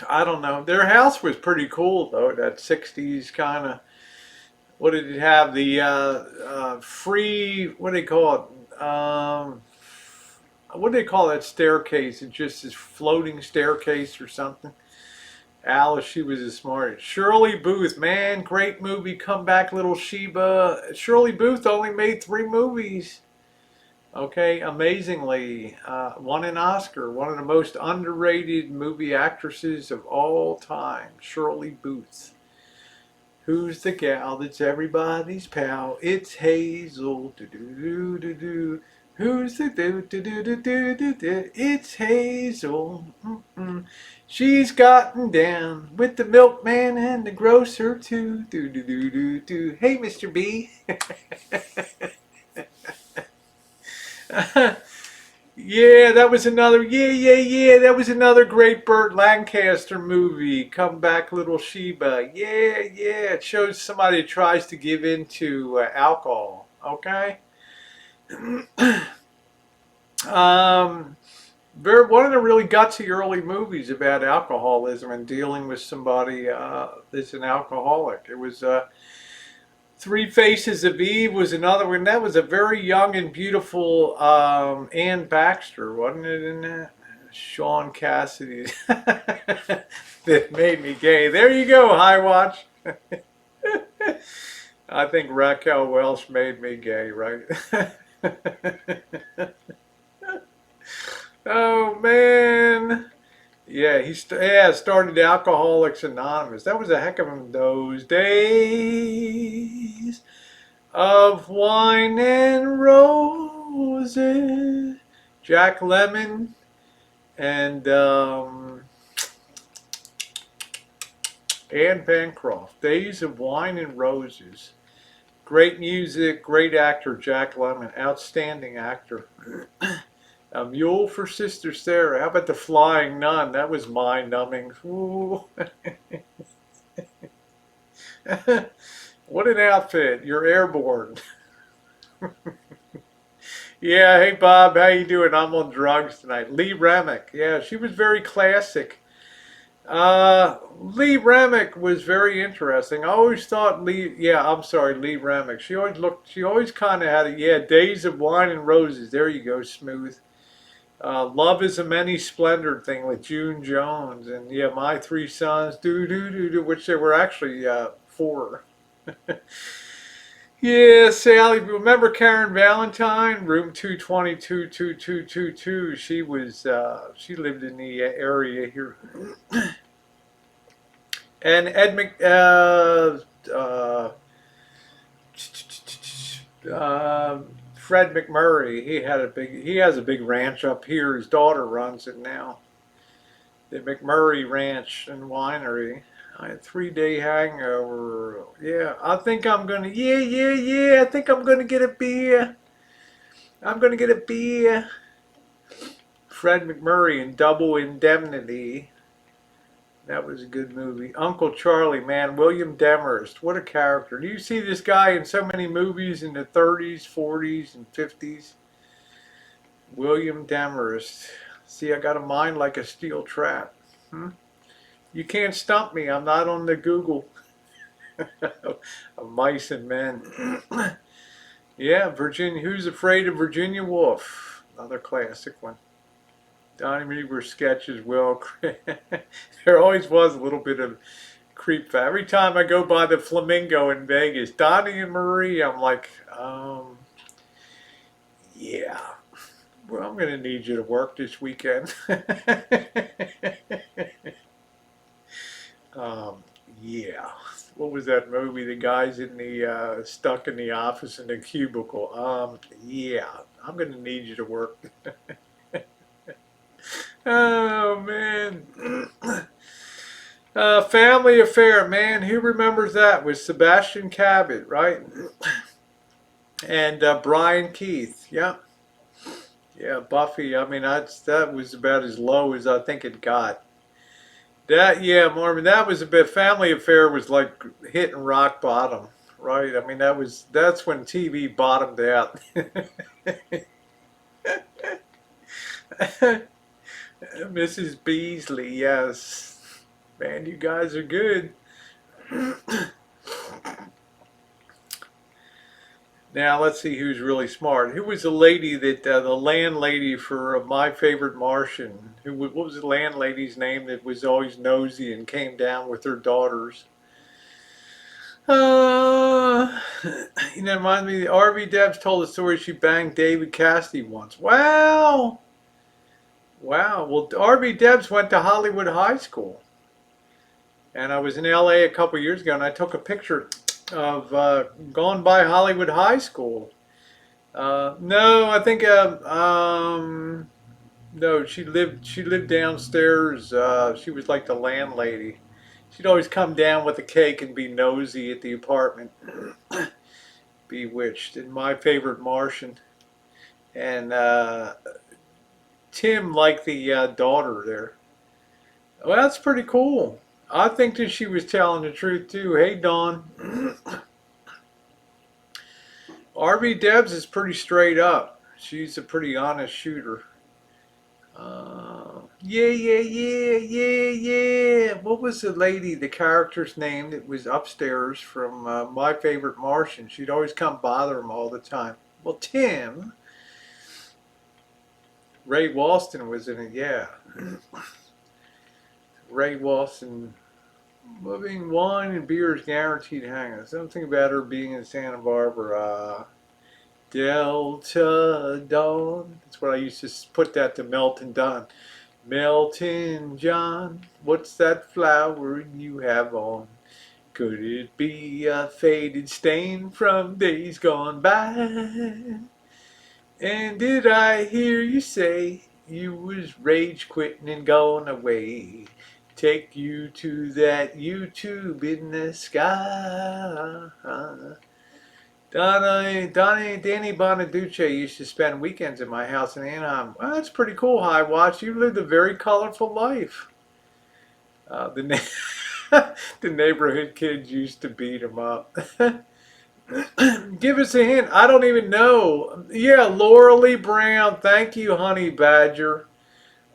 I don't know. Their house was pretty cool though. That 60s kind of. What did it have? The free. What do they call it? What do they call that staircase? It's just this floating staircase or something. Alice, she was a smart. Shirley Booth, man, great movie. Come Back, Little Sheba. Shirley Booth only made 3 movies. Okay, amazingly, won an Oscar. One of the most underrated movie actresses of all time, Shirley Booth. Who's the gal that's everybody's pal? It's Hazel. Do do do do do. Who's the do do do do do do do? It's Hazel. Mm-mm. She's gotten down with the milkman and the grocer too. Do do do do do. Hey, Mr. B. Yeah, that was another. Yeah, yeah, yeah. That was another great Burt Lancaster movie. Come Back, Little Sheba. Yeah, yeah. It shows somebody that tries to give in to alcohol. Okay. um, one of the really gutsy early movies about alcoholism and dealing with somebody that's an alcoholic. It was Three Faces of Eve was another one. That was a very young and beautiful Ann Baxter, wasn't it, in that? Sean Cassidy. That made me gay. There you go, High Watch. I think Raquel Welch made me gay, right? Oh, man. Yeah, started Alcoholics Anonymous. That was a heck of those days of wine and roses. Jack Lemmon and Anne Bancroft. Days of Wine and Roses. Great music, great actor, Jack Lemmon. Outstanding actor. A Mule for Sister Sarah. How about The Flying Nun? That was mind-numbing. Ooh. What an outfit. You're airborne. Yeah, hey Bob, how you doing? I'm on drugs tonight. Lee Remick. Yeah, she was very classic. Lee Remick was very interesting. I always thought Lee Remick. She always kind of had Days of Wine and Roses. There you go, smooth. Love is a Many Splendored thing with June Jones, and yeah, My Three Sons, which there were actually 4. Yeah, Sally. Remember Karen Valentine, room 2222222. She lived in the area here, and Fred McMurray. He has a big ranch up here. His daughter runs it now. The McMurray Ranch and Winery. I had 3-day hangover. Yeah, I think I'm gonna. Yeah. I think I'm gonna get a beer. I'm gonna get a beer. Fred McMurray in Double Indemnity. That was a good movie. Uncle Charlie, man, William Demarest. What a character. Do you see this guy in so many movies in the 30s, 40s, and 50s? William Demarest. See, I got a mind like a steel trap. You can't stump me. I'm not on the Google of mice and men. Yeah, Virginia. Who's Afraid of Virginia Woolf? Another classic one. Donnie Weaver sketches. Well, there always was a little bit of creep factor. Every time I go by the Flamingo in Vegas, Donnie and Marie, I'm like, yeah. Well, I'm going to need you to work this weekend. Yeah. What was that movie? The guys in the stuck in the office in the cubicle. Yeah. I'm going to need you to work. Oh man. Family Affair, man. Who remembers that? With Sebastian Cabot, right? And Brian Keith. Yeah. Yeah, Buffy. I mean, that was about as low as I think it got. Marvin, that was a bit. Family Affair was like hitting rock bottom, right? I mean, that's when TV bottomed out. Mrs. Beasley, yes, man, you guys are good. Now let's see who's really smart. Who was the lady that the landlady for My Favorite Martian? What was the landlady's name that was always nosy and came down with her daughters? Uh, Reminds me. R.V. Debs told the story she banged David Cassidy once. Wow, wow. Well, R.V. Debs went to Hollywood High School, and I was in L.A. a couple years ago, and I took a picture of going by Hollywood High School. No, I think no, she lived downstairs. She was like the landlady. She'd always come down with a cake and be nosy at the apartment. Bewitched and My Favorite Martian. And Tim liked the daughter there. Well, that's pretty cool. I think that she was telling the truth too. Hey, Dawn. RV Debs is pretty straight up. She's a pretty honest shooter. Yeah, yeah, yeah, yeah, yeah. What was the lady, the character's name that was upstairs from My Favorite Martian? She'd always come bother him all the time. Well, Tim, Ray Walston was in it, yeah. Ray Walston, moving wine and beer is guaranteed hanging. Something about her being in Santa Barbara. Delta Dawn. That's what I used to put that to Melton Don. Melton John, what's that flower you have on? Could it be a faded stain from days gone by? And did I hear you say you was rage quitting and going away? Take you to that YouTube in the sky. Danny Bonaduce used to spend weekends at my house in Anaheim. Well, that's pretty cool, High Watch. You lived a very colorful life. The the neighborhood kids used to beat him up. Give us a hint. I don't even know. Yeah, Laura Lee Brown. Thank you, Honey Badger.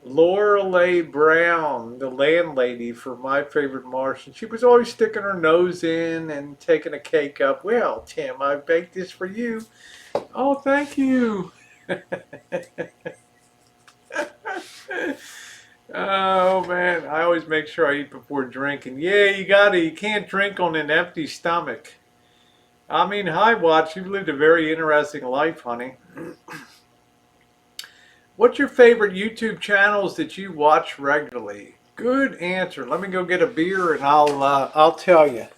Laura Lee Brown, the landlady for My Favorite Martian. She was always sticking her nose in and taking a cake up. Well, Tim, I baked this for you. Oh, thank you. Oh man, I always make sure I eat before drinking. Yeah, you gotta. You can't drink on an empty stomach. I mean, hi, Watch. You've lived a very interesting life, honey. What's your favorite YouTube channels that you watch regularly? Good answer. Let me go get a beer and I'll tell you.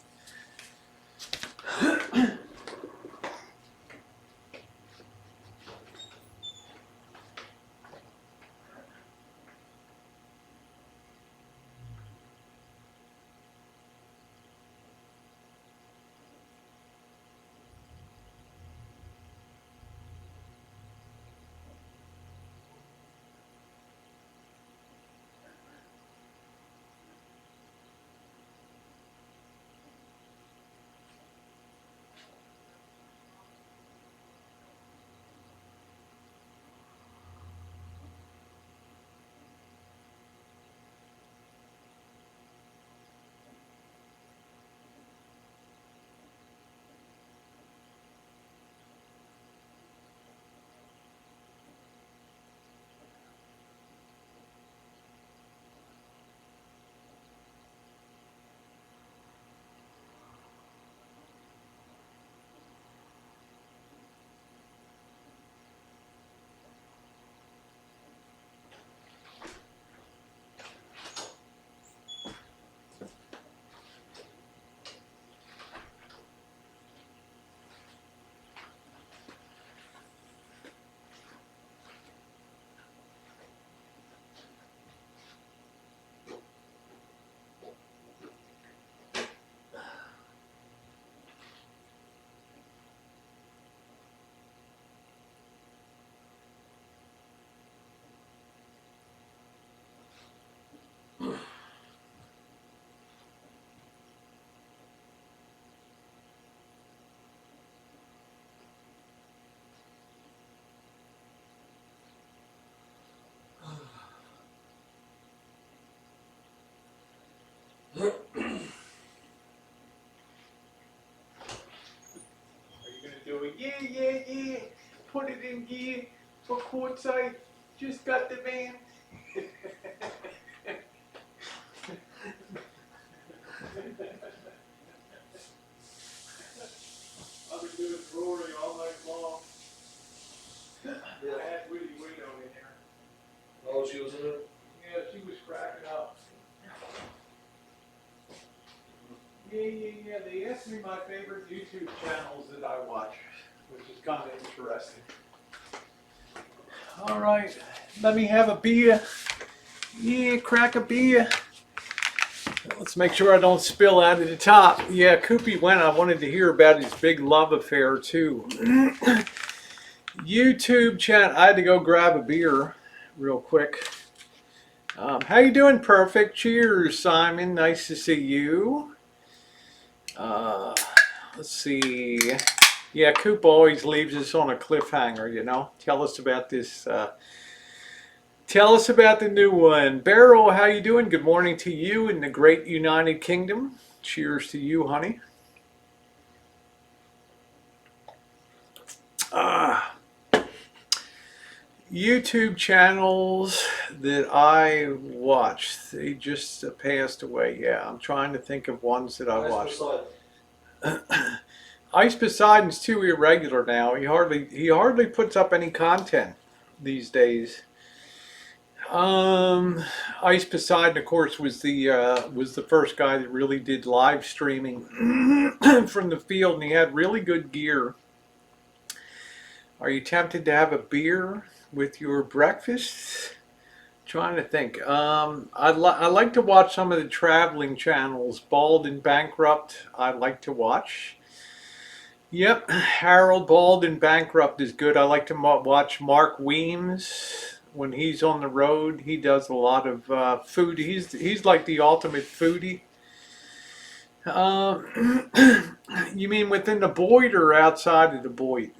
Yeah. Put it in gear for courtside. Just got the van. I've been doing Rory all night long. Yeah. I had Witty Widow in there. Oh, she was in it? Yeah, she was cracking up. Yeah. They asked me my favorite YouTube channels that I watch, which is kind of interesting. All right, let me have a beer. Yeah, crack a beer. Let's make sure I don't spill out of the top. Yeah, Koopy went. I wanted to hear about his big love affair too. YouTube chat. I had to go grab a beer real quick. How you doing, Perfect? Cheers, Simon. Nice to see you. Let's see. Yeah, Coop always leaves us on a cliffhanger, you know. Tell us about this. Tell us about the new one. Beryl, how you doing? Good morning to you in the great United Kingdom. Cheers to you, honey. YouTube channels that I watch. They just passed away. Yeah, I'm trying to think of ones that I watched. Ice Poseidon's too irregular now. He hardly puts up any content these days. Ice Poseidon, of course, was the first guy that really did live streaming from the field, and he had really good gear. Are you tempted to have a beer with your breakfast? Trying to think. I like to watch some of the traveling channels. Bald and Bankrupt, I like to watch. Yep, Harold Bald and Bankrupt is good. I like to watch Mark Weems when he's on the road. He does a lot of food. He's like the ultimate foodie. You mean within the Boyd or outside of the Boyd?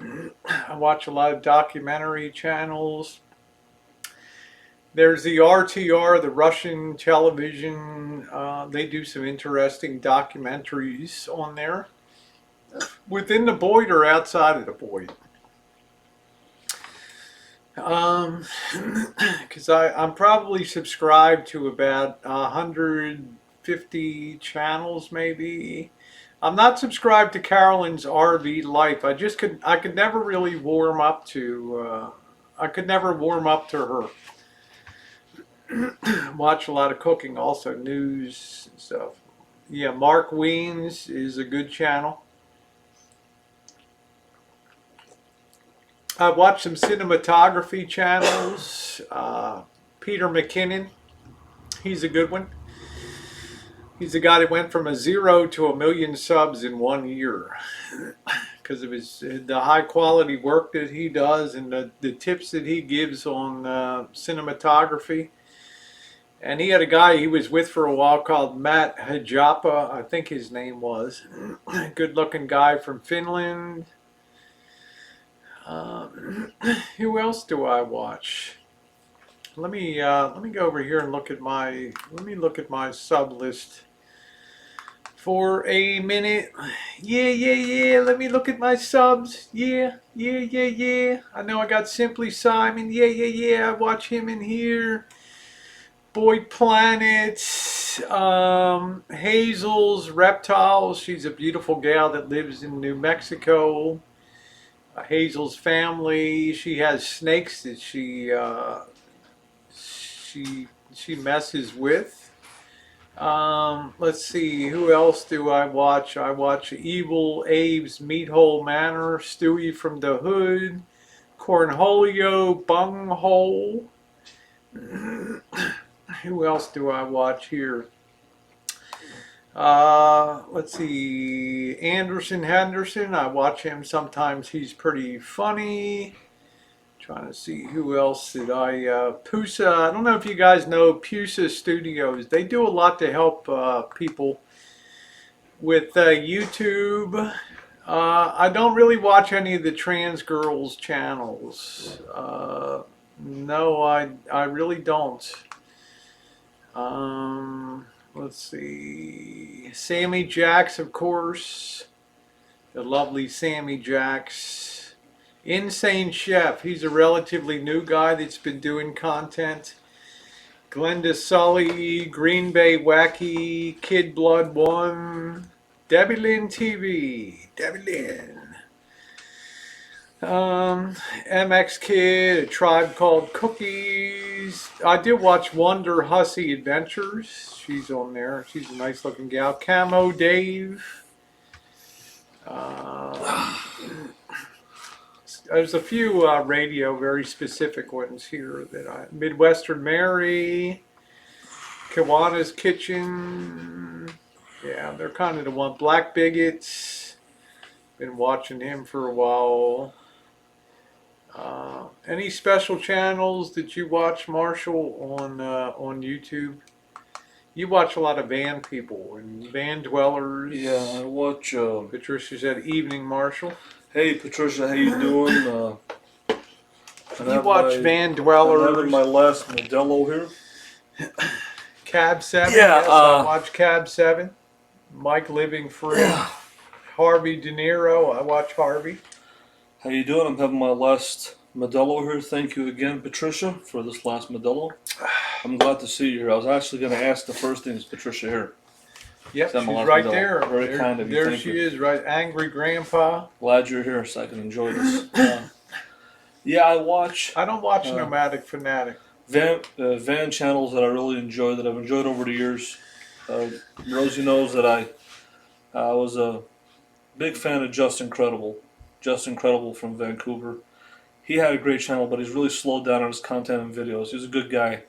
I watch a lot of documentary channels. There's the RTR, the Russian television. They do some interesting documentaries on there. Within the Boyd or outside of the Boyd? Because I'm probably subscribed to about 150 channels, maybe. I'm not subscribed to Carolyn's RV Life. I could never really warm up to. I could never warm up to her. Watch a lot of cooking, also news and stuff. Yeah, Mark Weems is a good channel. I've watched some cinematography channels. Peter McKinnon, he's a good one. He's the guy that went from a 0 to 1,000,000 subs in 1 year because of the high quality work that he does and the tips that he gives on cinematography. And he had a guy he was with for a while called Matt Hajapa, I think his name was. Good looking guy from Finland. Who else do I watch? Let me go over here and look at my sub list for a minute. Yeah. Let me look at my subs. Yeah. I know I got Simply Simon. Yeah. I watch him in here. Boyd Planet, Hazel's Reptiles. She's a beautiful gal that lives in New Mexico. Hazel's family. She has snakes that she messes with. Let's see, who else do I watch? I watch Evil Abe's Meathole Manor, Stewie from the Hood, Cornholio Bunghole. Who else do I watch here? Let's see, Anderson Henderson. I watch him sometimes. He's pretty funny. Trying to see who else did I. Pusa. I don't know if you guys know Pusa Studios. They do a lot to help people with YouTube. I don't really watch any of the trans girls channels. No, I really don't. Let's see. Sammy Jacks, of course. The lovely Sammy Jacks. Insane Chef. He's a relatively new guy that's been doing content. Glenda Sully, Green Bay Wacky, Kid Blood 1, Debbie Lynn TV, Debbie Lynn. MX Kid, A Tribe Called Cookies. I did watch Wonder Hussy Adventures. She's on there. She's a nice looking gal. Camo Dave. There's a few radio, very specific ones here that Midwestern Mary, Kiwanis Kitchen. Yeah, they're kind of the one. Black Bigots. Been watching him for a while. Any special channels that you watch, Marshall, on YouTube? You watch a lot of van people and van dwellers. Yeah, I watch. Patricia said, "Evening, Marshall." Hey, Patricia, how you doing? You watch van dwellers. I'm having my last Modelo here. Cab 7. Yeah, Yes, I watch Cab 7. Mike Living Free. Harvey De Niro. I watch Harvey. How you doing? I'm having my last Modelo here. Thank you again, Patricia, for this last Modelo. I'm glad to see you here. I was actually going to ask the first thing, is Patricia here? Yep, Send she's my right Modelo. there. Very kind of you. There Thank she you. is, right. Angry Grandpa. Glad you're here so I can enjoy this. Yeah, I watch I don't watch Nomadic Fanatic. van channels that I really enjoy, that I've enjoyed over the years. Rosie knows that I was a big fan of Just Incredible. Just Incredible from Vancouver. He had a great channel, but he's really slowed down on his content and videos. He's a good guy.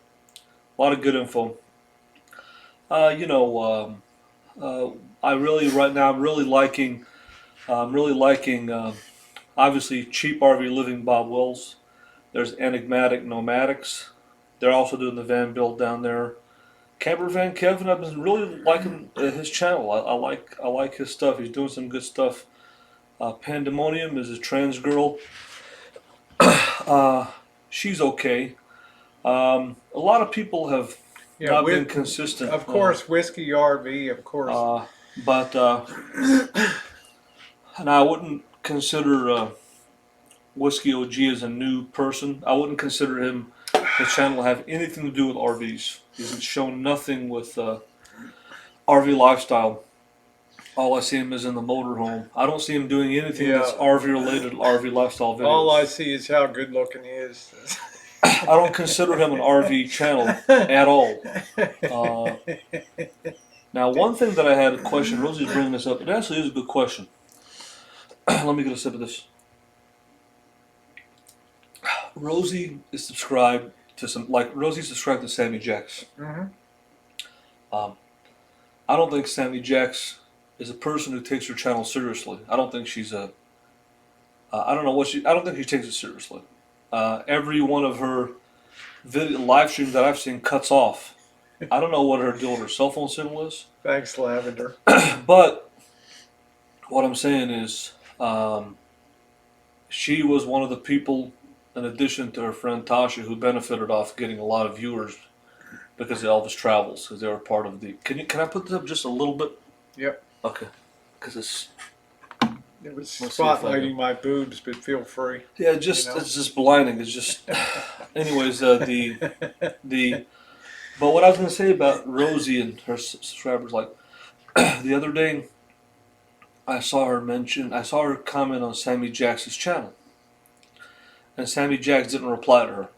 A lot of good info. I really right now I'm really liking obviously Cheap RV Living Bob Wills. There's Enigmatic Nomadics. They're also doing the van build down there. Camper Van Kevin, I've been really liking his channel. I like his stuff. He's doing some good stuff. Pandemonium is a trans girl. She's okay. A lot of people have not been consistent. Of course, Whiskey RV, of course. And I wouldn't consider Whiskey OG as a new person. I wouldn't consider his channel to have anything to do with RVs. He's shown nothing with RV lifestyle. All I see him is in the motorhome. I don't see him doing anything that's RV related, RV lifestyle videos. All I see is how good looking he is. I don't consider him an RV channel at all. Now, one thing that I had a question, Rosie's bringing this up. It actually is a good question. Let me get a sip of this. Rosie is subscribed to Rosie's subscribed to Sammy Jacks. Mm-hmm. I don't think Sammy Jacks is a person who takes her channel seriously. I don't think she's a. I don't think she takes it seriously. Every one of her live streams that I've seen cuts off. I don't know what her deal with her cell phone signal is. Thanks, Lavender. But what I'm saying is, she was one of the people, in addition to her friend Tasha, who benefited off getting a lot of viewers because of Elvis Travels, because they were part of the. Can I put this up just a little bit? Yep. Okay. Because it was spotlighting my boobs, but feel free. Yeah, it's just blinding. It's just. Anyways, But what I was going to say about Rosie and her subscribers, like the other day, I saw her comment on Sammy Jacks' channel, and Sammy Jacks didn't reply to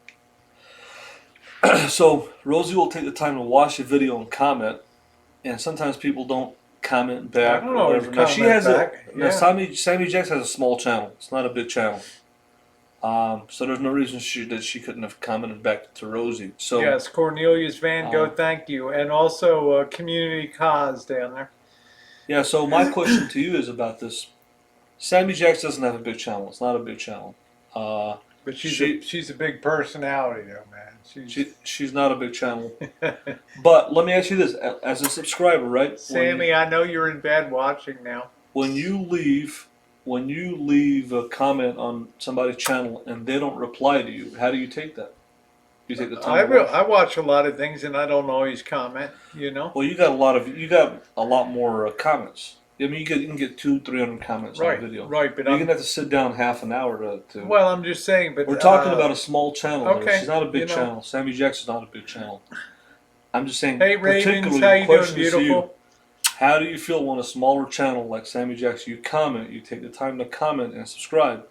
her. So Rosie will take the time to watch the video and comment, and sometimes people don't comment back. I don't always now she has back. Now Sammy Jacks has a small channel. It's not a big channel. So there's no reason that she couldn't have commented back to Rosie. So yes, Cornelius Van Gogh, thank you, and also Community Cause down there. Yeah. So my question to you is about this. Sammy Jacks doesn't have a big channel. It's not a big channel. But she's a big personality, though, man. She's not a big channel. But let me ask you this: as a subscriber, right? Sammy, I know you're in bed watching now. When you leave a comment on somebody's channel and they don't reply to you, how do you take that? You take the time. I watch a lot of things and I don't always comment. You know. Well, you got a lot more comments. I mean, you can get 200-300 comments on a Right, video. right, but You're gonna have to sit down half an hour to. well, I'm just saying, but We're talking about a small channel. There. okay, She's not a big you know. channel. Sammy Jackson's not a big channel. I'm just saying, Hey, Ravens, particularly how the you doing, question is to you. beautiful? How do you feel when a smaller channel like Sammy Jackson, you comment, you take the time to comment and subscribe,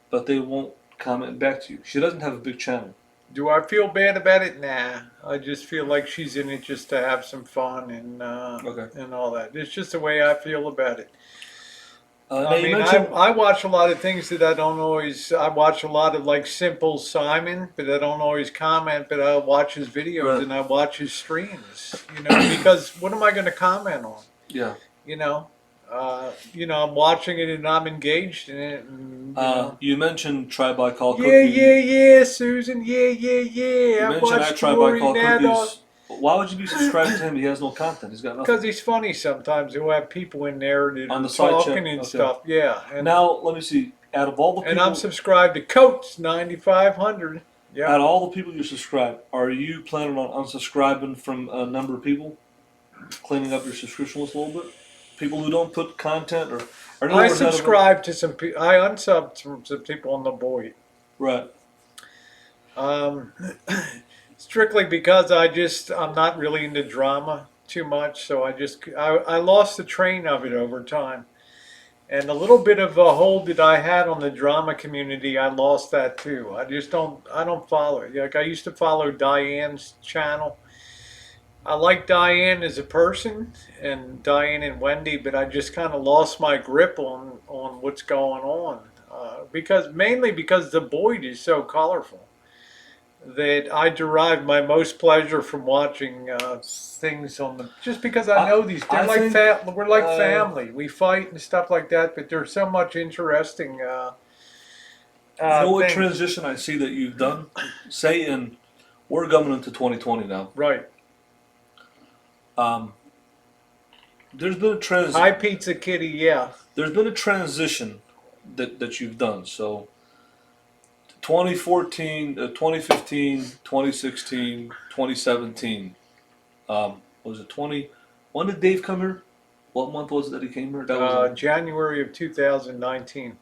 but they won't comment back to you? She doesn't have a big channel. Do I feel bad about it? Nah, I just feel like she's in it just to have some fun Okay. and all that. It's just the way I feel about it. Now I you mean, mentioned. I watch a lot of things that I don't always. I watch a lot of like Simple Simon, but I don't always comment. But I watch his videos Right. and I watch his streams. You know, because what am I going to comment on? Yeah. I'm watching it and I'm engaged in it, and You mentioned Try By Call yeah, Cookie. yeah, yeah, Susan, yeah, yeah, You yeah. I mentioned I watched Try By Rory Call now, dog. Cookies. Why would you be subscribed to him? He has no content. He's got nothing. Because he's funny sometimes. He'll have people in there that On are the side talking chat, and okay. stuff. Yeah. And, Now let me see. Out of all the and people, I'm subscribed to Coach 9500. out Yeah. of all the people you subscribe, are you planning on unsubscribing from a number of people, cleaning up your subscription list a little bit? People who don't put content or are I nowhere ahead of them? subscribe to some people. I unsubbed some people on the board. Right. Strictly because I'm not really into drama too much, so I lost the train of it over time. And a little bit of a hold that I had on the drama community, I lost that too. I don't follow it. Like I used to follow Diane's channel. I like Diane as a person and Diane and Wendy, but I just kind of lost my grip on what's going on. Mainly because the Boyd is so colorful that I derive my most pleasure from watching things on the. Just because I know these, they're I like think, we're like family. We fight and stuff like that, but there's so much interesting. You know what Things. transition I see that you've done? Say we're coming into 2020 now. Right. There's been a Hi, Pizza Kitty. Yeah. There's been a transition that you've done. So 2014, 2015, 2016, 2017. Was it 20? When did Dave come here? What month was it that he came here? That was January of 2019.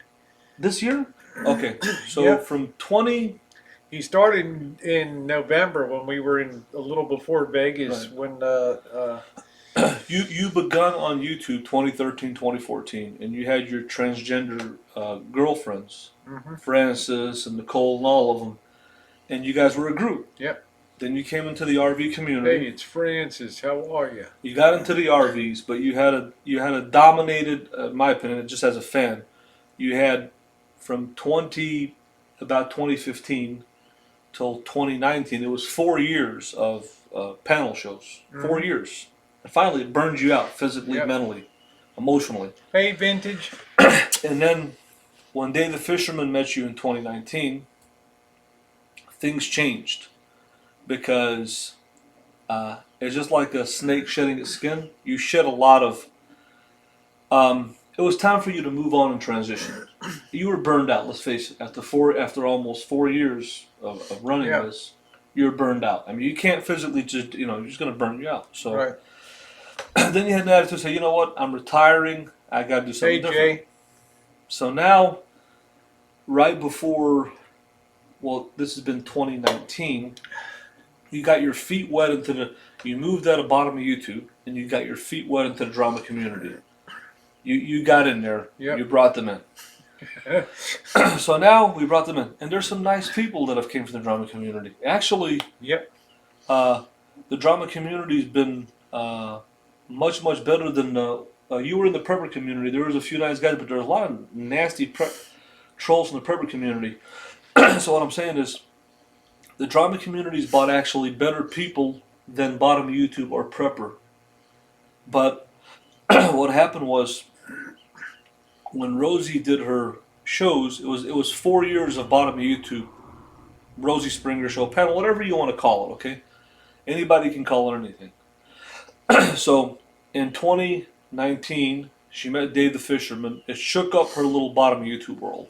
this year? Okay. So Yep. from 20. He started in November when we were in a little before Vegas Right. when. You begun on YouTube 2013, 2014, and you had your transgender girlfriends, Mhm. Frances and Nicole and all of them, and you guys were a group. Yep. Then you came into the RV community. Hey, it's Francis. How are you? You got into the RVs, but you had a dominated, in my opinion, just as a fan, you had from about 2015 till 2019. It was 4 years of panel shows. 4 years. And finally, it burned you out physically, Yep. mentally, emotionally. Hey, Vintage. And then when Dave the Fisherman met you in 2019, things changed because it's just like a snake shedding its skin. You shed a lot of. It was time for you to move on and transition. You were burned out. Let's face it. After almost 4 years of running Yeah. this, you're burned out. I mean, you can't physically just you're just going to burn you out. So Right. then you had an attitude to say, you know what, I'm retiring. I got to do something Hey, different. Jay. So now, right before, well, this has been 2019. You got your feet wet you moved out of bottom of YouTube, and you got your feet wet into the drama community. You got in there. Yep. You brought them in. So now we brought them in, and there's some nice people that have came from the drama community. Actually, Yep. the drama community's been much better than you were in the prepper community. There was a few nice guys, but there was a lot of nasty trolls in the prepper community. So what I'm saying is, the drama community's bought actually better people than bottom YouTube or prepper. But what happened was, when Rosie did her shows, it was 4 years of bottom of YouTube, Rosie Springer show panel, whatever you want to call it. Okay, anybody can call it anything. So in 2019, she met Dave the Fisherman. It shook up her little bottom YouTube world.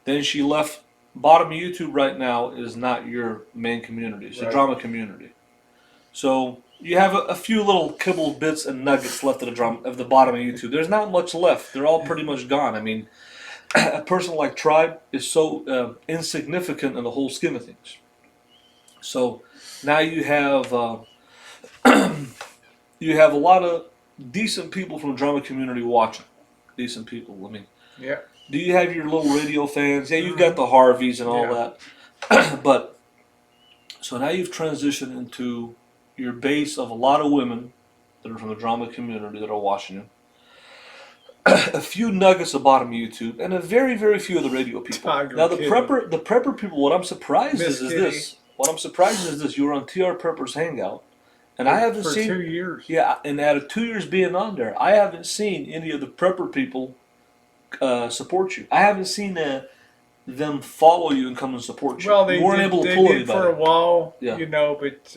Then she left. Bottom YouTube right now is not your main community. It's a Right. drama community. So you have a few little kibble bits and nuggets left at the bottom of YouTube. There's not much left. They're all pretty much gone. I mean, a person like Tribe is so insignificant in the whole scheme of things. So now you have a lot of decent people from the drama community watching. Decent people. I mean, Yeah. do you have your little radio fans? Yeah, you've got the Harveys and all that. But so now you've transitioned into your base of a lot of women that are from the drama community that are watching you. A few nuggets at bottom of YouTube, and a very, very few of the radio people. Tiger Now the Kitty. prepper people. What I'm surprised Miss is Kitty. this. What I'm surprised is this. You were on TR Prepper's Hangout, and I haven't for seen 2 years. Yeah, and out of 2 years being on there, I haven't seen any of the prepper people support you. I haven't seen them follow you and come and support you. Well, they you weren't did, able to they pull did anybody. for a while, Yeah. but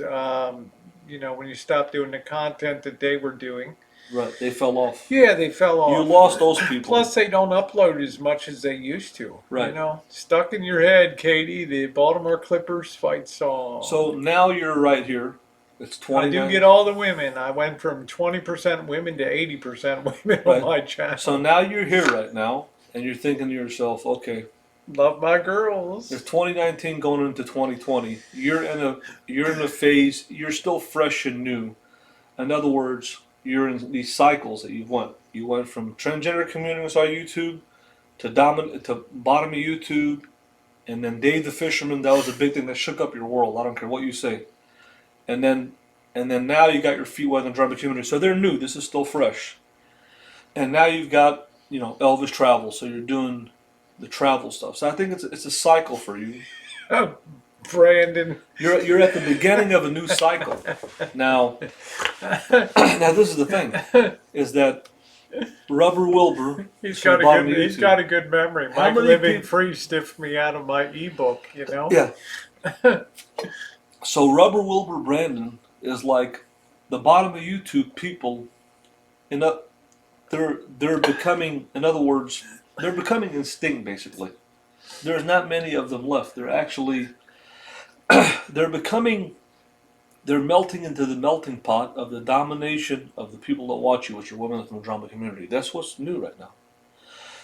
when you stop doing the content that they were doing, Right, they fell off. yeah, they fell off. You lost those people. Plus, they don't upload as much as they used to. Right. Stuck in your head, Katie, the Baltimore Clippers fight song. So now you're right here. It's 29. I do get all the women. I went from 20% women to 80% women Right. on my channel. So now you're here right now, and you're thinking to yourself, okay, Love my girls. there's 2019 going into 2020. You're in a phase. You're still fresh and new. In other words, you're in these cycles that you went. You went from transgender communities on YouTube to bottom of YouTube, and then Dave the Fisherman. That was a big thing that shook up your world. I don't care what you say. And then now you got your feet wet in the drama community. So they're new. This is still fresh. And now you've got Elvis Travel. So you're doing the travel stuff. So I think it's a cycle for you. Brandon. You're at the beginning of a new cycle. Now this is the thing, is that Rubber Wilbur. He's from got the bottom of he's YouTube. got a good memory. How Mike many Living people- Free stiffed me out of my ebook, Yeah. So Rubber Wilbur Brandon is like the bottom of YouTube people. They're becoming, in other words, they're becoming extinct basically. There's not many of them left. They're actually they're melting into the melting pot of the domination of the people that watch you, which are women from the drama community. That's what's new right now.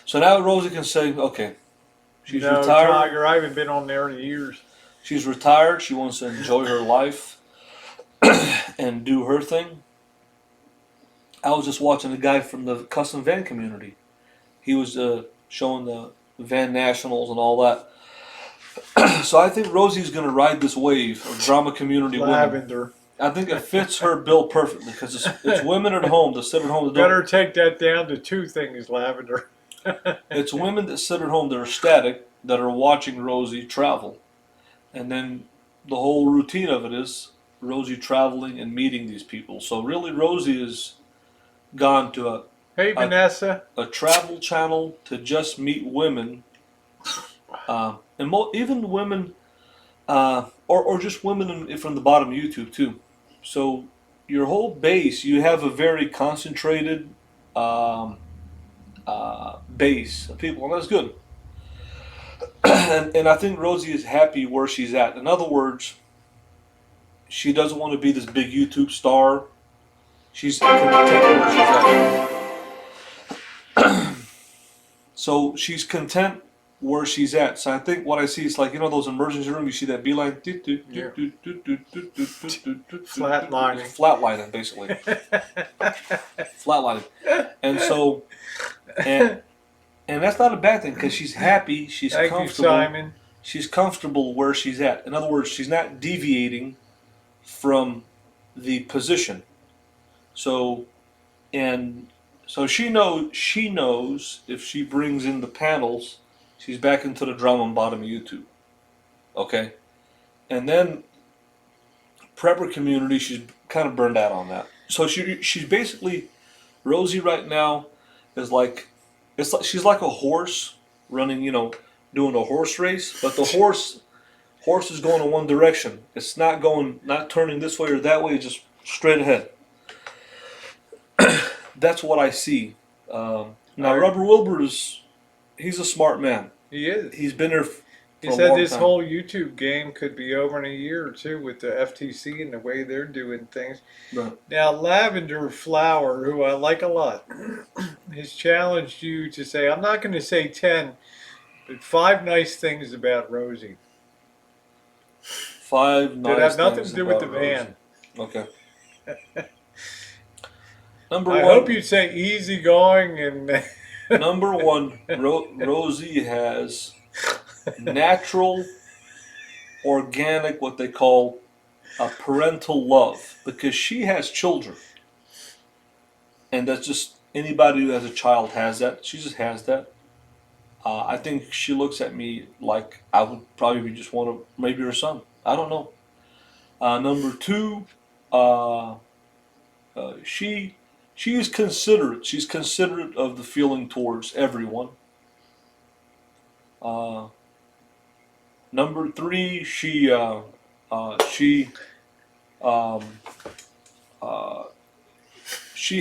So now Rosie can say, okay, she's no, retired. Tiger, I haven't been on there in years. She's retired. She wants to enjoy her life and do her thing. I was just watching a guy from the custom van community. He was showing the van nationals and all that. So I think Rosie's going to ride this wave of drama community women. Lavender. I think it fits her bill perfectly because it's women at home that sit at home that Better don't. take that down to 2 things, Lavender. It's women that sit at home that are static, that are watching Rosie travel. And then the whole routine of it is Rosie traveling and meeting these people. So really Rosie has gone to Hey, Vanessa. a travel channel to just meet women, and even women, or just women from the bottom of YouTube too. So your whole base, you have a very concentrated base of people, and that's good. And I think Rosie is happy where she's at. In other words, she doesn't want to be this big YouTube star. She's content where she's at. So she's content where she's at. So I think what I see is like, those emergency rooms, you see that beeline? Flatlining. Flatlining, basically. Flatlining. And so, and that's not a bad thing because she's happy, she's Thank you, comfortable. Simon. She's comfortable where she's at. In other words, she's not deviating from the position. So she knows if she brings in the panels, she's back into the drum on bottom of YouTube. Okay? And then prepper community, she's kind of burned out on that. So she's basically, Rosie right now is like, she's like a horse running, doing a horse race, but the horse is going in one direction. It's not turning this way or that way, just straight ahead. That's what I see. Now, Rubber Wilbur he's a smart man. He is. He's been there He for a said long this time. whole YouTube game could be over in a year or two with the FTC and the way they're doing things. Right. Now, Lavender Flower, who I like a lot, has challenged you to say, I'm not going to say 10, but 5 nice things about Rosie 5 that have nice nothing to things do with the about Rosie. van. Okay. Number I hope one. you'd say easygoing and. Number one. Rosie has natural, organic, what they call a parental love, because she has children, and that's just anybody who has a child has that. She just has that. I think she looks at me like I would probably be just one of maybe her son. I don't know. Number two, uh, she is considerate. She's considerate of the feeling towards everyone. Uh, Number three, she um, uh, she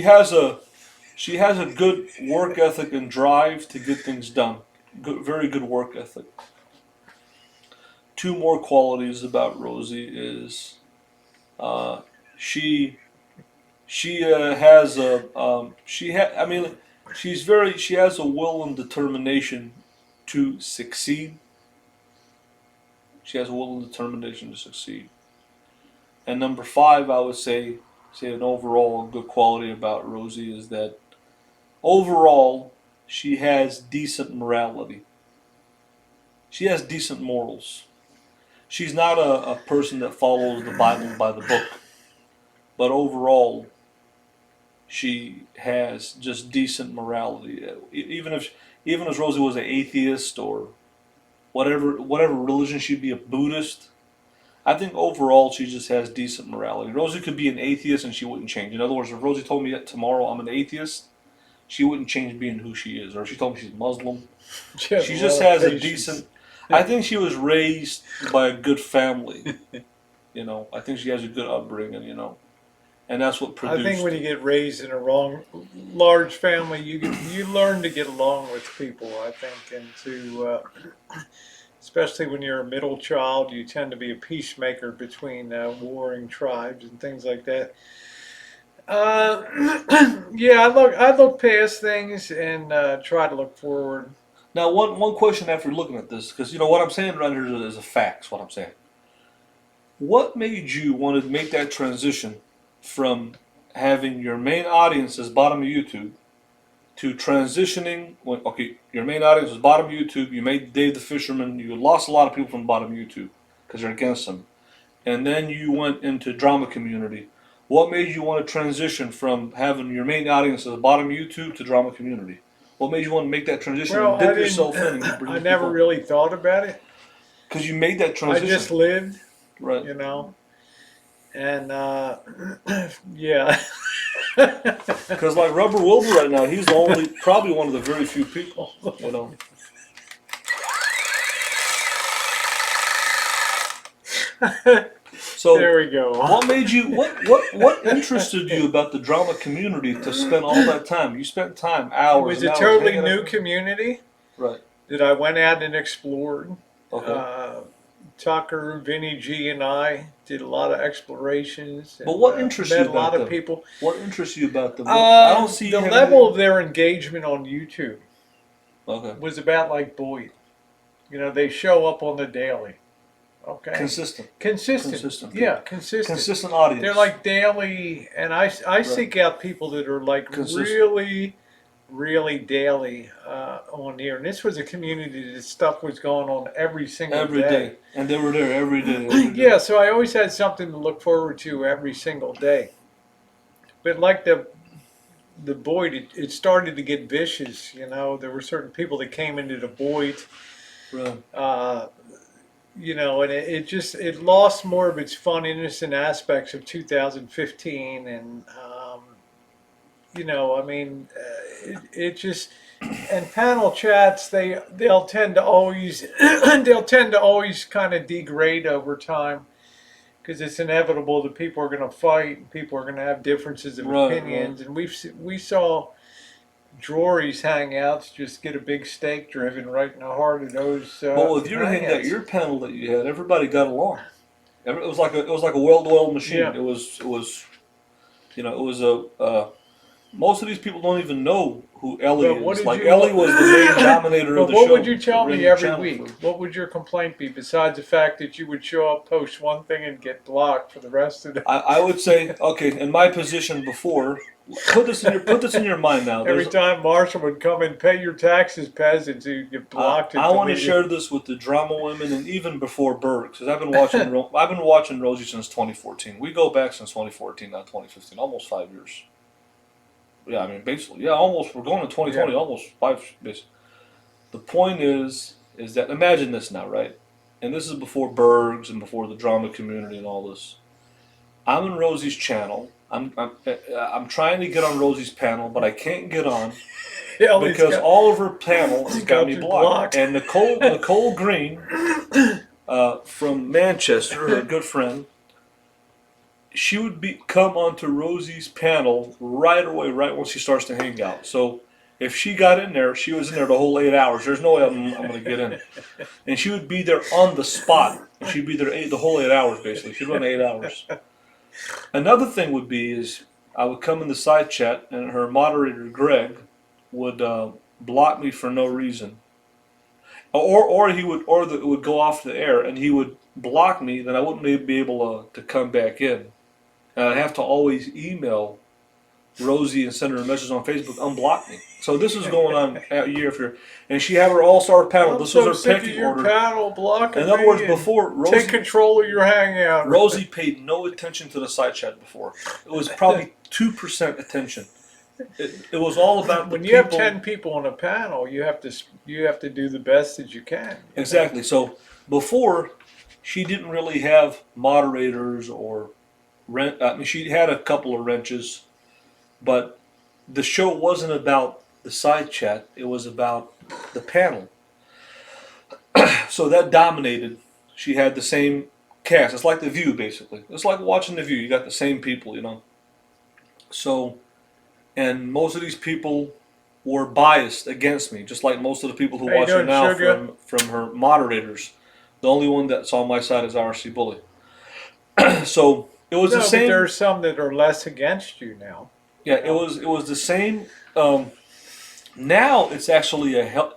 has a good work ethic and drive to get things done. Good, very good work ethic. Two more qualities about Rosie is uh, she has a I mean she has a will and determination to succeed. She has a will and determination to succeed. And number five, I would say an overall good quality about Rosie is that overall she has decent morality. She has decent morals. She's not a person that follows the Bible by the book, but overall she has just decent morality. Even if Rosie was an atheist or whatever religion, she'd be a Buddhist. I think overall she just has decent morality. Rosie could be an atheist and she wouldn't change. In other words, if Rosie told me that tomorrow I'm an atheist, she wouldn't change being who she is. Or if she told me she's Muslim, She has she a just lot of has a patience. decent. I think she was raised by a good family. I think she has a good upbringing. And that's what I think produced. when you get raised in a large family, you learn to get along with people. I think, and to especially when you're a middle child, you tend to be a peacemaker between warring tribes and things like that. Yeah, I look past things and try to look forward. Now, one question after looking at this, because what I'm saying right here is a facts. What I'm saying. What made you want to make that transition from having your main audience as bottom of YouTube to transitioning okay, your main audience was bottom of YouTube, you made Dave the Fisherman, you lost a lot of people from bottom of YouTube because you're against them, and then you went into drama community. What made you want to transition from having your main audience as bottom of YouTube to drama community? What made you want to make that transition Well, and I dip didn't. yourself in and bring I these never people? really thought about it. Because you made that I transition, just lived, right? you know, and yeah. Because like Rubber Wilbur right now, he's probably one of the very few people. So, There we go. what made you? What interested you about the drama community to spend all that time? You spent time, It hours was and a hours totally hanging out. new community Right. that I went out and explored. Okay. Tucker, Vinny G, and I did a lot of explorations But and what interests you met a about lot of them? people. What interests you about them? I don't see you The having level of anything. their engagement on YouTube Okay. was about like Boyd. They show up on the daily. Okay. Consistent. Consistent. Consistent Yeah, people. consistent. Consistent audience. They're like daily, and I seek out people that are like Consistent. really daily on here. And this was a community that stuff was going on every single Every day. day, and they were there every day. Every day. Yeah, so I always had something to look forward to every single day. But like the Boyd, it started to get vicious. There were certain people that came into the Boyd. Right. And it lost more of its fun, innocent aspects of 2015, and I mean, it just and panel chats they'll tend to always kind of degrade over time because it's inevitable that people are going to fight, and people are going to have differences of Right. Right. opinions, and we saw Drury's hangouts, just get a big stake driven right in the heart of those But with your hangout, hangouts. your panel that you had, everybody got along. It was like a well-oiled machine. Yeah. It was it was a most of these people don't even know who Ellie But what is. did Like you? Ellie was the main dominator of But the what would show you that tell ran me the every channel week? for. What would your complaint be besides the fact that you would show up, post one thing, and get blocked for the rest of the? I would say, okay, in my position before, put this in your mind now. Every time Marshall would come and pay your taxes, peasants, you'd get blocked and I want to deleted. share this with the drama women and even before Berg, because I've been watching Rosie since 2014. We go back since 2014, not 2015, almost 5 years. Yeah, I mean basically, yeah, almost. We're going to 2020, Yeah. almost five. Basically. The point is that imagine this now, right? And this is before Bergs and before the drama community and all this. I'm in Rosie's channel. I'm trying to get on Rosie's panel, but I can't get on Ellie's because got, all of her panel has got got me you blocked. blocked. And Nicole Green from Manchester, her good friend, she would come onto Rosie's panel right away, right when she starts to hang out. So if she got in there, she was in there the whole 8 hours. There's no way I'm going to get in. And she would be there on the spot. And she'd be there the whole 8 hours, basically. She'd run 8 hours. Another thing would be is I would come in the side chat, and her moderator, Greg, would block me for no reason. It would go off the air, and he would block me, then I wouldn't be able to come back in. And I'd have to always email Rosie and send her a message on Facebook, unblock me. So this was going on year after year. And she had her all-star panel. I'm This so was her sick of pecking your order. panel blocking In other me words, and before take control of your hangout. Rosie paid no attention to the side chat before. It was probably 2% attention. It was all about the When you have people. 10 people on a panel, you have to do the best that you can. Exactly. So before, she didn't really have moderators or rent. I mean, she had a couple of wrenches, but the show wasn't about the side chat. It was about the panel. So that dominated. She had the same cast. It's like The View, basically. It's like watching The View. You got the same people, So, and most of these people were biased against me, just like most of the people who How you watch her doing, now sugar? from her moderators. The only one that's on my side is RC Bully. So it was No, the but same. there are some that are less against you now. Yeah, it was the same. Now it's actually a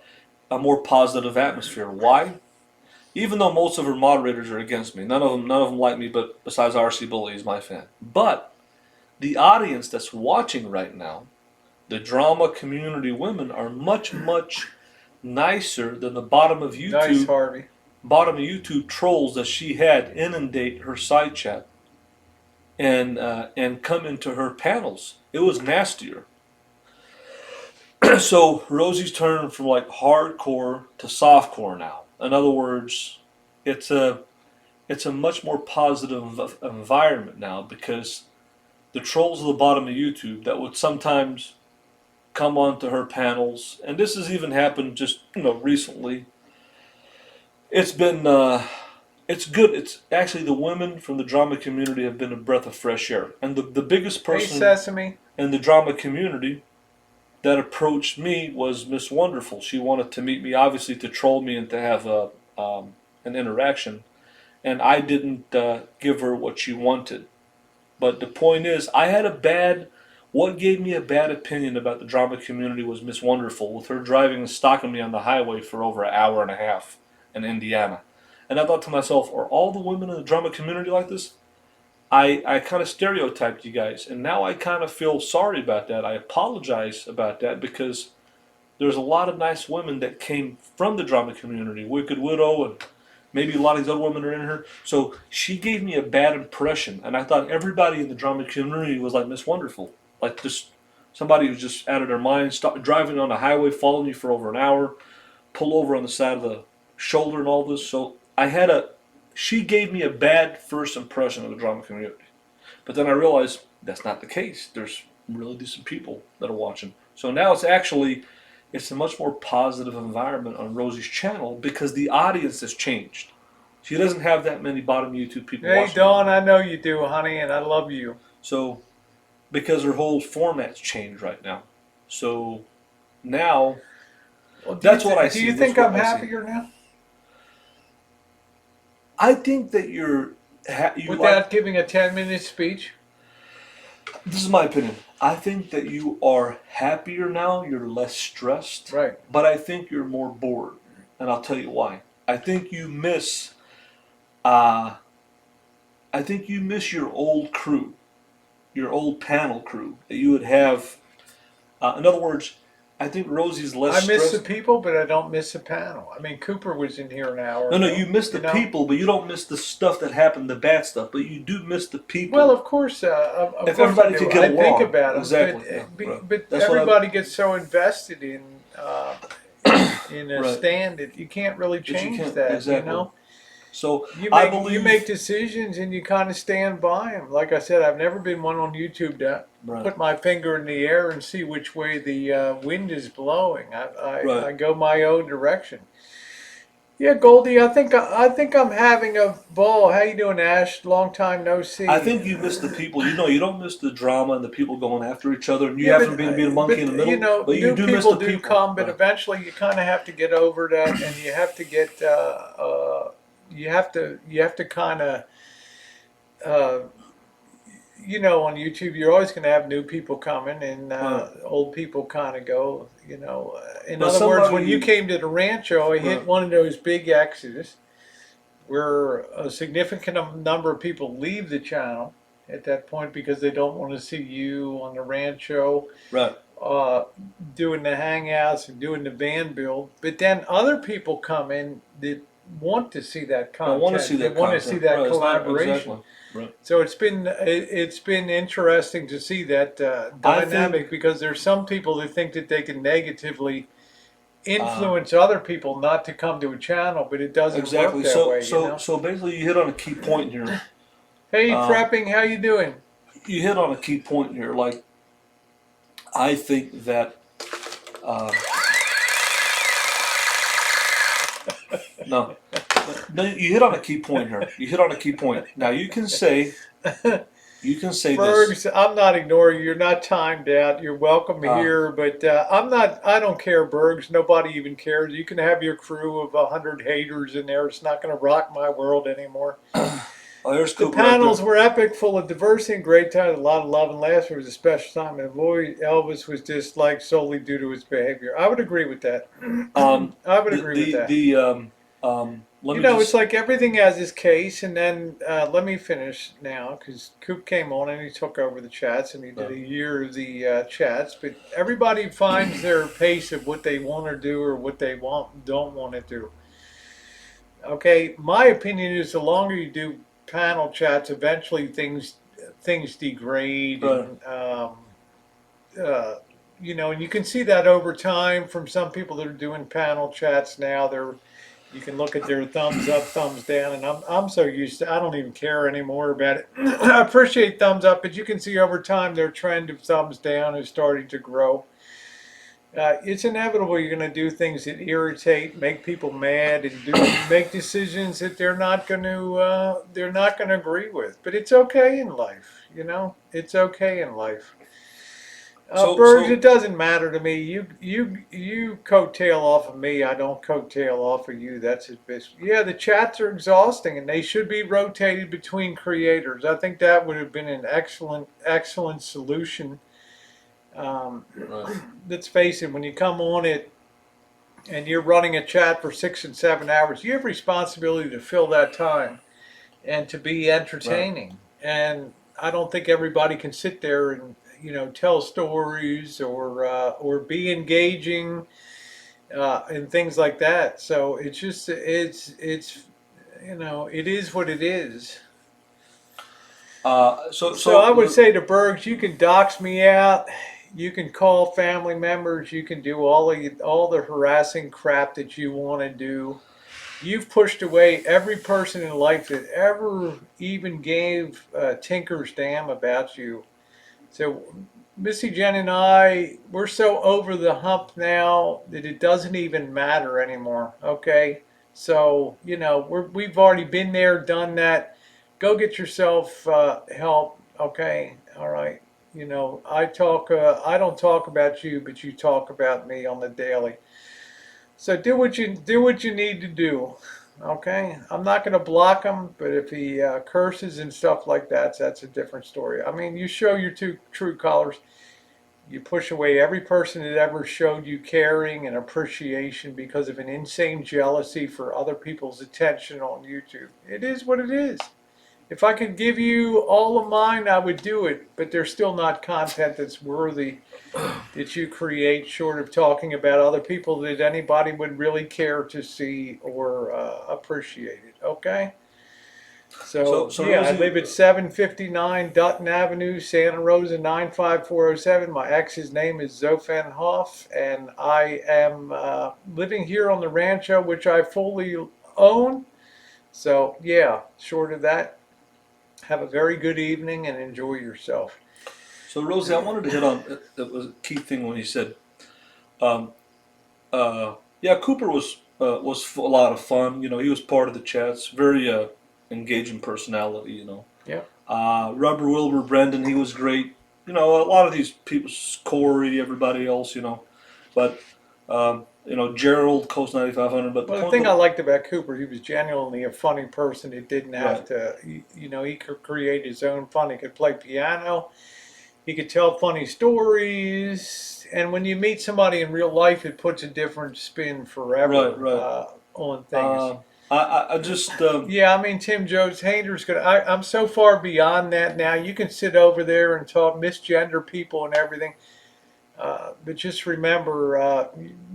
more positive atmosphere. Why? Even though most of her moderators are against me, none of them like me. But besides RC Bully, he's my fan. But the audience that's watching right now, the drama community women, are much nicer than the Nice, Harvey. bottom of YouTube trolls that she had inundate her side chat and come into her panels. It was nastier. So Rosie's turned from like hardcore to softcore now. In other words, it's a much more positive environment now because the trolls at the bottom of YouTube that would sometimes come onto her panels, and this has even happened just recently. It's been it's good. It's actually the women from the drama community have been a breath of fresh air, and the biggest Hey, person Sesame. in the drama community that approached me was Miss Wonderful. She wanted to meet me, obviously, to troll me and to have an interaction, and I didn't give her what she wanted. But the point is, what gave me a bad opinion about the drama community was Miss Wonderful, with her driving and stalking me on the highway for over an hour and a half in Indiana. And I thought to myself, are all the women in the drama community like this? I kind of stereotyped you guys, and now I kind of feel sorry about that. I apologize about that because there's a lot of nice women that came from the drama community, Wicked Widow, and maybe a lot of these other women are in her. So she gave me a bad impression, and I thought everybody in the drama community was like Miss Wonderful, like just somebody who's just out of their mind, stop driving on the highway, following you for over an hour, pull over on the side of the shoulder and all this. So she gave me a bad first impression of the drama community. But then I realized that's not the case. There's really decent people that are watching. So now it's a much more positive environment on Rosie's channel because the audience has changed. She doesn't have that many bottom YouTube people Hey, watching. Dawn, I know you do, honey, and I love you. So because her whole format's changed right now. So now Well, that's what I do see. you That's think what I'm I see. happier now? I think that you Without like. giving a 10-minute speech? This is my opinion. I think that you are happier now. You're less stressed, Right. but I think you're more bored, and I'll tell you why. I think you miss. Uh, I think you miss your old crew, your old panel crew that you would have. In other words, I think Rosie's less I miss the stressed. people, but I don't miss the panel. I mean, Cooper was in here an hour No, no, ago. you miss the You know. people, but you don't miss the stuff that happened, the bad stuff. But you do miss the Well, people. of course, of If course I everybody do. could get I think along, about them, exactly. Yeah, right. but That's what I. everybody gets so invested in a Right. stand that you can't really That you change can't that. You exactly. know, So you I make believe. decisions and you kind of stand by them. Like I said, I've never been one on YouTube to Right. put my finger in the air and see which way the wind is blowing. Right. I go my own direction. Yeah, Goldie, I think I'm having a ball. How you doing, Ash? Long time no I see. think you miss the people. You know, you don't miss the drama and the people going after each other, and you Yeah, haven't been being a monkey in the you middle. know, But you new do miss people the do people. come, but Right. eventually you kind of have to get over that, and you have to get you have to kind of uh, you know, on YouTube, you're always going to have new people coming and Right. old people kind of go. You know, in But other words, when you somebody. came to the rancho, I hit Right. one of those big X's where a significant number of people leave the channel at that point because they don't want to see you on the rancho Right. uh, doing the hangouts and doing the van build. But then other people come in that want to see that I want to see content. They that want to see content. that Right. It's not collaboration. exactly. Right. So it's been interesting to see that I think. dynamic because there's some people that think that they can negatively Uh, influence other people not to come to a channel, but it doesn't work exactly. that So way, you so know. so basically, you hit on a key point here. Hey, Um, prepping, how you doing? you hit on a key point here. Like I think that. Uh, no. No, you hit on a key point here. You hit on a key point. Now you can say this. Bergs, I'm not ignoring you. You're not timed out. You're welcome Uh, here, but I'm not. I don't care, Bergs. Nobody even cares. You can have your crew of 100 haters in there. It's not going to rock my world anymore. oh, there's The Cooper right panels there. were epic, full of diversity and great time. A lot of love and laughter. It was a special time. And boy, Elvis was disliked solely due to his behavior. I would agree with that. I would agree with that. Let You me know, it's just. like everything has its case, and then let me finish now because Coop came on and he took over the chats and he did a year of the chats. But everybody finds their pace of what they want to do or what they don't want to do. Okay, my opinion is the longer you do panel chats, eventually things degrade, Right. and uh, you know, and you can see that over time from some people that are doing panel chats now. You can look at their thumbs up, thumbs down, and I'm so used to I don't even care anymore about it. I appreciate thumbs up, but you can see over time their trend of thumbs down is starting to grow. It's inevitable you're going to do things that irritate, make people mad, and make decisions that they're not going to agree with. But it's okay in life, you know. It's okay in life. So Bergs, it so doesn't matter to me. You coattail off of me. I don't coattail off of you. That's his business. Yeah, the chats are exhausting, and they should be rotated between creators. I think that would have been an excellent solution. Um, right. let's face it, when you come on it and you're running a chat for 6 and 7 hours, you have responsibility to fill that time and to be Right. entertaining. And I don't think everybody can sit there and tell stories or be engaging and things like that. So it's just it is what it is. So So I would so say to Bergs, you can dox me out. You can call family members. You can do all the harassing crap that you want to do. You've pushed away every person in life that ever even gave Tinker's damn about you. So Missy Jen and we're so over the hump now that it doesn't even matter anymore. Okay, so we've already been there, done that. Go get yourself help. Okay, all right. You know, I don't talk about you, but you talk about me on the daily. So do what you need to do. Okay, I'm not going to block him, but if he curses and stuff like that, that's a different story. I mean, you show your true colors. You push away every person that ever showed you caring and appreciation because of an insane jealousy for other people's attention on YouTube. It is what it is. If I could give you all of mine, I would do it, but there's still not content that's worthy that you create, short of talking about other people that anybody would really care to see or appreciate it. Okay? So, So yeah, I Rosie, live at 759 Dutton Avenue, Santa Rosa 95407. My ex's name is Zofan Hoff, and I am living here on the rancho, which I fully own. So, yeah, short of that, have a very good evening and enjoy yourself. so Rosie, I wanted to hit on it was a key thing when you said, um, yeah, Cooper was a lot of fun. You know, he was part of the chats, very engaging personality. You know, Yeah. Rubber Wilbur Brendan, he was great. You know, a lot of these people, Corey, everybody else. You know, but you know, Gerald, Coast 9500. But the Well, the point, thing I liked about Cooper, he was genuinely a funny person. He didn't have right, to, you know, he could create his own fun. He could play piano. He could tell funny stories. And when you meet somebody in real life, it puts a different spin right, forever right. on things. Uh, I just Yeah, I mean, Tim Jones Hayner's good. I'm so far beyond that now. You can sit over there and talk misgender people and everything. But just remember,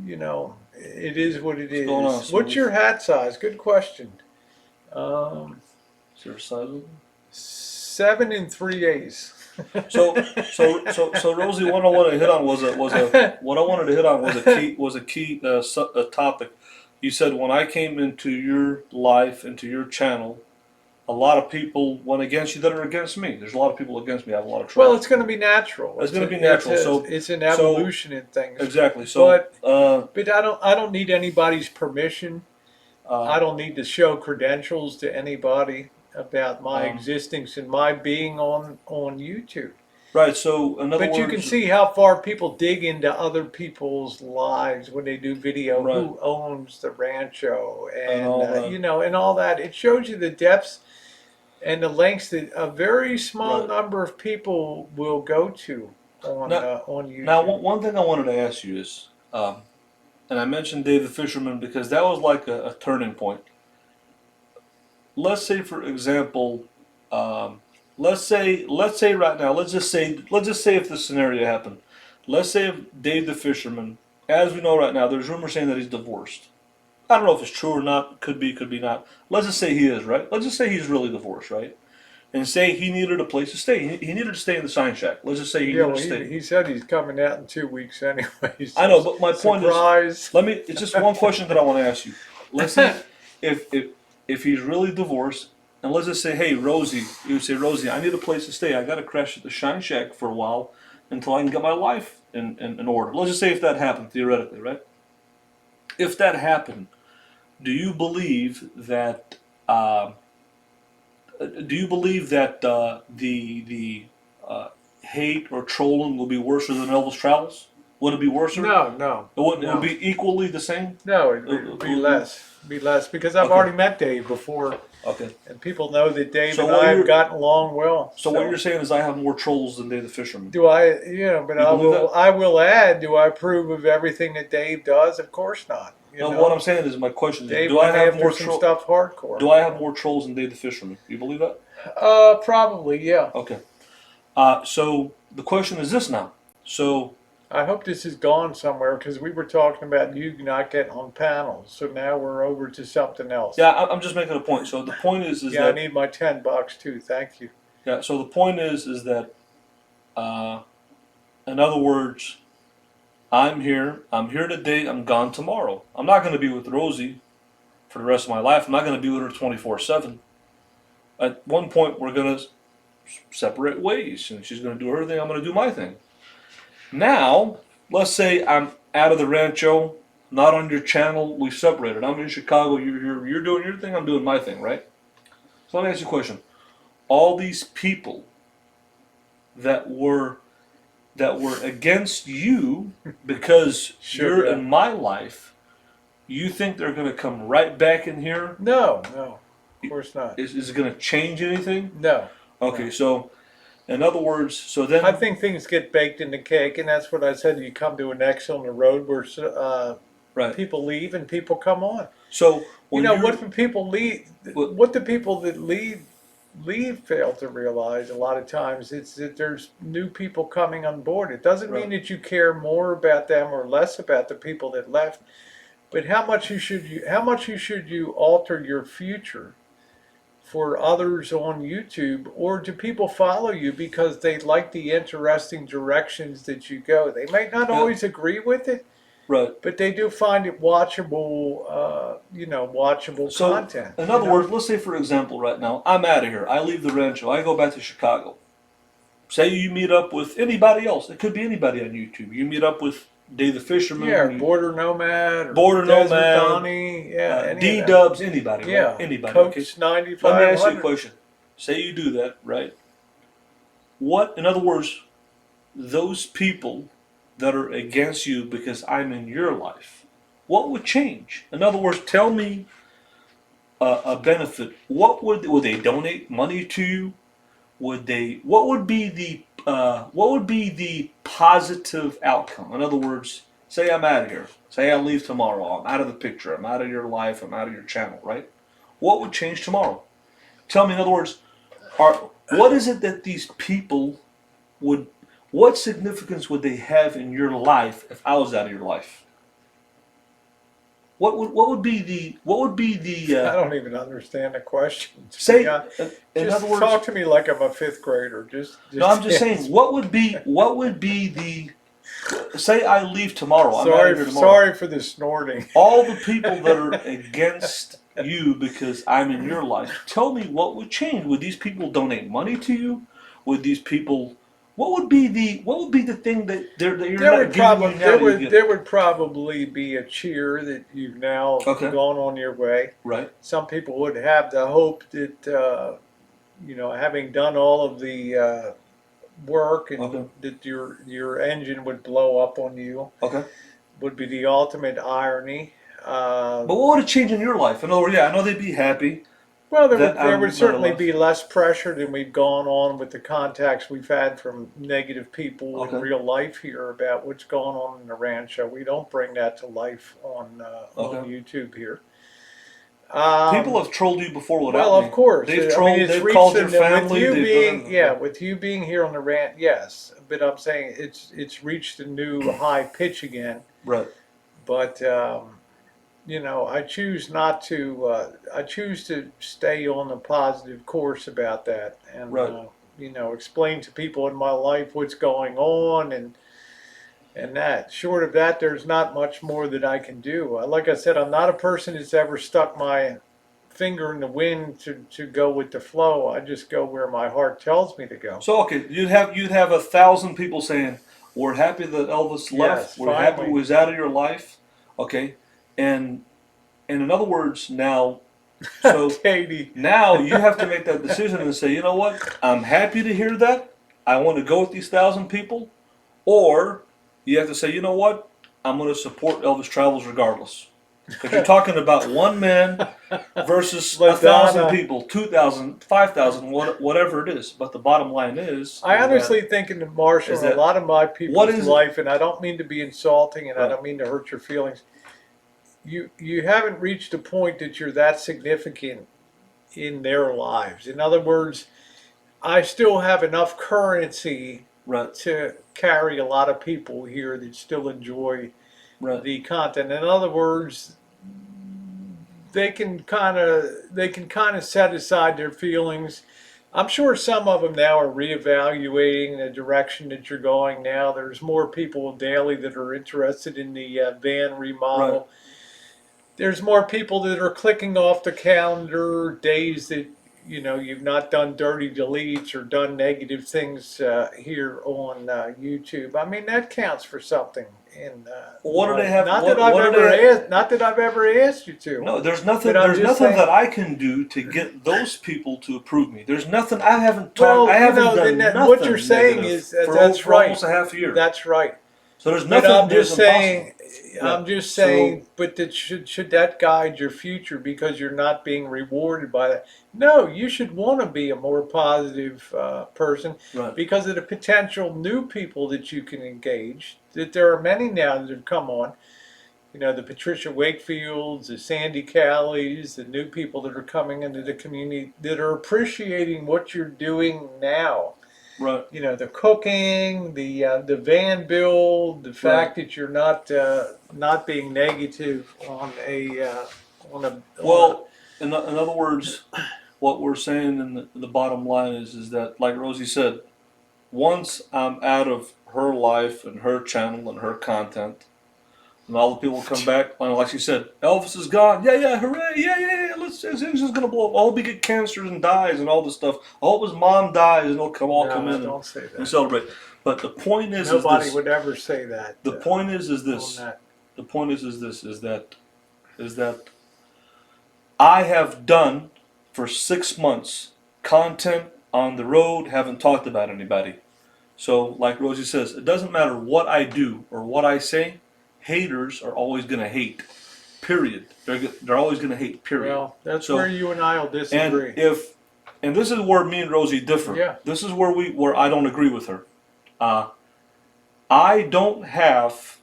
you know, it is what it what's going on, is. What's Smooth? your hat size? Good question. Um, Is there a size of it? 7 3/8. So Rosie, what I wanted to hit on was a what I wanted to hit on was a key a topic. You said when I came into your life, into your channel, a lot of people went against you that are against me. There's a lot of people against me. I have a lot of Well, trolls. it's going to be natural. It's going to be natural. It's an So evolution in things. exactly. But I don't need anybody's permission. I Uh, don't need to show credentials to anybody about my um, existence and my being on YouTube. right. So in other But you can words, see how far people dig into other people's lives when they do video. right, Who owns the rancho, and and all that. you know, and all that. It shows you the depths and the lengths that a very small Right. number of people will go to Now, on now YouTube. one thing I wanted to ask you is, and I mentioned Dave the Fisherman because that was like a turning point. Let's say, for example, um, let's say right now, let's just say if this scenario happened, let's say if Dave the Fisherman, as we know right now, there's rumors saying that he's divorced. I don't know if it's true or not. Could be not. Let's just say he is, right? Let's just say he's really divorced, right? And say he needed a place to stay. He needed to stay in the sign shack. Let's just say he Yeah, needed well, to stay. he said he's coming out in 2 weeks anyway. I know, but my point is, Surprise. it's just one question that I want to ask you. Let's say if he's really divorced, and let's just say, hey, Rosie, you would say, Rosie, I need a place to stay. I got to crash at the Shine Shack for a while until I can get my life in order. Let's just say if that happened, theoretically, right? If that happened, do you believe that? Do you believe that the hate or trolling will be worse than Elvis Travels? Would it be worse? No, It wouldn't. It would no, be equally the same. no. It It'd be would be- less. Be less because I've Okay. already met Dave before, Okay. and people know that Dave So and what I have you're gotten along well. so what you're saying is I have more trolls than Dave the Fisherman. Do I? Yeah, but You believe that? I will add. Do I approve of everything that Dave does? Of course not. You No, know, what I'm saying is my question is Dave do I went have after more some stuff hardcore. do I have more trolls than Dave the Fisherman? You believe that? Probably, yeah. Okay. So the question is this now. So I hope this has gone somewhere because we were talking about you not getting on panels, so now we're over to something else. yeah, I'm just making a point. So the point is Yeah, I that need my $10 too. Thank you. yeah. So the point is that in other words, I'm here. I'm here today. I'm gone tomorrow. I'm not going to be with Rosie for the rest of my life. I'm not going to be with her 24/7. At one point, we're going to separate ways, and she's going to do her thing. I'm going to do my thing. Now, let's say I'm out of the rancho, not on your channel. We separated. I'm in Chicago. You're doing your thing. I'm doing my thing, right? So let me ask you a question. All these people that were that were against you because Sure, you're yeah. in my life, you think they're going to come right back in here? No, no, of course not. Is it going to change anything? No, Okay, no. so in other words, so I then, think things get baked in the cake, and that's what I said. You come to an X on the road where right. people leave and people come on. So You when know what you're, the people leave? what, What the people that leave fail to realize a lot of times it's that there's new people coming on board. It doesn't right, mean that you care more about them or less about the people that left, but how much should you alter your future for others on YouTube, or do people follow you because they like the interesting directions that you go? They might not yeah, always agree with it, right. but they do find it watchable, watchable So content, in you other know? words, let's say for example, right now, I'm out of here. I leave the rancho. I go back to Chicago. Say you meet up with anybody else. It could be anybody on YouTube. You meet up with Dave the Yeah, Fisherman, or Border Nomad or Border Desert Nomad, Donnie, yeah, any of D them. Dubs, anybody, right? Yeah, Anybody. Okay. Coach Let me ask you a 9500. question. Say you do that, right? What, in other words, those people that are against you because I'm in your life, what would change? In other words, tell me a benefit. What would they donate money to you? Would they? What would be the positive outcome? In other words, say I'm out of here. Say I leave tomorrow. I'm out of the picture. I'm out of your life. I'm out of your channel. Right? What would change tomorrow? Tell me. In other words, what is it that these people would? What significance would they have in your life if I was out of your life? What would be the I don't even understand the question. To be say? honest. In other Just words, talk to me like I'm a fifth grader. no. I'm just Answer. saying. What would be the say I leave tomorrow, I'm out of Sorry, here tomorrow. sorry for the snorting. All the people that are against you because I'm in your life, tell me what would change. Would these people donate money to you? Would these people? What would be the thing that you're There not would giving you probably now you get? there would probably be a cheer that you've now Okay, gone on your way. right. Some people would have the hope that having done all of the work Okay, and that your engine would blow up on you okay. would be the ultimate irony. But what would it change in your life? In other words, yeah, I know they'd be happy Well, that there would I'm not certainly left. be less pressure than we've gone on with the contacts we've had from negative people in Okay, real life here about what's going on in the rancho. We don't bring that to life on okay. YouTube here. People Um, have trolled you before well, without of me. course. They've I mean, trolled. it's They've reached called your the, with family. you They've being done. yeah, with you being here on the rant, yes. But I'm saying it's reached a new high pitch again. Right, But I choose not to. I choose to stay on the positive course about that, and right. explain to people in my life what's going on, and that. Short of that, there's not much more that I can do. Like I said, I'm not a person that's ever stuck my finger in the wind to go with the flow. I just go where my heart tells me to go. So okay, you'd have 1,000 people saying, "We're happy that Elvis left. Yes, We're happy he finally. was out of your life." Okay, and in other words, now, so Katie. now you have to make that decision and say, you know what? I'm happy to hear that. I want to go with these 1,000 people, or you have to say, you know what? I'm going to support Elvis Travels regardless, because you're talking about one man versus 1,000 Madonna. people, 2,000, 5,000, whatever it is. But the bottom line I is that honestly think in the Marshall, is in a that lot of my what people's is it? life, and I don't mean to be insulting, and I Right, don't mean to hurt your feelings. You haven't reached a point that you're that significant in their lives. In other words, I still have enough currency right, to carry a lot of people here that still enjoy right, the content. In other words, they can kind of set aside their feelings. I'm sure some of them now are reevaluating the direction that you're going now. There's more people daily that are interested in the van right, remodel. There's more people that are clicking off the calendar days that you've not done dirty deletes or done negative things here on YouTube. I mean, that counts for something And What do they have? not What, that I've what do ever they? asked. Not that I've ever asked you to. No, there's nothing. But I'm There's just nothing saying- that I can do to get those people to approve me. There's nothing. I haven't Well, talked. I haven't done then nothing. what you're saying negative is for, that's for right. almost a half a year. That's right. So there's But nothing. I'm There's just saying. impossible. I'm just saying. But that should that guide your future because you're not being rewarded by that? No, you should want to be a more positive person Right. because of the potential new people that you can engage. That there are many now that have come on. You know, the Patricia Wakefields, the Sandy Callies, the new people that are coming into the community that are appreciating what you're doing now. Right. You know, the cooking, the van build, the fact that you're not being negative on a Well, in other words, what we're saying in the bottom line is that, like Rosie said, once I'm out of her life and her channel and her content, and all the people come back, and like she said, Elvis is gone. Yeah, hooray! Yeah. Things is gonna blow up. I hope he get cancer and dies and all this stuff. I hope his mom dies and they'll come in don't say and that. celebrate. But the point is Nobody this. would ever say that. The point is on this. that. The point is this. Is that I have done for 6 months content on the road. Haven't talked about anybody. So, like Rosie says, it doesn't matter what I do or what I say. Haters are always going to hate. Period. They're always going to hate. Period. Well, that's So- where you and I will disagree. And this is where me and Rosie differ. Yeah. This is where I don't agree with her. I don't have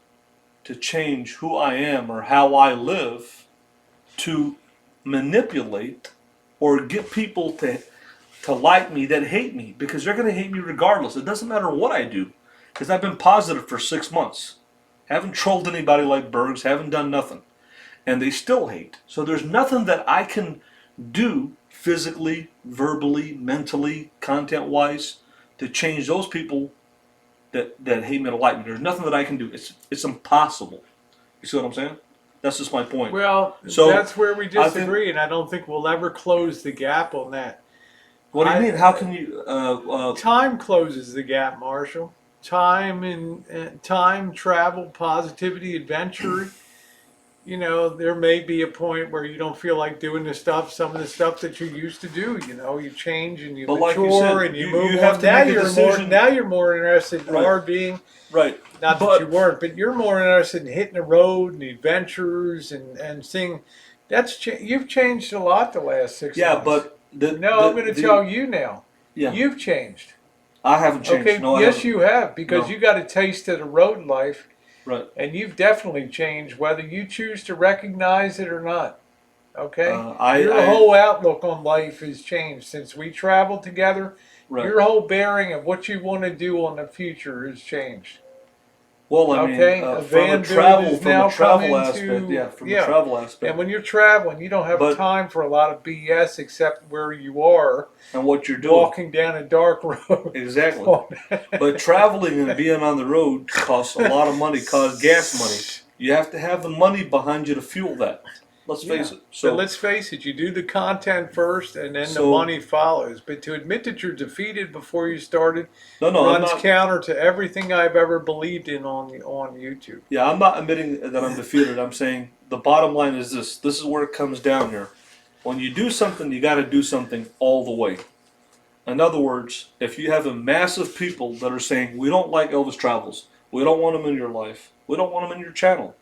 to change who I am or how I live to manipulate or get people to like me that hate me, because they're going to hate me regardless. It doesn't matter what I do, because I've been positive for 6 months. Haven't trolled anybody like Bergs, haven't done nothing. And they still hate. So there's nothing that I can do physically, verbally, mentally, content-wise to change those people that hate me to like me. There's nothing that I can do. It's impossible. You see what I'm saying? That's just my point. Well, So, that's where we I disagree, and I don't think we'll ever close the gap on that. What do you I- mean? How can you? Time closes the gap, Marshall. Time and time, travel, positivity, adventure. You know, there may be a point where you don't feel like doing some of the stuff that you used to do. You know, you change and you But like mature you said, and you you move have on. to Now make a you're decision. now you're more interested in Right. RVing. Right. Not But- that you weren't, but you're more interested in hitting the road and the adventures and seeing. You've changed a lot the last 6 Yeah, months. but I'm going to tell you now. Yeah. You've changed. I haven't changed. Okay, No, I yes, haven't. you have, because No. you got a taste of the road life, Right. and you've definitely changed, whether you choose to recognize it or not. Okay, your whole outlook on life has changed since we traveled together. Right. Your whole bearing of what you want to do on the future has changed. Well, I Okay, mean, a from van a build travel, is from now a travel coming aspect, to- from yeah. a travel aspect, And when you're traveling, you don't have But- time for a lot of BS except where you are and what you're doing. walking down a dark road. Exactly. But traveling and being on the road costs a lot of money, costs gas money. You have to have the money behind you to fuel that. Let's face it. So let's face it, you do the content first and then the So- money follows. But to admit that you're defeated before you started no, I'm runs not. counter to everything I've ever believed in on YouTube. Yeah, I'm not admitting that I'm defeated. I'm saying the bottom line is this. This is where it comes down here. When you do something, you got to do something all the way. In other words, if you have a massive people that are saying, we don't like Elvis Travels, we don't want him in your life, we don't want him in your channel,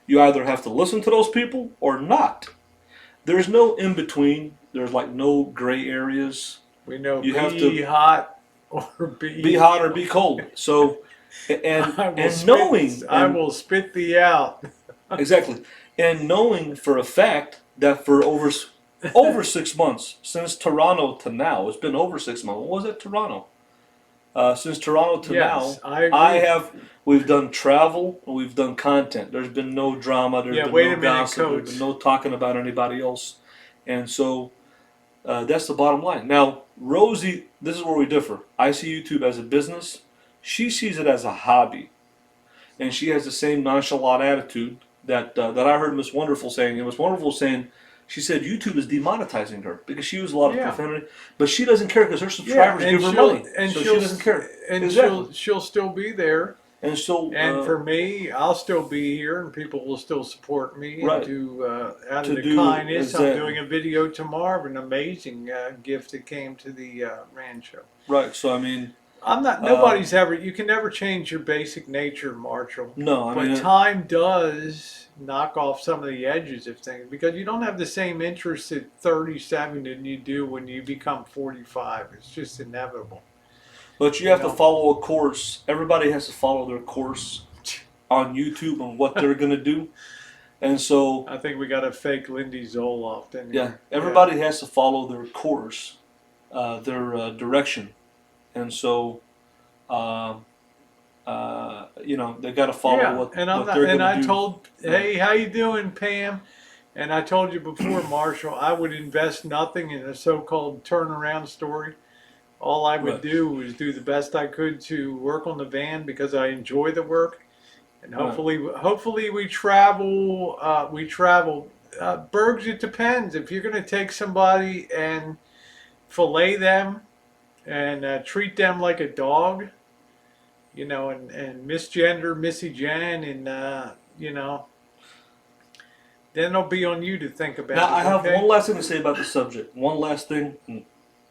you either have to listen to those people or not. There's no in between. There's like no gray areas. We know You have be to- hot or Be hot or be cold. So, and I will and spit, knowing, I and- will spit thee out. exactly, and knowing for a fact that for over 6 months since Toronto to now, it's been over 6 months. What was it, Toronto? Since Toronto to Yes, now, I agree. we've done travel, and we've done content. There's been no drama. There's Yeah, been wait no a minute, gossip. There's Coach. been no talking about anybody else, and so that's the bottom line. Now, Rosie, this is where we differ. I see YouTube as a business. She sees it as a hobby, and she has the same nonchalant attitude that I heard Miss Wonderful saying. And Miss Wonderful saying, she said YouTube is demonetizing her because she used a lot of Yeah. profanity, but she doesn't care because her subscribers give her money, and so she she'll- doesn't care. And Exactly. she'll still be there. And so, And for me, I'll still be here, and people will still support me. And right, do out of to the do kindness, I'm exactly doing a video tomorrow of an amazing gift that came to the rancho. right. So I mean, I'm not. um, Nobody's ever. You can never change your basic nature, Marshall. no, I mean, But time does knock off some of the edges of things because you don't have the same interests at 37 than you do when you become 45. It's just inevitable, but you you have to know. follow a course. Everybody has to follow their course on YouTube on what they're gonna do, and so I think we got a fake Lindy Zoloft in yeah, here. Yeah. everybody has to follow their course, their direction, and so. Um, they got to follow Yeah, what and I'm not. they're And gonna I do. told, Right. hey, how you doing, Pam? And I told you before, Marshall, I would invest nothing in a so-called turnaround story. All I would Right. do was do the best I could to work on the van because I enjoy the work, and Right. hopefully we travel. Bergs, it depends. If you're going to take somebody and fillet them and treat them like a dog, and misgender Missy Jan, and then it'll be on you to think Now about I it. have one Okay? last thing to say about the subject. One last thing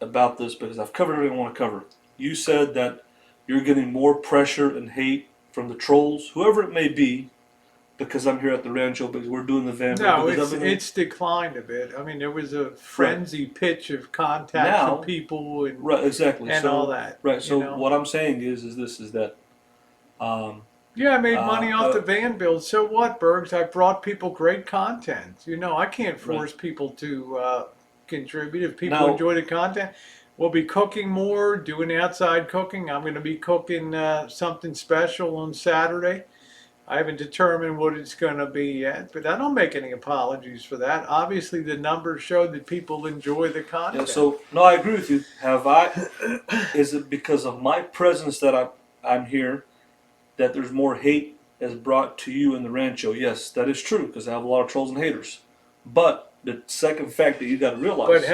about this because I've covered everything I want to cover. You said that you're getting more pressure and hate from the trolls, whoever it may be, because I'm here at the rancho because we're doing the van bill No, because it's everything. it's declined a bit. I mean, there was a Right frenzy pitch of contact from now, people and right exactly. and all So that. right. You So know. what I'm saying is that um, Yeah, I made uh, money off uh, the van build. So what, Bergs? I brought people great content. I can't right force people to contribute. If people now enjoy the content, we'll be cooking more, doing outside cooking. I'm going to be cooking something special on Saturday. I haven't determined what it's going to be yet, but I don't make any apologies for that. Obviously, the numbers show that people enjoy the yeah. content. So no, I agree with you. Have I? Is it because of my presence that I'm here that there's more hate as brought to you in the rancho? Yes, that is true because I have a lot of trolls and haters. But the second fact that you got to But realize,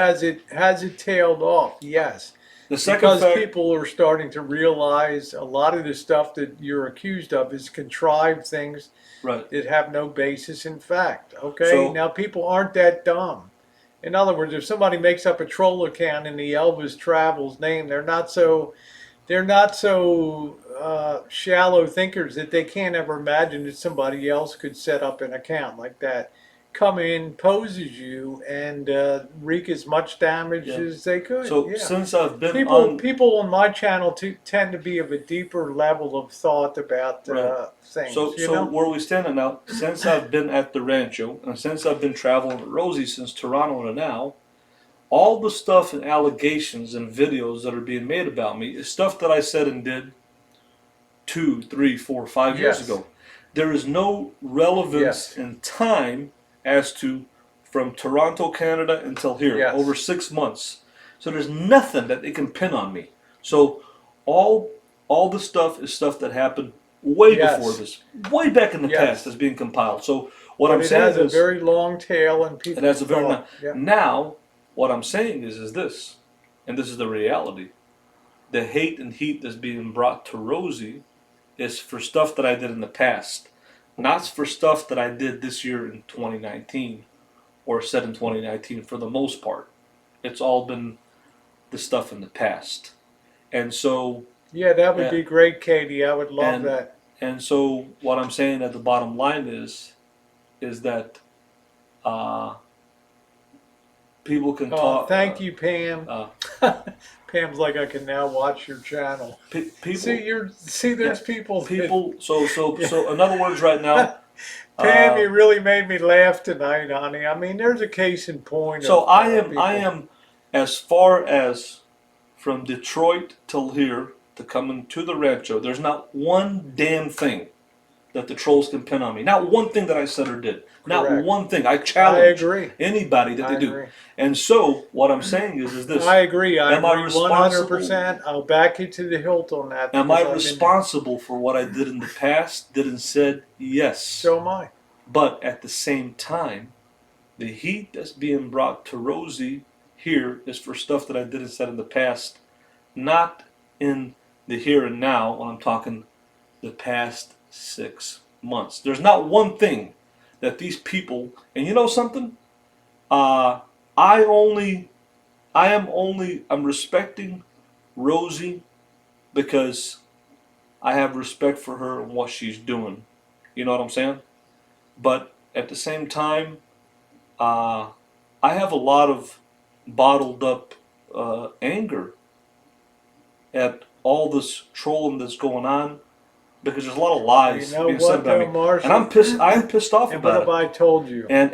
has it tailed off? Yes, the second because fact, people are starting to realize a lot of the stuff that you're accused of is contrived things right? that have no basis in fact. Okay, So now people aren't that dumb. In other words, if somebody makes up a troll account in the Elvis Travels name, they're not so shallow thinkers that they can't ever imagine that somebody else could set up an account like that, come in, pose as you, and wreak as much damage yeah. as they could. So Yeah. since I've been People on people on my channel tend to be of a deeper level of thought about right. things. So where we stand now, since I've been at the rancho and since I've been traveling with Rosie since Toronto to now, all the stuff and allegations and videos that are being made about me is stuff that I said and did 2, 3, 4, 5 years Yes. ago. There is no relevance Yes. in time as to from Toronto, Canada until here, over Yes. 6 months. So there's nothing that they can pin on me. So all the stuff is stuff that happened way before Yes. this, way back in the past Yes. that's being compiled. So what But I'm it saying has a is very long tail, and it people has a very thought, yeah. now what I'm saying is this, and this is the reality. The hate and heat that's being brought to Rosie is for stuff that I did in the past, not for stuff that I did this year in 2019 or said in 2019 for the most part. It's all been the stuff in the past. And so, Yeah, that would uh, be great, Katie. I would love and that. and so what I'm saying at the bottom line is that uh, people can Oh, talk. thank you, Pam. Uh, Pam's like, I can now watch your channel. People, yeah, There's people that, people. So yeah. in other words, right now, Pam, uh, you really made me laugh tonight, honey. I mean, there's a case in point so of I people. am as far as from Detroit till here to coming to the rancho. There's not one damn thing that the trolls can pin on me. Not one thing that I said or did. Not Correct. one thing. I I challenge agree. anybody that I they do. agree. And so what I'm saying is I this: agree. I Am I agree responsible? 100%. I'll back you to the hilt on that Am I because I've been there. responsible for what I did in the past? Did and said yes. So am I. But at the same time, the heat that's being brought to Rosie here is for stuff that I did and said in the past, not in the here and now when I'm talking the past 6 months. There's not one thing that these people, and you know something? Uh, I only, I'm respecting Rosie because I have respect for her and what she's doing. You know what I'm saying? But at the same time, uh, I have a lot of bottled up anger at all this trolling that's going on because there's a lot of Well, you lies know being said what about though, me, and Marshall? I'm pissed. I am pissed off And what about have it. I told you? And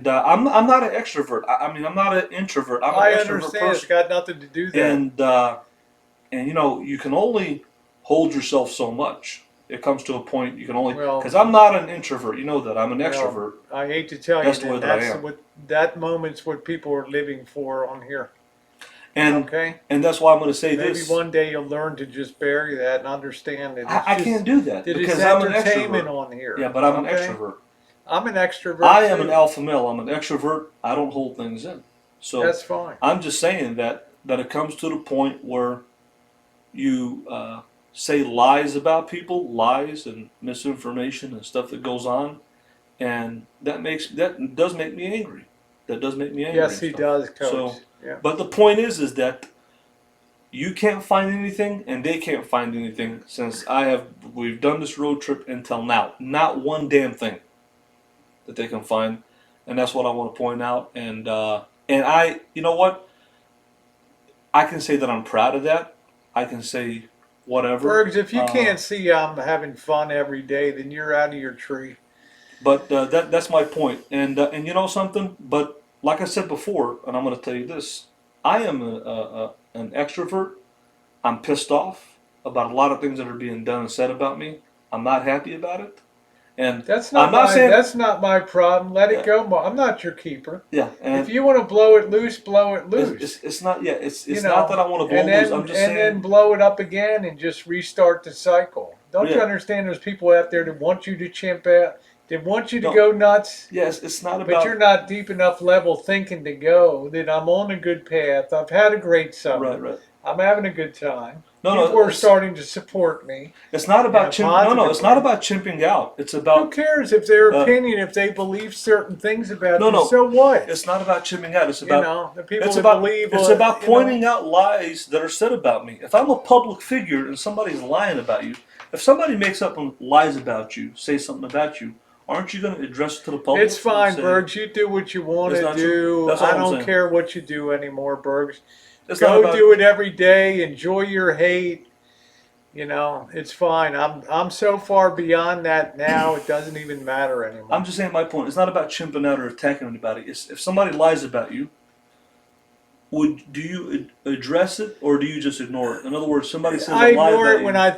I'm not an extrovert. I mean, I'm not an introvert. I'm an I extrovert understand. It's person. got nothing to do that. And you know, you can only hold yourself so much. It comes to a point you can only, Well, because I'm not an introvert. You know that I'm an well, extrovert. I hate to tell you That's the way that that I that's am. what that moment's what people are living for on here. And Okay? and that's why I'm going to say Maybe this. one day you'll learn to just bury that and understand that it's I just can't do that that it's because I'm an entertainment extrovert. on here. Yeah, but I'm an Okay? extrovert. I'm an extrovert I am too. an alpha male. I'm an extrovert. I don't hold things in. So That's fine. I'm just saying that it comes to the point where you say lies about people, lies and misinformation and stuff that goes on, and that does make me angry. That does make me angry Yes, and he stuff. does, Coach. So, Yeah. but the point is that you can't find anything and they can't find anything since we've done this road trip until now. Not one damn thing that they can find, and that's what I want to point out. And I, you know what? I can say that I'm proud of that. I can say whatever. Bergs, if you can't see I'm having fun every day, then you're out of your tree. But that's my point. And you know something? But like I said before, and I'm going to tell you this: I am an extrovert. I'm pissed off about a lot of things that are being done and said about me. I'm not happy about it, and That's I'm not not my saying that's not my problem. Let yeah, it go. I'm not your keeper. yeah. If And you want to blow it loose, blow it it's, loose. it's not yeah. It's You not know, that I want to and blow loose. then I'm just and then saying blow it up again and just restart the cycle. Don't you yeah. understand? There's people out there that want you to chimp out. They want you to No, go nuts. yeah. It's not But you're about not deep enough level thinking to go that I'm on a good path. I've had a great summer. right. I'm having a good time. No. People are starting to support me It's not in a about positive it's not way. about chimping out. It's Who about cares if their uh, opinion, if they believe certain things about you? no. So what? It's not about chipping out. You know, the people It's that about believe, it's about you know, pointing out lies that are said about me. If I'm a public figure and somebody's lying about you, if somebody makes up and lies about you, say something about you, aren't you going to address it to the public it's and fine, say Bergs. You do what you want it's to not true? do. That's I all I'm don't saying. care what you do anymore, Bergs. It's not Go about. do it every day. Enjoy your hate. You know, it's fine. I'm so far beyond that now. It doesn't even matter I'm anymore. just saying my point. It's not about chimping out or attacking anybody. If somebody lies about you, do you address it or do you just ignore it? In other words, somebody says a I lie ignore about it when you. I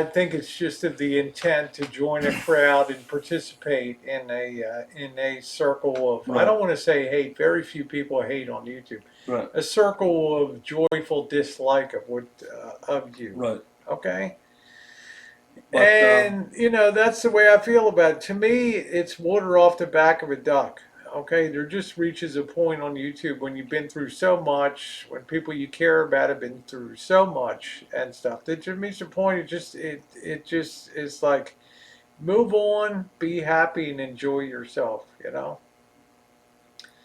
think it's just of the intent to join a crowd and participate in a circle of I Right, don't want to say hate. Very few people hate on YouTube. right, A circle of joyful dislike of what of you. right. Okay. But And you know that's the way I feel about it. To me, it's water off the back of a duck. Okay, there just reaches a point on YouTube when you've been through so much, when people you care about have been through so much and stuff. That just reaches a point. It just is like move on, be happy, and enjoy yourself. You know,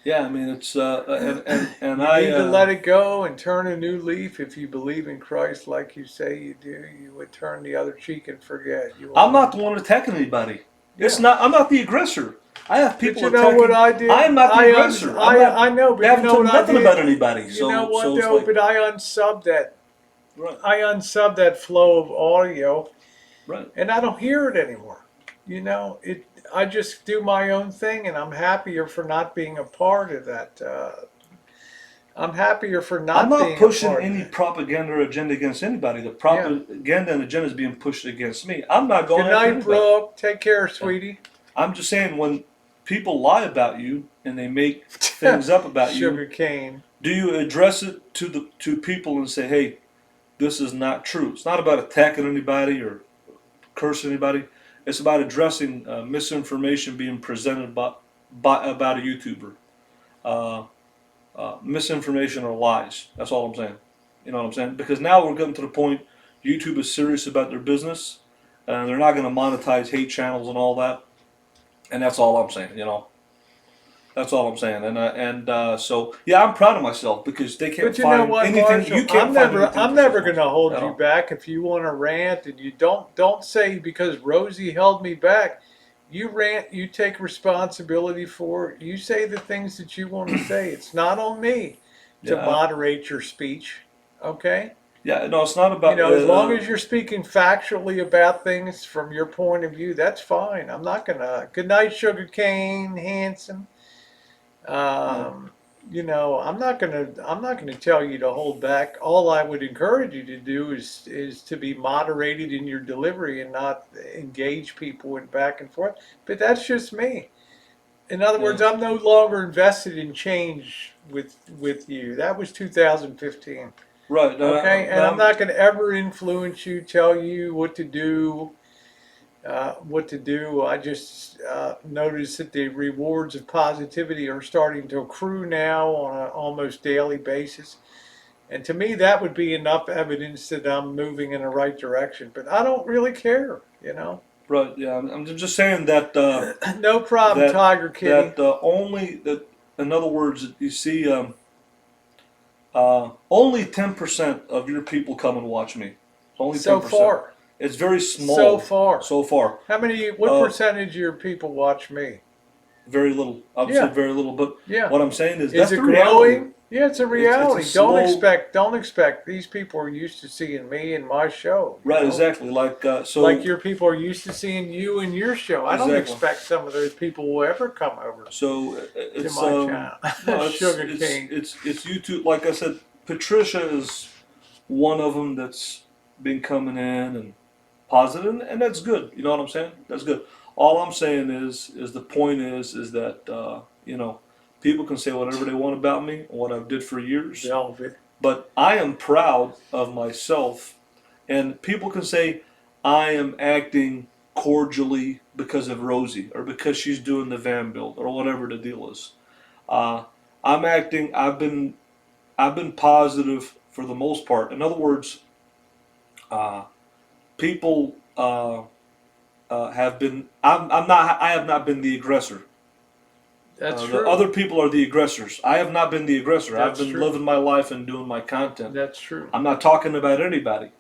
yeah, I mean it's and you I need to let it go and turn a new leaf. If you believe in Christ, like you say you do, you would turn the other cheek and forget. You will I'm not not. the one attacking anybody. It's Yeah. not. I'm not the aggressor. I have But people you know what attacking. I did? I'm not the aggressor. I'm not. I know, They but you haven't know told what I nothing about did? anybody. You know what So it's though? like But I unsubbed that. right, I unsubbed that flow of audio, right. and I don't hear it anymore. You know, it. I just do my own thing, and I'm happier for not being a part of that. I'm happier for I'm not not being a pushing part of any that. propaganda or agenda against anybody. The Yeah. propaganda and agenda is being pushed against me. I'm not Good going after night, anybody. Brooke. Take care, Yeah. sweetie. I'm just saying when people lie about you and they make things up about you, Sugar cane. do you address it to people and say, "Hey, this is not true"? It's not about attacking anybody or cursing anybody. It's about addressing misinformation being presented about a YouTuber. Uh, Misinformation or lies. That's all I'm saying. You know what I'm saying? Because now we're getting to the point YouTube is serious about their business. They're not going to monetize hate channels and all that. And that's all I'm saying. That's all I'm saying. So yeah, I'm proud of myself because they can't But you know find what, anything. Marshall? You can't find anything. I'm never going to hold at you all. back if you want to rant, and you don't say because Rosie held me back. You rant, you take responsibility for it. You say the things that you want to say. It's not on me to Yeah, moderate your speech. Okay? yeah. No, it's not You about. know, as long as you're speaking factually about things from your point of view, that's fine. I'm not gonna. Good night, Sugar Cane, handsome. Um, you know, I'm not gonna tell you to hold back. All I would encourage you to do is to be moderated in your delivery and not engage people in back and forth. But that's just me. In other yeah, words, I'm no longer invested in change with you. That was 2015. right. Okay, and I'm Now, not going to ever influence you, tell you what to do. What to do. I just noticed that the rewards of positivity are starting to accrue now on an almost daily basis. And to me, that would be enough evidence that I'm moving in the right direction. But I don't really care, you know. right. Yeah, I'm just saying that No problem, Tiger Kitty. only that. In other words, you see, only 10% of your people come and watch me. Only So 10%. far. It's very So small far. so far. What Uh, percentage of your people watch me? Very little. I would say Yeah. very little. But Yeah. what I'm saying is Is that's it the reality. growing? Yeah, it's a It's a reality. slow. Don't expect. These people are used to seeing me in my show. You Right. know, Exactly. Like like your people are used to seeing you in your show. I don't exactly. expect some of those people will ever come over So to it's my channel. no, Sugar King. it's YouTube. Like I said, Patricia is one of them that's been coming in and positive, and that's good. You know what I'm saying? That's good. All I'm saying is the point is that people can say whatever they want about me and what I've did for years, Velvet. but I am proud of myself, and people can say I am acting cordially because of Rosie or because she's doing the van build or whatever the deal is. Uh, I'm acting. I've been positive for the most part. In other words, uh, people have been. I'm not. I have not been the aggressor. That's The true. other people are the aggressors. I have not been the aggressor. I've That's been true. living my life and doing my content. That's true. I'm not talking about anybody.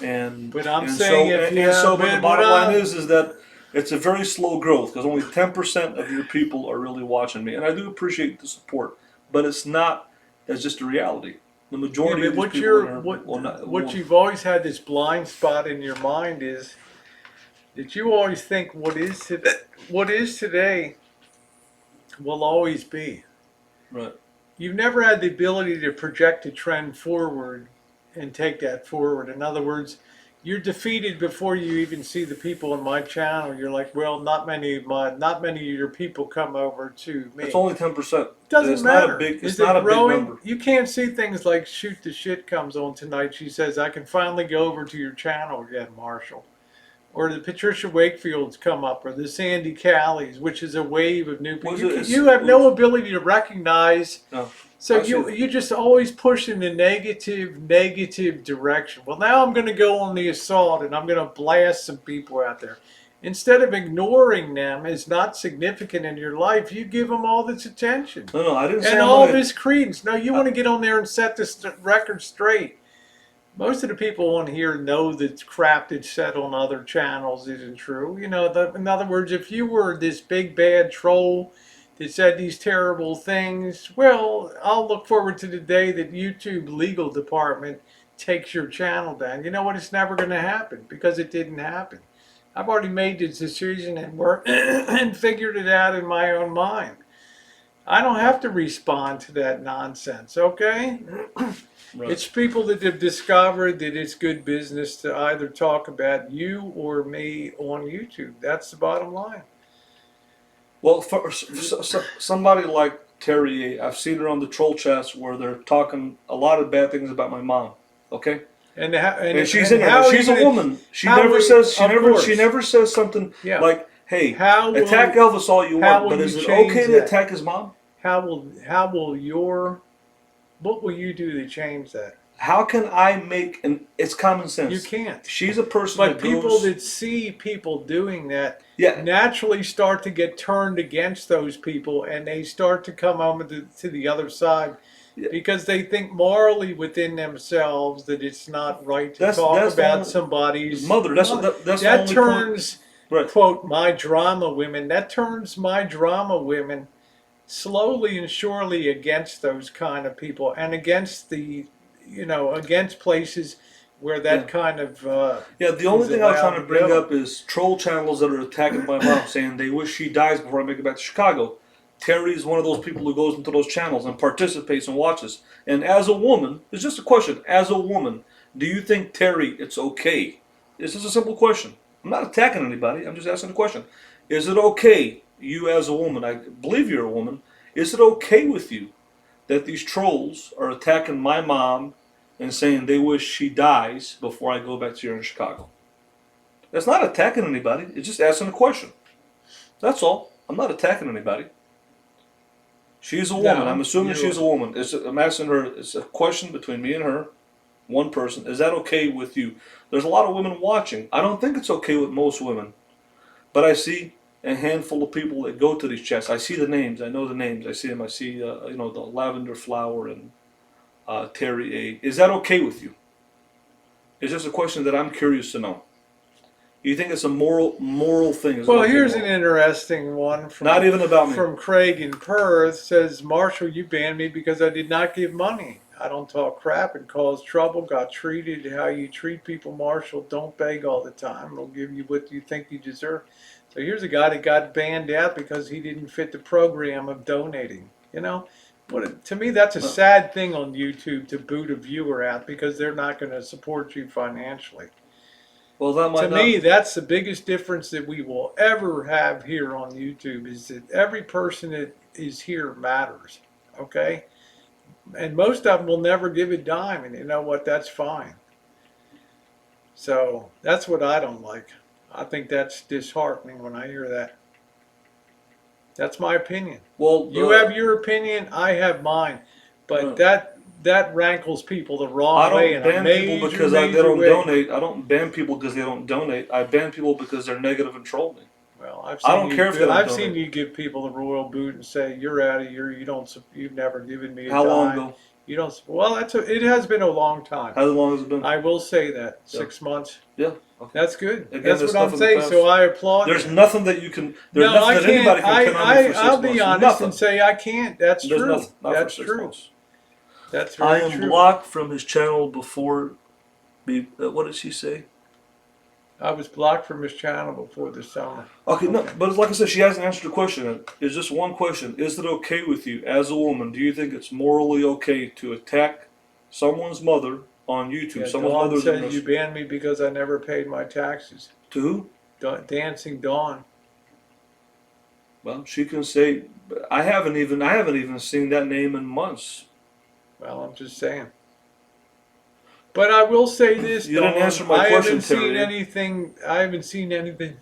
And But I'm and saying so if and, you and so, have but the been what bottom line I is that it's a very slow growth because only 10% of your people are really watching me, and I do appreciate the support, but it's not. That's just a reality. The yeah, majority of but these what people in you're here will not. what Will, you've always had this blind spot in your mind is that you always think what is today will always be. right. You've never had the ability to project a trend forward and take that forward. In other words, you're defeated before you even see the people in my channel. You're like, well, not many of your people come over to It's me. only 10%. Doesn't It's not a matter. big. It's Is it not a big growing? number. You can't see things like Shoot the Shit comes on tonight. She says, I can finally go over to your channel again, Marshall. Or the Patricia Wakefields come up, or the Sandy Callies, which is a wave of new people. Was it? You have no ability to recognize. No. So I see you just always push in the negative direction. Well, now I'm going to go on the assault and I'm going to blast some people out there. Instead of ignoring them as not significant in your life, you give them all this attention No, I didn't say and I'm all gonna. this credence. No, you want to get on there and set this record straight. Most of the people on here know that crap that's said on other channels isn't true. You know, in other words, if you were this big bad troll that said these terrible things, well, I'll look forward to the day that YouTube legal department takes your channel down. You know what? It's never going to happen because it didn't happen. I've already made this decision and worked and figured it out in my own mind. I don't have to respond to that nonsense, okay? Right. It's people that have discovered that it's good business to either talk about you or me on YouTube. That's the bottom line. Well, for somebody like Terry, I've seen her on the troll chats where they're talking a lot of bad things about my mom. Okay, and she's in there. She's a woman. She never says. She never says something Yeah. like, "Hey, How attack Elvis all you how want, but will is you it change okay to that? attack his mom? How will what will you do to change that? How can I make and it's common sense. You can't. She's a person But that people goes. that see people doing that Yeah. naturally start to get turned against those people, and they start to come over to the other side Yeah. because they think morally within themselves that it's not right to That's talk the about only somebody's mother. That's mother. that's the That only turns, point. Right. quote, my drama women, that turns my drama women slowly and surely against those kind of people and against against places where Yeah. that kind of Yeah, the only is thing I was allowed trying to to bring go. up is troll channels that are attacking my mom, saying they wish she dies before I make it back to Chicago. Terry is one of those people who goes into those channels and participates and watches. And as a woman, it's just a question. As a woman, do you think Terry, it's okay? It's just a simple question. I'm not attacking anybody. I'm just asking a question. Is it okay, you as a woman, I believe you're a woman, is it okay with you that these trolls are attacking my mom and saying they wish she dies before I go back to here in Chicago? That's not attacking anybody. It's just asking a question. That's all. I'm not attacking anybody. She's a woman. I'm No, assuming she's a woman. I'm asking her. It's a question between me and her, one person. Is that okay with you? There's a lot of women watching. I don't think it's okay with most women, but I see a handful of people that go to these chats. I see the names. I know the names. I see them. I see the Lavender Flower and Terry A. Is that okay with you? It's just a question that I'm curious to know. You think it's a moral thing? Is it Well, okay here's an moral? interesting one Not even about me. from Craig in Perth. Says, Marshall, you banned me because I did not give money. I don't talk crap and cause trouble. Got treated how you treat people, Marshall. Don't beg all the time. It'll give you what you think you deserve. So here's a guy that got banned out because he didn't fit the program of donating. To me, that's a No. sad thing on YouTube to boot a viewer out because they're not going to support you financially. Well, that To might me, not. that's the biggest difference that we will ever have here on YouTube is that every person that is here matters. Okay? And most of them will never give a dime, and you know what? That's fine. So that's what I don't like. I think that's disheartening when I hear that. That's my opinion. Well, You have your opinion, I have mine. But uh, that rankles people the I wrong way don't in a ban people major, because they major don't way. donate. I don't ban people because they don't donate. I ban people because they're negative and troll me. Well, I don't care if they don't I've seen donate. you give people the royal boot and say you're out of here. You've never given me a How long dime. ago? You don't. Well, it has been a long time. How long has it been? I will say that Yeah. 6 months. Yeah. Okay. That's good. Again, That's there's what I'm stuff in the saying. past. So I applaud There's you. nothing that you can. There's No, nothing I that can't. anybody can pin on me for 6 I'll be months. honest Nothing. and say I can't. That's There's true. nothing. Not That's for 6 true. months. That's I very am true. blocked from his channel before. What did she say? I was blocked from his channel before the summer. Okay, no, but it's like I said, she hasn't answered the question. It's just one question. Is it okay with you, as a woman, do you think it's morally okay to attack someone's mother on YouTube? Yeah, Someone's Dawn mother's says you banned me because I never paid my taxes. To who? Dancing Dawn. Well, she can say, I haven't even seen that name in months. Well, I'm just saying. But I will say this, You didn't Dawn. answer my question, Terry. I haven't seen anything.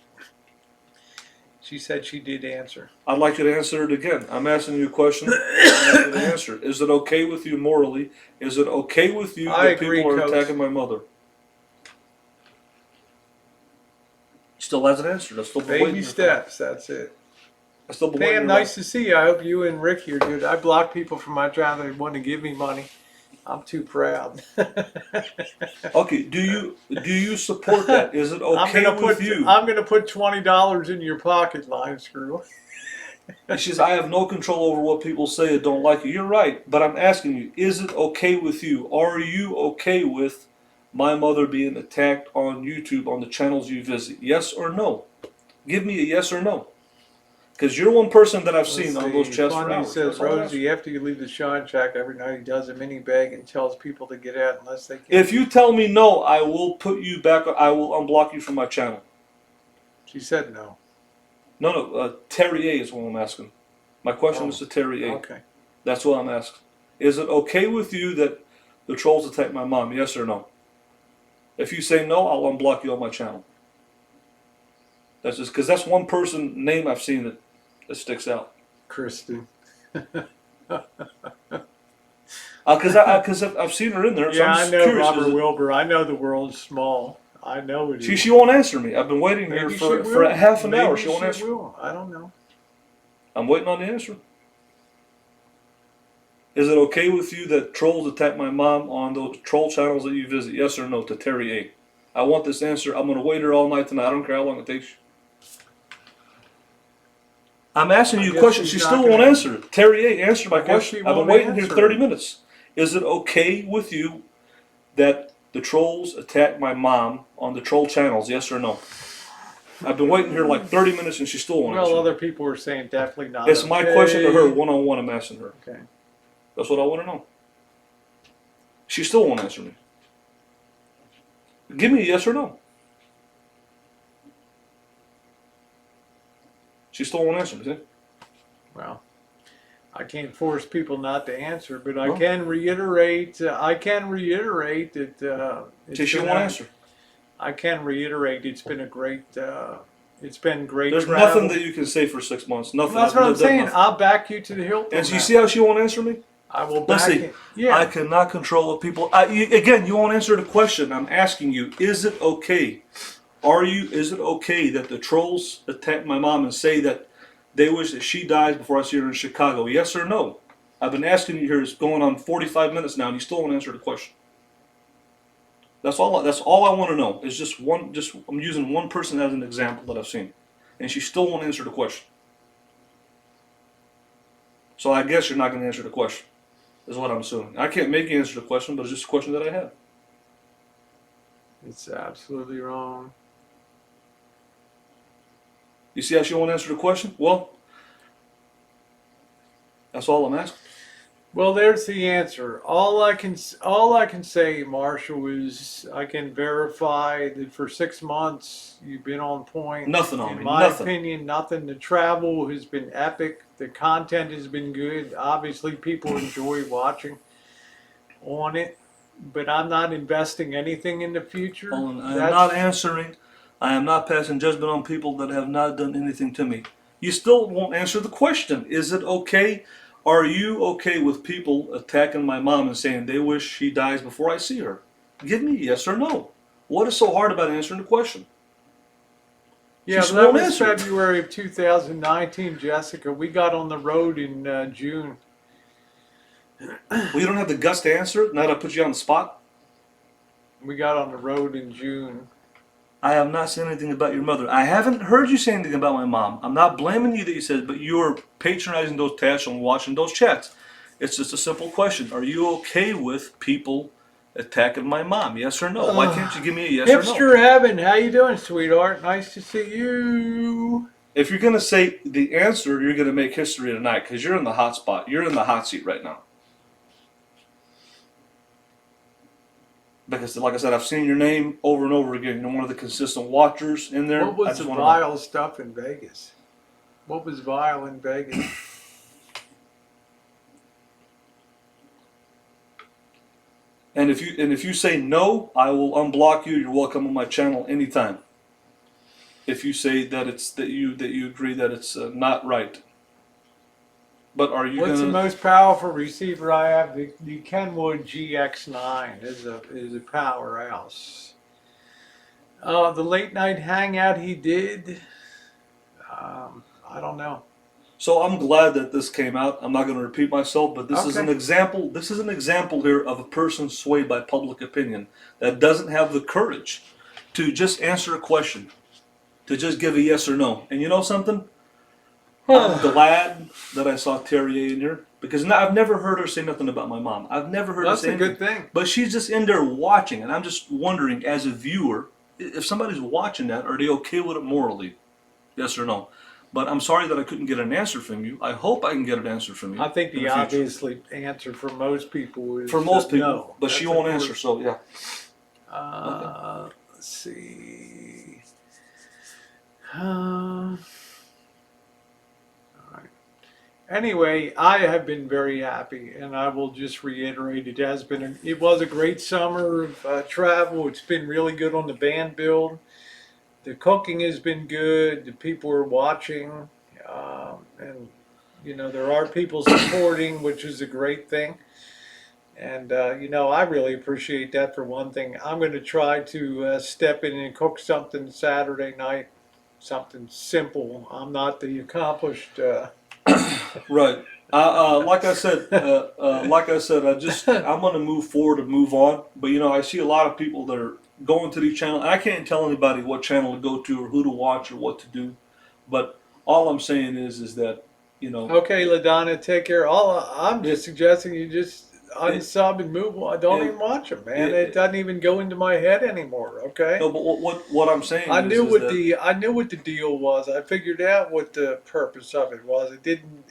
She said she did answer. I'd like you to answer it again. I'm asking you a question. I want you to answer it. Is it okay with you morally? Is it okay with you I that agree, people are Coach. attacking my mother? Still hasn't answered. I still been Baby waiting. steps. That's it. I still been waiting. Pam, nice to see you. I hope you and Ricky are good. I block people from my channel that want to give me money. I'm too proud. Okay, do you support that? Is it okay with you? I'm gonna put $20 in your pocket, line screw. She says, I have no control over what people say that don't like you. You're right, but I'm asking you, is it okay with you? Are you okay with my mother being attacked on YouTube on the channels you visit? Yes or no? Give me a yes or no. Because you're one person that I've seen on those chats for Funny hours. says, That's all I'm asking. Rosie, after you leave the shine shack every night, he does a mini bag and tells people to get out unless they can. If you tell me no, I will put you back. I will unblock you from my channel. She said no. No, Terry A is what I'm asking. My question is to Terry A. Okay. That's what I'm asking. Is it okay with you that the trolls attack my mom? Yes or no? If you say no, I'll unblock you on my channel. That's just because that's one person name I've seen that sticks out. Kristen. I Because I've seen her in there. So Yeah, I'm I just know curious. Robert Wilbur. I know the world's small. I know it is. She won't answer me. I've been waiting here Maybe she for will. half an hour. Maybe She won't she answer. will. I don't know. I'm waiting on the answer. Is it okay with you that trolls attack my mom on those troll channels that you visit? Yes or no to Terry A. I want this answer. I'm going to wait here all night tonight. I don't care how long it takes. I'm asking I you a guess question. she's She not still gonna- won't answer it. Terry A, answer my I guess question. she I've been won't waiting here answer 30 it. minutes. Is it okay with you that the trolls attack my mom on the troll channels? Yes or no? I've been waiting here like 30 minutes and she still won't answer Well, me. other people are saying definitely not. It's my question to her, one-on-one. I'm asking her. Okay. That's what I want to know. She still won't answer me. Give me a yes or no. She still won't answer me. See? Well, I can't force people not to answer, but I No. can reiterate. I can reiterate that. See, she won't answer. I can reiterate. It's been a great. It's been great. There's travel. nothing that you can say for 6 months. Nothing. Well, that's what I'm I've done saying. nothing. I'll back you to the hilt. And on so you that. see how she won't answer me? I will Let's back see. it. Yeah. I cannot control what people. Again, you won't answer the question. I'm asking you: is it okay? Is it okay that the trolls attack my mom and say that they wish that she dies before I see her in Chicago? Yes or no? I've been asking you here. It's going on 45 minutes now, and you still won't answer the question. That's all I want to know. Is just one. Just I'm using one person as an example that I've seen, and she still won't answer the question. So I guess you're not going to answer the question. Is what I'm assuming. I can't make you answer the question, but it's just a question that I have. It's absolutely wrong. You see how she won't answer the question? Well, that's all I'm asking. Well, there's the answer. All I can say, Marshall, is I can verify that for 6 months you've been on point. Nothing on me. In my Nothing. opinion, nothing. The travel has been epic. The content has been good. Obviously, people enjoy watching on it, but I'm not investing anything in the future. I am not answering. I am not passing judgment on people that have not done anything to me. You still won't answer the question. Is it okay? Are you okay with people attacking my mom and saying they wish she dies before I see her? Give me a yes or no. What is so hard about answering the question? Yeah, She that won't was answer it. February of 2019, Jessica. We got on the road in June. Well, you don't have the guts to answer it? Now that I put you on the spot? We got on the road in June. I have not said anything about your mother. I haven't heard you say anything about my mom. I'm not blaming you that you said, but you're patronizing those chats and watching those chats. It's just a simple question. Are you okay with people attacking my mom? Yes or no? Why can't you give me a yes or no? Hipster Heaven, how you doing, sweetheart? Nice to see you. If you're going to say the answer, you're going to make history tonight because you're in the hot spot. You're in the hot seat right now. Because, like I said, I've seen your name over and over again. You're one of the consistent watchers in there. What was the vile stuff in Vegas? What was vile in Vegas? And if you say no, I will unblock you. You're welcome on my channel anytime. If you say that you agree that it's not right. But are you What's the most powerful receiver I have? The Kenwood GX9 is a powerhouse. The late night hangout he did. I don't know. So I'm glad that this came out. I'm not going to repeat myself, but this is Okay. an example. This is an example here of a person swayed by public opinion that doesn't have the courage to just answer a question, to just give a yes or no. And you know something? I'm glad that I saw Terry A in here because I've never heard her say nothing about my mom. I've never heard her That's say a good anything. thing. But she's just in there watching, and I'm just wondering, as a viewer, if somebody's watching that, are they okay with it morally? Yes or no? But I'm sorry that I couldn't get an answer from you. I hope I can get an answer from you. I think in the future. obviously answer for most people is For most people, no. but she That's won't a answer. So yeah. Let's see. All right. Anyway, I have been very happy, and I will just reiterate: it was a great summer of travel. It's been really good on the band build. The cooking has been good. The people are watching, and there are people supporting, which is a great thing. And I really appreciate that for one thing. I'm going to try to step in and cook something Saturday night, something simple. I'm not the accomplished. Right. Like I said, I'm gonna move forward and move on. But I see a lot of people that are going to these channels. I can't tell anybody what channel to go to or who to watch or what to do. But all I'm saying is that you know Okay, LaDonna, take care. I'm just it suggesting you just it unsub and move on. Don't it even watch them, man. It it. doesn't even go into my head anymore. Okay. No, but what I'm saying is that. I knew what the deal was. I figured out what the purpose of it was. It didn't,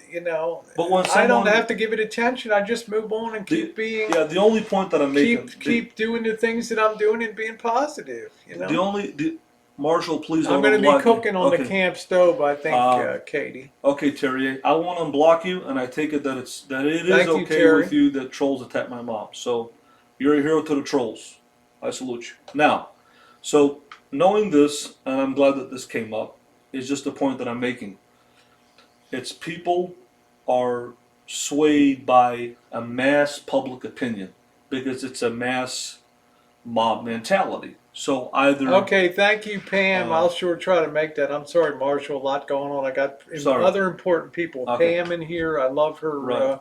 But when I don't someone have to give it attention. I just move on and the keep being, yeah the only point that I'm making keep doing the things that I'm doing and being positive. the only the Marshall, please I'm don't going to be unblock me. cooking on the Okay. camp stove, I think, Um, Katie. Okay, Terry, I won't unblock you, and I take it that it is Thank you, okay Terry. with you that trolls attack my mom. So you're a hero to the trolls. I salute you. Now, so knowing this, and I'm glad that this came up, is just the point that I'm making. It's people are swayed by a mass public opinion because it's a mass mob mentality. So either Okay, thank you, Pam. uh, I'll sure try to make that. I'm sorry, Marshall. A lot going on. I got sorry, other important people. okay, Pam in here. I love her. right,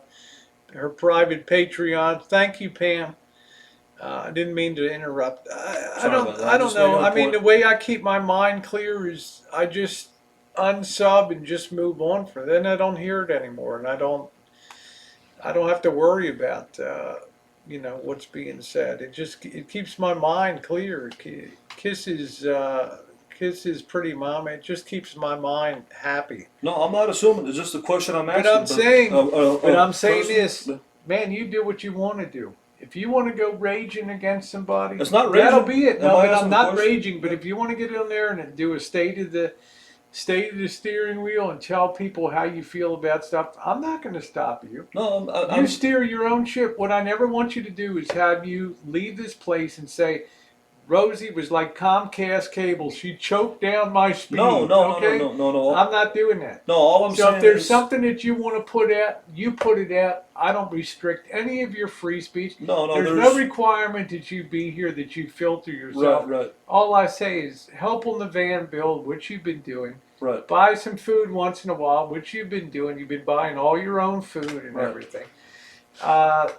Her private Patreon. Thank you, Pam. I didn't mean to interrupt. sorry about that. I I'm don't just know. making a I mean, point. the way I keep my mind clear is I just unsub and just move on. For then I don't hear it anymore, and I don't have to worry about what's being said. It keeps my mind clear. Kisses, pretty mama. It just keeps my mind happy. No, I'm not assuming. It's just a question I'm But asking. I'm saying, but A I'm saying person. this, man, you do what you want to do. If you want to go raging against somebody, It's not that'll raging. be it. Am No, I but I'm asking a not question? raging. But if you want to get in there and do a state of the steering wheel and tell people how you feel about stuff, I'm not going to stop you. No, You steer your own ship. What I never want you to do is have you leave this place and say, Rosie was like Comcast cable. She choked down my no, speed. no, no, no, Okay? no, no, no. I'm not doing that. No, all I'm So if saying there's is something that you want to put out, you put it out. I don't restrict any of your free speech. no, no. There's no requirement that you be here, that you filter yourself. Right, All I say is help on the van build, which you've been doing. right. Buy some food once in a while, which you've been doing. You've been buying all your own food and Right. everything. Uh,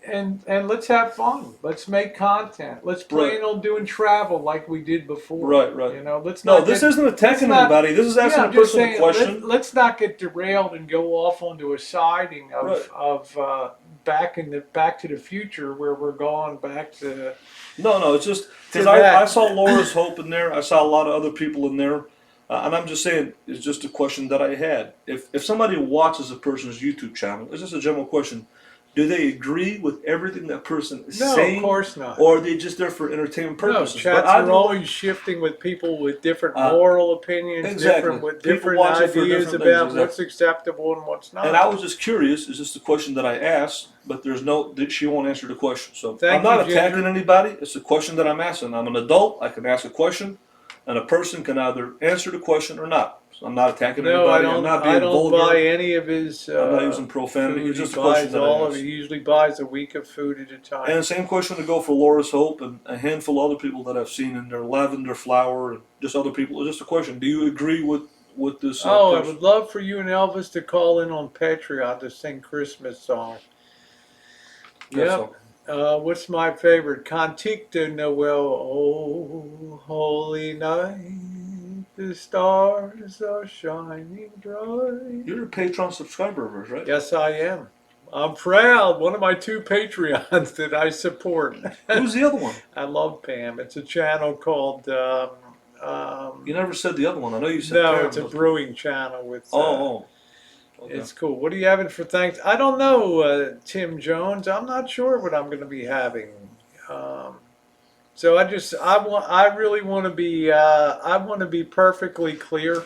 and let's have fun. Let's make content. Let's plan on doing travel like we did before. Right. Let's No, not. this isn't attacking not- anybody. This is Yeah, asking I'm a just person a saying. question. Let's not get derailed and go off onto a siding Right. of Back to the Future, where we're going back to. No. It's just because To that. I saw Laura's Hope in there. I saw a lot of other people in there. And I'm just saying, it's just a question that I had. If somebody watches a person's YouTube channel, it's just a general question. Do they agree with everything that person is No, saying? of course not. Or are they just there for entertainment No, purposes? chats But are always shifting with people with different moral opinions, exactly. with People different watch it for ideas different about things, what's acceptable and what's not. And I was just curious. It's just a question that I asked, but she won't answer the question. So Thank I'm not you, attacking Ginger. anybody. It's a question that I'm asking. I'm an adult. I can ask a question, and a person can either answer the question or not. So I'm not attacking No, anybody. I'm not being I don't vulgar. buy any of his. I'm not using profanity. Food. It's just He a question buys that I all of asked. it. He usually buys a week of food at a time. And the same question to go for Laura's Hope and a handful of other people that I've seen in their lavender flower and just other people. It's just a question. Do you agree with this? I would love for you and Elvis to call in on Patreon to sing Christmas songs. Yep. What's my favorite? Cantique de Noel. Oh, holy night, the stars are shining bright. You're a Patreon subscriber of ours, right? Yes, I am. I'm proud. One of my 2 Patreons that I support. Who's the other one? I love Pam. It's a channel called. You never said the other one. I know you said. No, Pam, it's a but- brewing channel with. Okay. It's cool. What are you having for thanks? I don't know, Tim Jones. I'm not sure what I'm going to be having. So I really want to be. I want to be perfectly clear.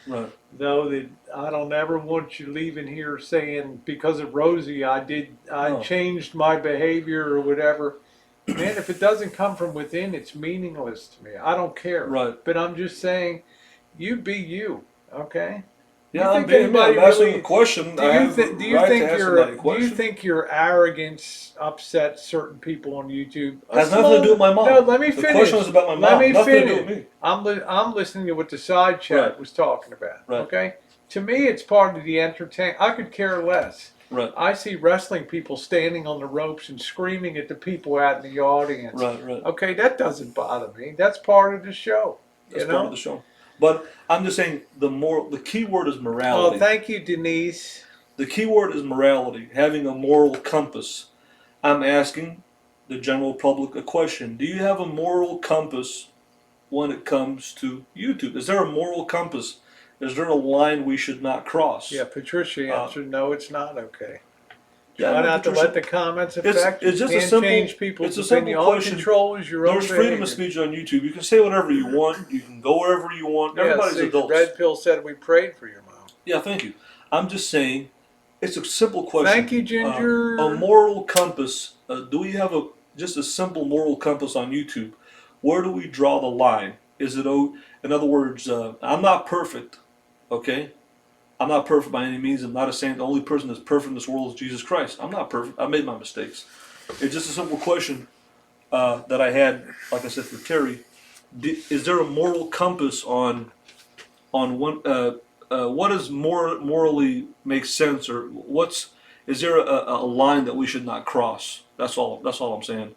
Right. Though that I don't ever want you leaving here saying because of Rosie I changed my behavior or whatever. Man, if it doesn't come from within, it's meaningless to me. I don't care. Right. But I'm just saying, you be you, okay? Yeah, You I'm think being me. anybody I'm asking really? a question. Do I you have the do you right think to ask your somebody a do you question. think your arrogance upsets certain people on YouTube? A Has nothing to do small with my no. mom. Let me The question was finish. about my Let mom. me Nothing to do with finish. me. I'm listening to what the side Right. chat was talking about. Right. Okay. To me, it's part of the entertain. I could care less. Right. I see wrestling people standing on the ropes and screaming at the people out in the audience. Right. Right. Okay, that doesn't bother me. That's part of the show. That's part of the show. But I'm just saying the key word is Oh, morality. thank you, Denise. The key word is morality, having a moral compass. I'm asking the general public a question. Do you have a moral compass when it comes to YouTube? Is there a moral compass? Is there a line we should not cross? Yeah, Patricia answered, no, it's not okay. Yeah, Try no, not to Patricia, let the comments affect you. it's just a Can't simple change people's it's a simple opinion. All question. control is your own There's freedom behavior. of speech on YouTube. You can say whatever you want. You can go wherever you want. Yeah, Everybody's see, adults. Red Pill said we prayed for your mom. Yeah, thank you. I'm just saying, it's a simple question. Thank you, Ginger. A moral compass. Do we have just a simple moral compass on YouTube? Where do we draw the line? Is it, in other words, I'm not perfect, okay? I'm not perfect by any means. I'm not a saint. The only person that's perfect in this world is Jesus Christ. I'm not perfect. I made my mistakes. It's just a simple question that I had, like I said, for Terry. Is there a moral compass on one? What does morally make sense, or is there a line that we should not cross? That's all. That's all I'm saying.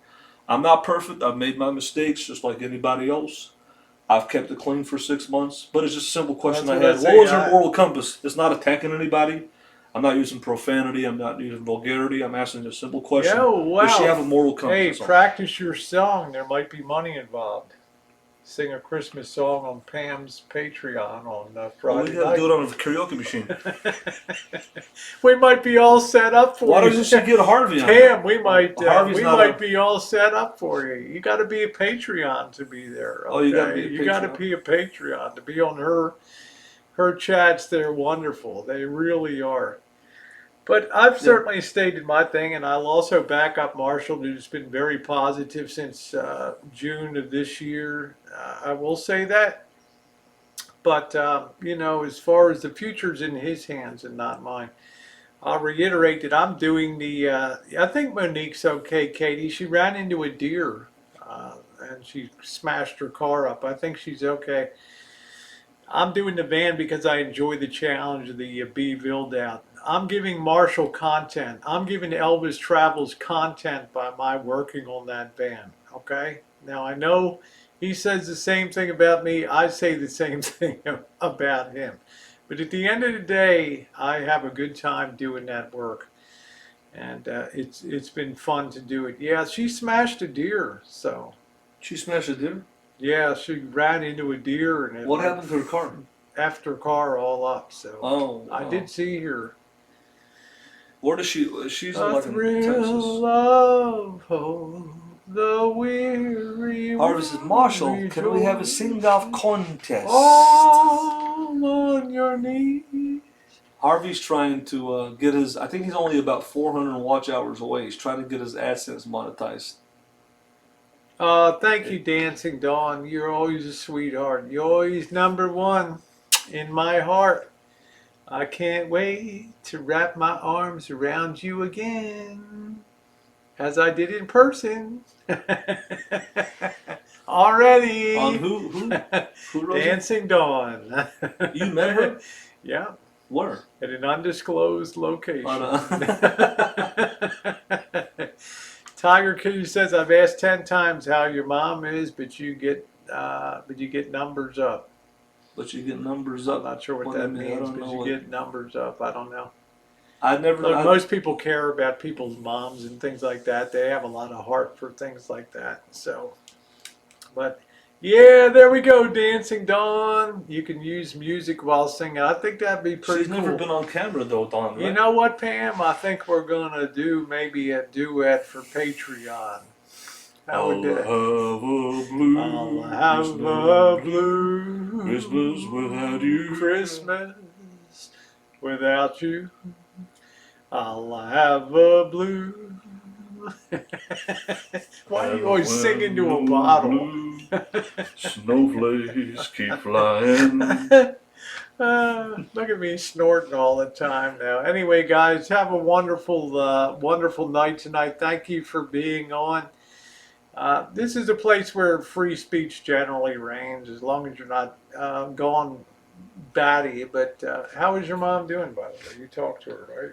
I'm not perfect. I've made my mistakes, just like anybody else. I've kept it clean for 6 months, but it's just a simple question That's I what had. I What was say, your moral compass? It's not attacking anybody. I'm not using profanity. I'm not using vulgarity. I'm asking a simple question. Yeah, wow. Does she have a moral compass? Hey, That's all. practice your song. There might be money involved. Sing a Christmas song on Pam's Patreon on Well, Friday we got to night. do it on a karaoke machine. We might be all set up for Why you. doesn't she get Harvey on? Pam, we might Harvey's not might be all set up for you. You got to be a Patreon to be there. Okay? Oh, you gotta be a You got to Patreon. be a Patreon to be on her chats. They're wonderful. They really are. But I've certainly stated my thing, and I'll also back up Marshall, who's been very positive since June of this year. I will say that. But, as far as the future's in his hands and not mine. I'll reiterate that I'm doing I think Monique's okay, Katie. She ran into a deer and she smashed her car up. I think she's okay. I'm doing the van because I enjoy the challenge of the Beeville down. I'm giving Marshall content. I'm giving Elvis Travels content by my working on that van. Okay? Now I know he says the same thing about me. I say the same thing about him. But at the end of the day, I have a good time doing that work. And it's been fun to do it. Yeah, she smashed a deer. So She smashed a deer? yeah, she ran into a deer and it What happened to her car? effed her car all up. So Oh, I did see her. Where does she? She's A like in Texas. thrill of hope, the weary Harvey says, Marshall, can we have a sing-off contest? all on your knees. Harvey's trying to get his. I think he's only about 400 watch hours away. He's trying to get his AdSense monetized. Thank you, Dancing Dawn. You're always a sweetheart. You're always number one in my heart. I can't wait to wrap my arms around you again, as I did in person. Already. On who? Who wrote it? Dancing Dawn. You met her? Yeah, Where? at an undisclosed location. Tiger King says, I've asked 10 times how your mom is, but you get numbers up. But you get numbers I'm up. not sure what do that you mean? I means, don't but know you what- get numbers up. I don't know. Look, Most people care about people's moms and things like that. They have a lot of heart for things like that. So, but yeah, there we go, Dancing Dawn. You can use music while singing. I think that'd be pretty She's cool. never been on camera though, Don. Right? You know what, Pam? I think we're gonna do maybe a duet for Patreon. How would that? I'll have a blue Christmas without you. Christmas without you. I'll have a blue. Why are you always singing to a bottle? Snowflakes keep flying. Look at me snorting all the time now. Anyway, guys, have a wonderful night tonight. Thank you for being on. This is a place where free speech generally reigns, as long as you're not going batty. But how is your mom doing, by the way? You talked to her, right?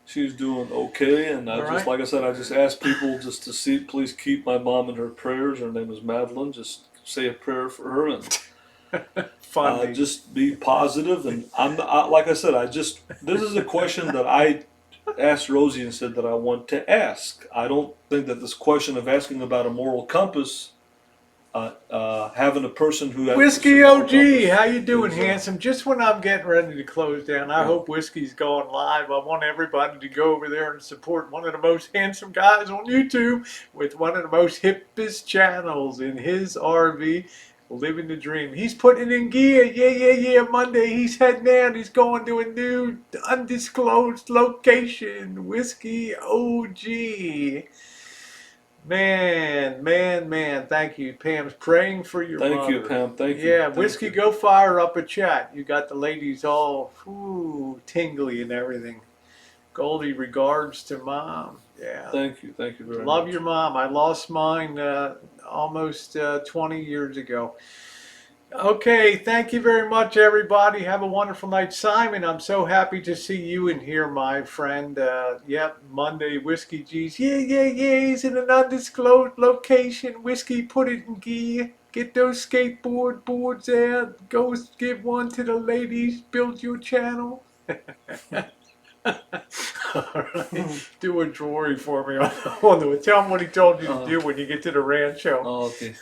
She's doing okay, and All right. like I said, I just ask people just to see, please keep my mom in her prayers. Her name is Madeline. Just say a prayer for her and Funny. just be positive. And like I said, this is a question that I asked Rosie and said that I want to ask. I don't think that this question of asking about a moral compass, having a person who has Whiskey a moral OG, compass how you doing, is, handsome? Just when I'm getting ready to close down, I Yeah. hope Whiskey's going live. I want everybody to go over there and support one of the most handsome guys on YouTube with one of the most hippest channels in his RV, living the dream. He's putting it in gear. Yeah. Monday, he's heading out. He's going to a new undisclosed location. Whiskey OG. Man. Thank you. Pam's praying for your Thank you, mother. Pam. Thank you. Yeah, Thank Whiskey, you. go fire up a chat. You got the ladies all tingly and everything. Goldie, regards to mom. Yeah. Thank you very Love much. your mom. I lost mine almost 20 years ago. Okay, thank you very much, everybody. Have a wonderful night. Simon, I'm so happy to see you in here, my friend. Yep, Monday, Whiskey G's. Yeah. He's in an undisclosed location. Whiskey, put it in gear. Get those skateboard boards out. Go give one to the ladies. Build your channel. All right. Do a drawing for me on the. Tell him what he told you to do when you get to the rancho. Oh, okay.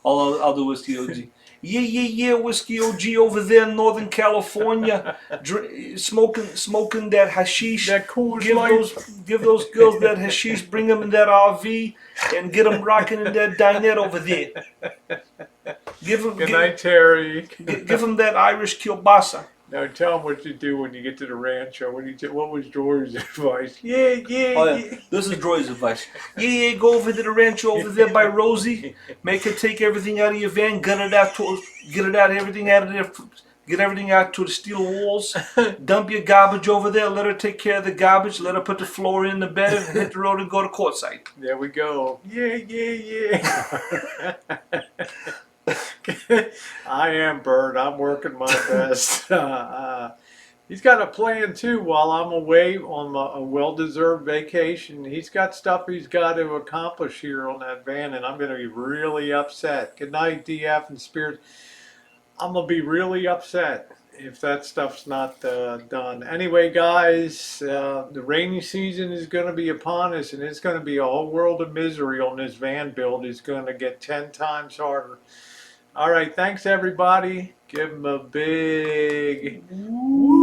I'll do Whiskey OG. Yeah, Whiskey OG over there in Northern California, smoking that hashish. That Coors Give those girls that hashish. Bring them in that RV and get them rocking in that dinette over there. Good night, Terry. Give them that Irish kielbasa. Now tell him what you do when you get to the rancho. What was George's advice? Yeah. This is Droy's advice. Yeah, go over to the rancho over there by Rosie. Make her take everything out of your van, get it out, everything out of there. Get everything out to the steel walls. Dump your garbage over there. Let her take care of the garbage. Let her put the floor in the bed and hit the road and go to courtside. There we go. Yeah. I am Bert. I'm working my best. He's got a plan too while I'm away on a well-deserved vacation. He's got stuff he's got to accomplish here on that van, and I'm going to be really upset. Good night, DF and Spirits. I'm going to be really upset if that stuff's not done. Anyway, guys, the rainy season is going to be upon us, and it's going to be a whole world of misery on this van build. It's going to get 10 times harder. All right, thanks everybody. Give them a big woo.